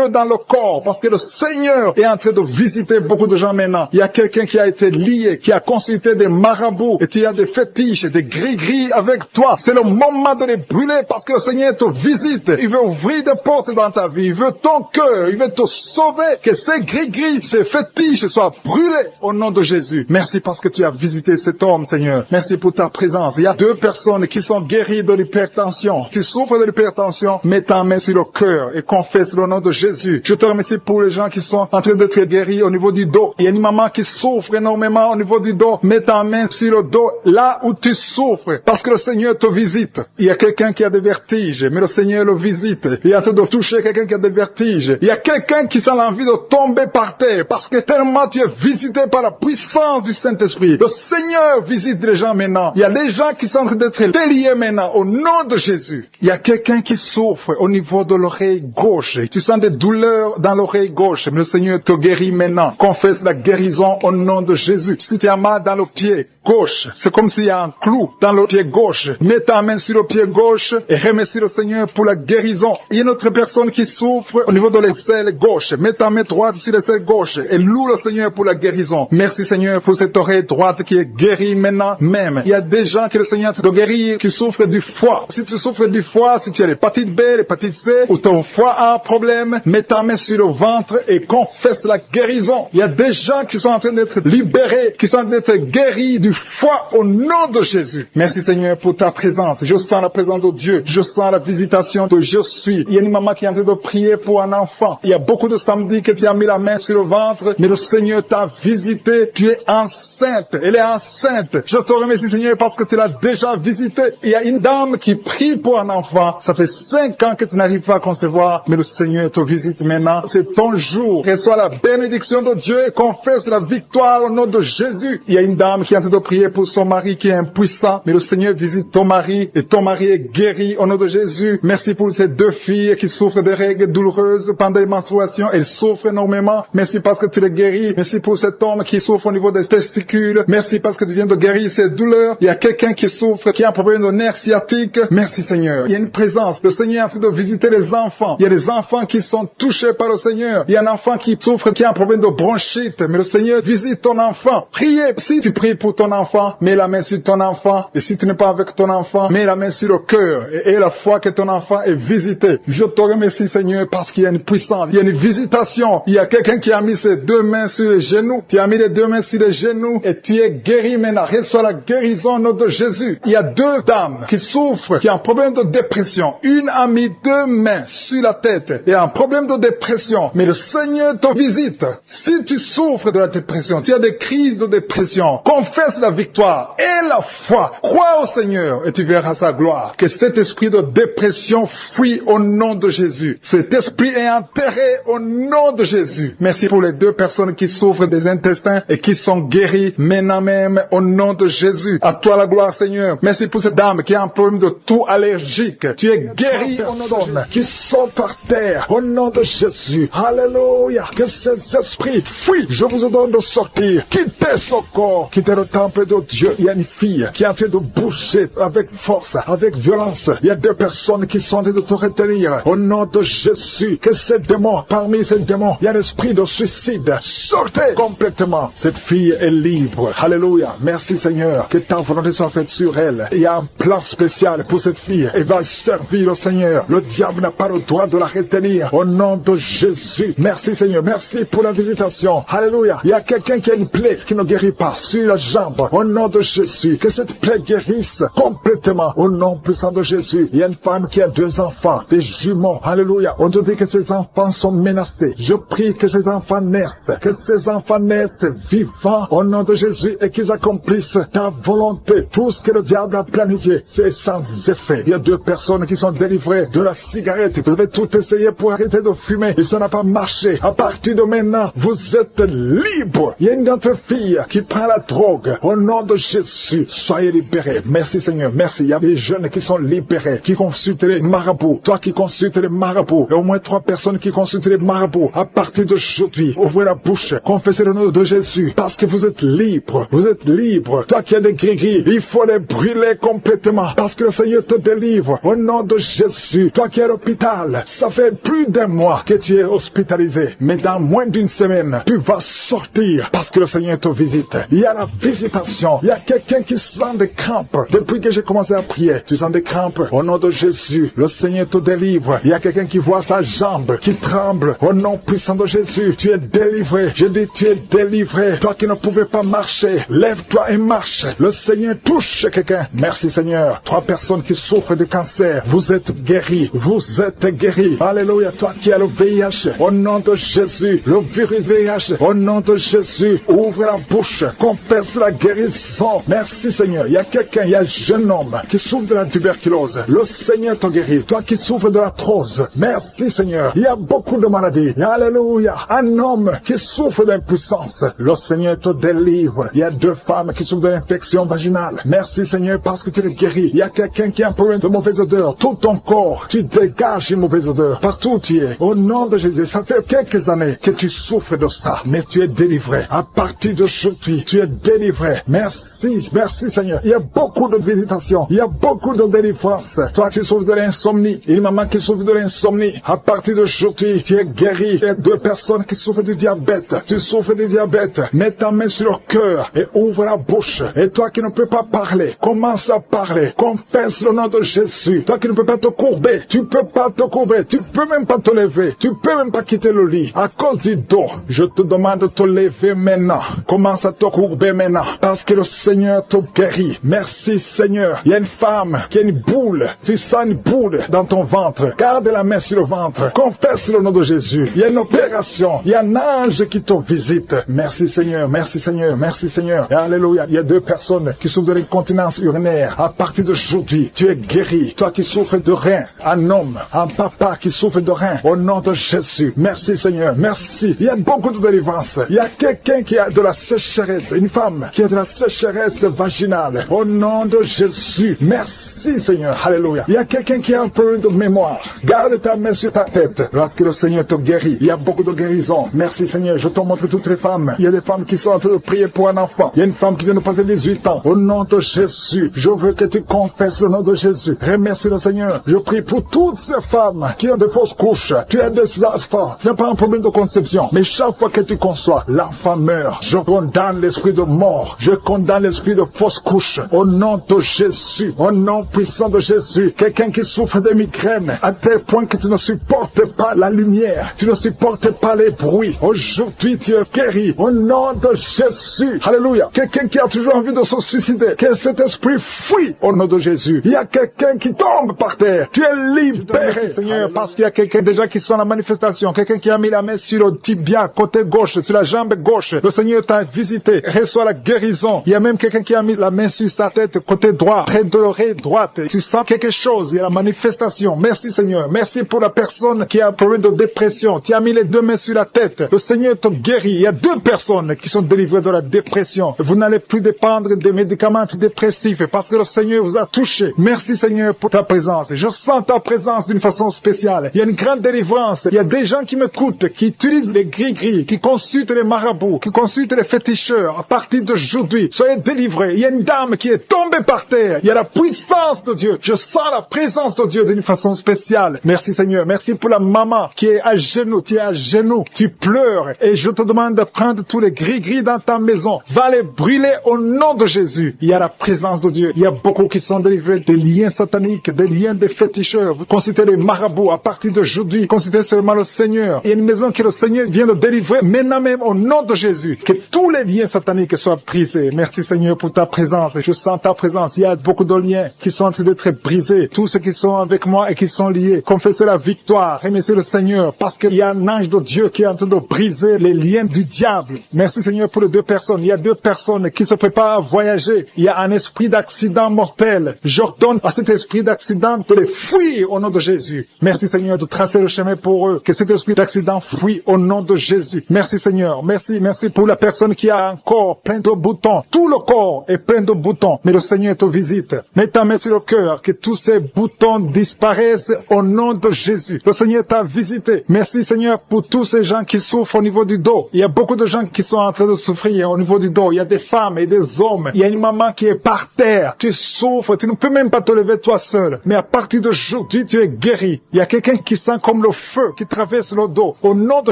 dans le corps parce que le Seigneur est en train de visiter beaucoup de gens maintenant. Il y a quelqu'un qui a été lié, qui a conçu visiter des marabouts et tu as des fétiches, des gris-gris avec toi. C'est le moment de les brûler parce que le Seigneur te visite. Il veut ouvrir des portes dans ta vie. Il veut ton cœur. Il veut te sauver. Que ces gris-gris, ces fétiches soient brûlés au nom de Jésus. Merci parce que tu as visité cet homme, Seigneur. Merci pour ta présence. Il y a 2 personnes qui sont guéries de l'hypertension. Tu souffres de l'hypertension, mets ta main sur le cœur et confesse le nom de Jésus. Je te remercie pour les gens qui sont en train d'être guéris au niveau du dos. Il y a une maman qui souffre énormément au niveau du dos. Mets ta main sur le dos, là où tu souffres, parce que le Seigneur te visite. Il y a quelqu'un qui a des vertiges, mais le Seigneur le visite. Il est en train de toucher quelqu'un qui a des vertiges. Il y a quelqu'un qui sent l'envie de tomber par terre, parce que tellement tu es visité par la puissance du Saint-Esprit. Le Seigneur visite les gens maintenant. Il y a des gens qui sont en train d'être déliés maintenant, au nom de Jésus. Il y a quelqu'un qui souffre au niveau de l'oreille gauche. Tu sens des douleurs dans l'oreille gauche, mais le Seigneur te guérit maintenant. Confesse la guérison au nom de Jésus. Si tu as mal dans le pied gauche, c'est comme s'il y a un clou dans le pied gauche. Mets ta main sur le pied gauche et remercie le Seigneur pour la guérison. Il y a une autre personne qui souffre au niveau de l'aisselle gauche. Mets ta main droite sur l'aisselle gauche et loue le Seigneur pour la guérison. Merci Seigneur pour cette oreille droite qui est guérie maintenant même. Il y a des gens que le Seigneur te guérit qui souffrent du foie. Si tu souffres du foie, si tu as l'hépatite B, l'hépatite C, ou ton foie a un problème, mets ta main sur le ventre et confesse la guérison. Il y a des gens qui sont en train d'être libérés, qui sont en train d'être guéris du foie au nom de Jésus. Merci Seigneur pour ta présence. Je sens la présence de Dieu. Je sens la visitation de je suis. Il y a une maman qui est en train de prier pour un enfant. Il y a beaucoup de samedis que tu as mis la main sur le ventre, mais le Seigneur t'a visité. Tu es enceinte. Elle est enceinte. Je te remercie Seigneur parce que tu l'as déjà visité. Il y a une dame qui prie pour un enfant. Ça fait 5 ans que tu n'arrives pas à concevoir, mais le Seigneur te visite maintenant. C'est ton jour. Reçois la bénédiction de Dieu et confesse la victoire au nom de Jésus. Il y a une dame qui est en train de prier pour son mari qui est impuissant, mais le Seigneur visite ton mari et ton mari est guéri au nom de Jésus. Merci pour ces 2 filles qui souffrent de règles douloureuses pendant les menstruations. Elles souffrent énormément. Merci parce que tu les guéris. Merci pour cet homme qui souffre au niveau des testicules. Merci parce que tu viens de guérir ces douleurs. Il y a quelqu'un qui souffre, qui a un problème de nerf sciatique. Merci Seigneur. Il y a une présence. Le Seigneur est en train de visiter les enfants. Il y a des enfants qui sont touchés par le Seigneur. Il y a un enfant qui souffre, qui a un problème de bronchite. Mais le Seigneur visite ton enfant. Priez. Si tu pries pour ton enfant, mets la main sur ton enfant. Et si tu n'es pas avec ton enfant, mets la main sur le cœur. Et la foi que ton enfant est visité. Je te remercie Seigneur parce qu'il y a une puissance. Il y a une visitation. Il y a quelqu'un qui a mis ses 2 mains sur les genoux. Tu as mis les 2 mains sur les genoux et tu es guéri maintenant. Reçois la guérison au nom de Jésus. Il y a 2 dames qui souffrent, qui ont un problème de dépression. Une a mis 2 mains sur la tête et a un problème de dépression. Mais le Seigneur te visite. Si tu souffres de la dépression, tu as des crises de dépression, confesse la victoire et la foi. Crois au Seigneur et tu verras sa gloire. Que cet esprit de dépression fuit au nom de Jésus. Cet esprit est enterré au nom de Jésus. Merci pour les 2 personnes qui souffrent des intestins et qui sont guéries maintenant même au nom de Jésus. À toi la gloire Seigneur. Merci pour cette dame qui a un problème de toux allergique. Tu es guéri au nom de Jésus. Qui sont par terre au nom de Jésus. Alléluia. Que ces esprits fuient. Je vous ordonne de sortir. Quittez ce corps. Quittez le temple de Dieu. Il y a une fille qui est en train de bouger avec force, avec violence. Il y a 2 personnes qui sont en train de te retenir. Au nom de Jésus. Que ces démons, parmi ces démons, il y a l'esprit de suicide. Sortez complètement. Cette fille est libre. Alléluia. Merci Seigneur. Que ta volonté soit faite sur elle. Il y a un plan spécial pour cette fille. Elle va servir le Seigneur. Le diable n'a pas le droit de la retenir. Au nom de Jésus. Merci Seigneur. Merci pour la visitation. Alléluia. Il y a quelqu'un qui a une plaie qui ne guérit pas sur la jambe. Au nom de Jésus. Que cette plaie guérisse complètement. Au nom puissant de Jésus. Il y a une femme qui a 2 enfants. Des jumeaux. Alléluia. On te dit que ces enfants sont menacés. Je prie que ces enfants naissent. Que ces enfants naissent vivants. Au nom de Jésus. Et qu'ils accomplissent ta volonté. Tout ce que le diable a planifié, c'est sans effet. Il y a 2 personnes qui sont délivrées de la cigarette. Vous avez tout essayé pour arrêter de fumer et ça n'a pas marché. À partir de maintenant, vous êtes libre. Il y a une autre fille qui prend la drogue. Au nom de Jésus, soyez libérés. Merci Seigneur, merci. Il y a des jeunes qui sont libérés, qui consultent les marabouts. Toi qui consultes les marabouts. Il y a au moins 3 personnes qui consultent les marabouts. À partir d'aujourd'hui, ouvrez la bouche, confessez le nom de Jésus, parce que vous êtes libre. Vous êtes libre. Toi qui as des gris-gris, il faut les brûler complètement, parce que le Seigneur te délivre. Au nom de Jésus, toi qui es à l'hôpital, ça fait plus d'1 mois que tu es hospitalisé, mais dans moins d'1 semaine, tu vas sortir, parce que le Seigneur te visite. Il y a la visitation. Il y a quelqu'un qui sent des crampes. Depuis que j'ai commencé à prier, tu sens des crampes. Au nom de Jésus, le Seigneur te délivre. Il y a quelqu'un qui voit sa jambe, qui tremble. Au nom puissant de Jésus, tu es délivré. Je dis, tu es délivré. Toi qui ne pouvais pas marcher, lève-toi et marche. Le Seigneur touche quelqu'un. Merci Seigneur. 3 personnes qui souffrent de cancer, vous êtes guéris. Vous êtes guéris. Alléluia. Toi qui as le VIH, au nom de Jésus, le virus VIH, au nom de Jésus, ouvre la bouche, confesse la guérison. Merci Seigneur. Il y a quelqu'un, il y a un jeune homme qui souffre de la tuberculose. Le Seigneur te guérit. Toi qui souffres de l'arthrose, merci Seigneur. Il y a beaucoup de maladies. Alléluia. Un homme qui souffre d'impuissance, le Seigneur te délivre. Il y a 2 femmes qui souffrent de l'infection vaginale. Merci Seigneur parce que tu les guéris. Il y a quelqu'un qui a un problème de mauvaise odeur. Tout ton corps, tu dégages une mauvaise odeur. Partout où tu es. Au nom de Jésus, ça fait quelques années que tu souffres de ça. Mais tu es délivré. À partir d'aujourd'hui, tu es délivré. Merci, merci Seigneur. Il y a beaucoup de visitations. Il y a beaucoup de délivrance. Toi qui souffres de l'insomnie. Une maman qui souffre de l'insomnie. À partir d'aujourd'hui, tu es guéri. Il y a 2 personnes qui souffrent du diabète. Tu souffres du diabète. Mets ta main sur le cœur et ouvre la bouche. Et toi qui ne peux pas parler, commence à parler. Confesse le nom de Jésus. Toi qui ne peux pas te courber, tu peux pas te courber. Tu peux même pas te lever. Tu peux même pas quitter le lit. À cause du dos, je te demande de te lever maintenant. Commence à te courber maintenant. Parce que le Seigneur te guérit. Merci Seigneur. Il y a une femme qui a une boule. Tu sens une boule dans ton ventre. Garde la main sur le ventre. Confesse le nom de Jésus. Il y a une opération. Il y a un ange qui te visite. Merci Seigneur. Merci Seigneur. Merci Seigneur. Et alléluia. Il y a 2 personnes qui souffrent de l'incontinence urinaire. À partir d'aujourd'hui, tu es guéri. Toi qui souffres de rein. Un homme, un papa qui souffre de rein. Au nom de Jésus. Merci Seigneur. Merci. Il y a beaucoup de délivrance. Il y a quelqu'un qui a de la sécheresse. Une femme qui a de la sécheresse vaginale. Au nom de Jésus. Merci Seigneur. Alléluia. Il y a quelqu'un qui a un problème de mémoire. Garde ta main sur ta tête. Lorsque le Seigneur te guérit, il y a beaucoup de guérison. Merci Seigneur. Je te montre toutes les femmes. Il y a des femmes qui sont en train de prier pour un enfant. Il y a une femme qui vient de passer 18 ans. Au nom de Jésus, je veux que tu confesses le nom de Jésus. Remercie le Seigneur. Je prie pour toutes ces femmes qui ont de fausses couches. Tu as des enfants. Tu n'as pas un problème de conception. Mais chaque fois que tu conçois, l'enfant meurt. Je condamne l'esprit de mort. Je condamne l'esprit de fausse couche. Au nom de Jésus. Au nom puissant de Jésus. Quelqu'un qui souffre de migraines à tel point que tu ne supportes pas la lumière. Tu ne supportes pas les bruits. Aujourd'hui, tu es guéri. Au nom de Jésus. Alléluia. Quelqu'un qui a toujours envie de se suicider. Que cet esprit fuit au nom de Jésus. Il y a quelqu'un qui tombe par terre. Tu es libéré, Seigneur, parce qu'il y a quelqu'un déjà qui sent la manifestation. Quelqu'un qui a mis la main sur le tibia, côté gauche, sur la jambe gauche. Le Seigneur t'a visité. Reçois la guérison. Il y a même quelqu'un qui a mis la main sur sa tête, côté droit, près de l'oreille droite. Tu sens quelque chose. Il y a la manifestation. Merci, Seigneur. Merci pour la personne qui a un problème de dépression. Tu as mis les 2 mains sur la tête. Le Seigneur te guérit. Il y a 2 personnes qui sont délivrées de la dépression. Vous n'allez plus dépendre des médicaments antidépressifs parce que le Seigneur vous a touché. Merci, Seigneur, pour ta présence. Je sens ta présence d'une façon spéciale. Il y a une grande délivrance. Il y a des gens qui m'écoutent, qui utilisent les gris-gris, qui consultent les marabouts, qui consultent les féticheurs. À partir d'aujourd'hui, soyez délivrés. Il y a une dame qui est tombée par terre. Il y a la puissance de Dieu. Je sens la présence de Dieu d'une façon spéciale. Merci, Seigneur. Merci pour la maman qui est à genoux. Tu es à genoux. Tu pleures. Et je te demande de prendre tous les gris-gris dans ta maison. Va les brûler au nom de Jésus. Il y a la présence de Dieu. Il y a beaucoup qui sont délivrés des liens sataniques, des liens des féticheurs. Vous consultez les marabouts. À partir d'aujourd'hui, consultez seulement le Seigneur. Il y a une maison que le Seigneur vient de délivrer maintenant même au nom de Jésus. Que tous les liens sataniques soient brisés. Merci, Seigneur, pour ta présence. Je sens ta présence. Il y a beaucoup de liens qui sont en train d'être brisés. Tous ceux qui sont avec moi et qui sont liés, confessez la victoire. Remerciez le Seigneur parce qu'il y a un ange de Dieu qui est en train de briser les liens du diable. Merci, Seigneur, pour les 2 personnes. Il y a 2 personnes qui se préparent à voyager. Il y a un esprit d'accident mortel. J'ordonne à cet esprit d'accident de les fuir au nom de Jésus. Merci, Seigneur, de tracer le chemin pour eux. Que cet esprit d'accident fuit au nom de Jésus. Merci, Seigneur. Merci, merci pour la personne qui a un corps plein de boutons. Tout le corps est plein de boutons. Mais le Seigneur te visite. Mets ta main sur le cœur. Que tous ces boutons disparaissent au nom de Jésus. Le Seigneur t'a visité. Merci, Seigneur, pour tous ces gens qui souffrent au niveau du dos. Il y a beaucoup de gens qui sont en train de souffrir au niveau du dos. Il y a des femmes et des hommes. Il y a une maman qui est par terre. Tu souffres. Tu ne peux même pas te lever toi seul. Mais à partir d'aujourd'hui, tu es guéri. Il y a quelqu'un qui sent comme le feu qui traverse le dos. Au nom de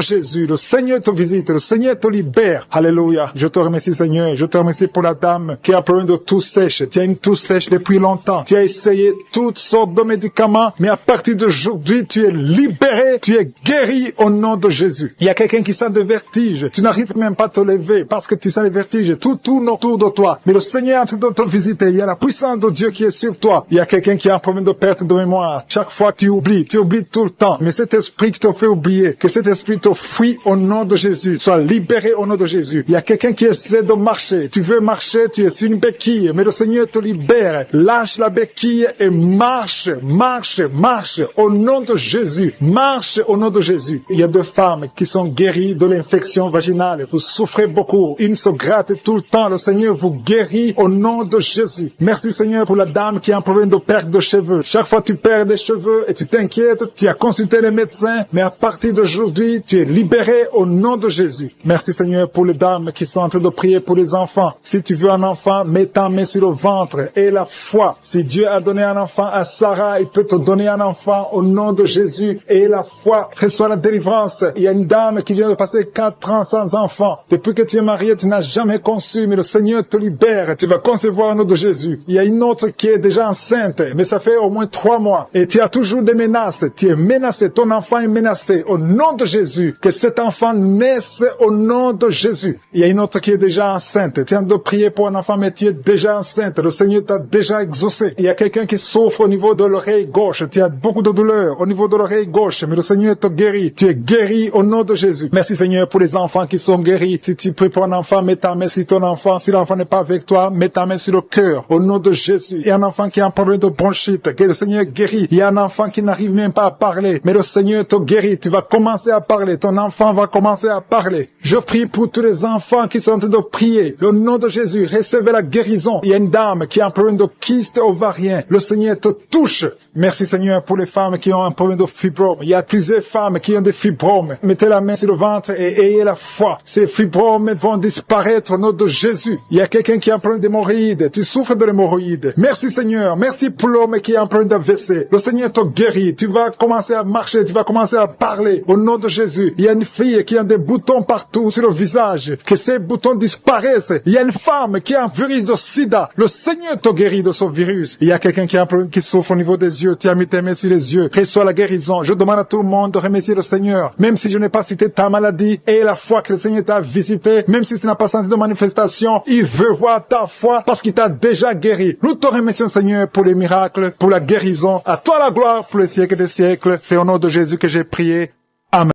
Jésus, le Seigneur te visite. Le Seigneur te libère. Alléluia. Je te remercie, Merci Seigneur. Je te remercie pour la dame qui a un problème de toux sèche. Tu as une toux sèche depuis longtemps. Tu as essayé toutes sortes de médicaments, mais à partir d'aujourd'hui, tu es libéré, tu es guéri au nom de Jésus. Il y a quelqu'un qui sent des vertiges. Tu n'arrives même pas à te lever parce que tu sens les vertiges tout autour de toi. Mais le Seigneur est en train de te visiter. Il y a la puissance de Dieu qui est sur toi. Il y a quelqu'un qui a un problème de perte de mémoire. Chaque fois tu oublies tout le temps. Mais cet esprit qui te fait oublier, que cet esprit te fuit au nom de Jésus. Sois libéré au nom de Jésus. Il y a quelqu'un qui essaie de marcher. Tu veux marcher, tu es sur une béquille, mais le Seigneur te libère. Lâche la béquille et marche au nom de Jésus. Marche au nom de Jésus. Il y a 2 femmes qui sont guéries de l'infection vaginale. Vous souffrez beaucoup. Une se gratte tout le temps. Le Seigneur vous guérit au nom de Jésus. Merci Seigneur pour la dame qui a un problème de perte de cheveux. Chaque fois tu perds des cheveux et tu t'inquiètes, tu as consulté les médecins, mais à partir d'aujourd'hui, tu es libéré au nom de Jésus. Merci Seigneur pour les dames qui sont en train de prier pour les enfants. Si tu veux un enfant, mets ta main sur le ventre et la foi. Si Dieu a donné un enfant à Sarah, il peut te donner un enfant au nom de Jésus et la foi. Reçois la délivrance. Il y a une dame qui vient de passer 4 ans sans enfant. Depuis que tu es marié, tu n'as jamais conçu, mais le Seigneur te libère. Tu vas concevoir au nom de Jésus. Il y a une autre qui est déjà enceinte, mais ça fait au moins 3 mois. Et tu as toujours des menaces. Tu es menacé. Ton enfant est menacé. Au nom de Jésus, que cet enfant naisse au nom de Jésus. Il y a une autre qui est déjà enceinte. Tu as de prier pour un enfant, mais tu es déjà enceinte. Le Seigneur t'a déjà exaucé. Il y a quelqu'un qui souffre au niveau de l'oreille gauche. Tu as beaucoup de douleur au niveau de l'oreille gauche, mais le Seigneur te guérit. Tu es guéri au nom de Jésus. Merci Seigneur pour les enfants qui sont guéris. Si tu pries pour un enfant, mets ta main sur ton enfant. Si l'enfant n'est pas avec toi, mets ta main sur le cœur. Au nom de Jésus. Il y a un enfant qui a un problème de bronchite, que le Seigneur guérit. Il y a un enfant qui n'arrive même pas à parler, mais le Seigneur te guérit. Tu vas commencer à parler. Ton enfant va commencer à parler. Je prie pour tous les enfants qui sont en train de prier. Au nom de Jésus, recevez la guérison. Il y a une dame qui a un problème de kyste ovarien. Le Seigneur te touche. Merci Seigneur pour les femmes qui ont un problème de fibrome. Il y a plusieurs femmes qui ont des fibromes. Mettez la main sur le ventre et ayez la foi. Ces fibromes vont disparaître au nom de Jésus. Il y a quelqu'un qui a un problème d'hémorroïdes. Tu souffres de l'hémorroïde. Merci Seigneur. Merci pour l'homme qui a un problème d'AVC. Le Seigneur te guérit. Tu vas commencer à marcher. Tu vas commencer à parler. Au nom de Jésus. Il y a une fille qui a des boutons partout sur le visage. Que ces boutons disparaissent. Il y a une femme qui a un virus de sida. Le Seigneur te guérit de ce virus. Il y a quelqu'un qui a un problème qui souffre au niveau des yeux. Tu as mis tes mains sur les yeux. Reçois la guérison. Je demande à tout le monde de remercier le Seigneur. Même si je n'ai pas cité ta maladie et la foi que le Seigneur t'a visité, même si tu n'as pas senti de manifestation, il veut voir ta foi parce qu'il t'a déjà guéri. Nous te remercions Seigneur pour les miracles, pour la guérison. À toi la gloire pour les siècles des siècles. C'est au nom de Jésus que j'ai prié.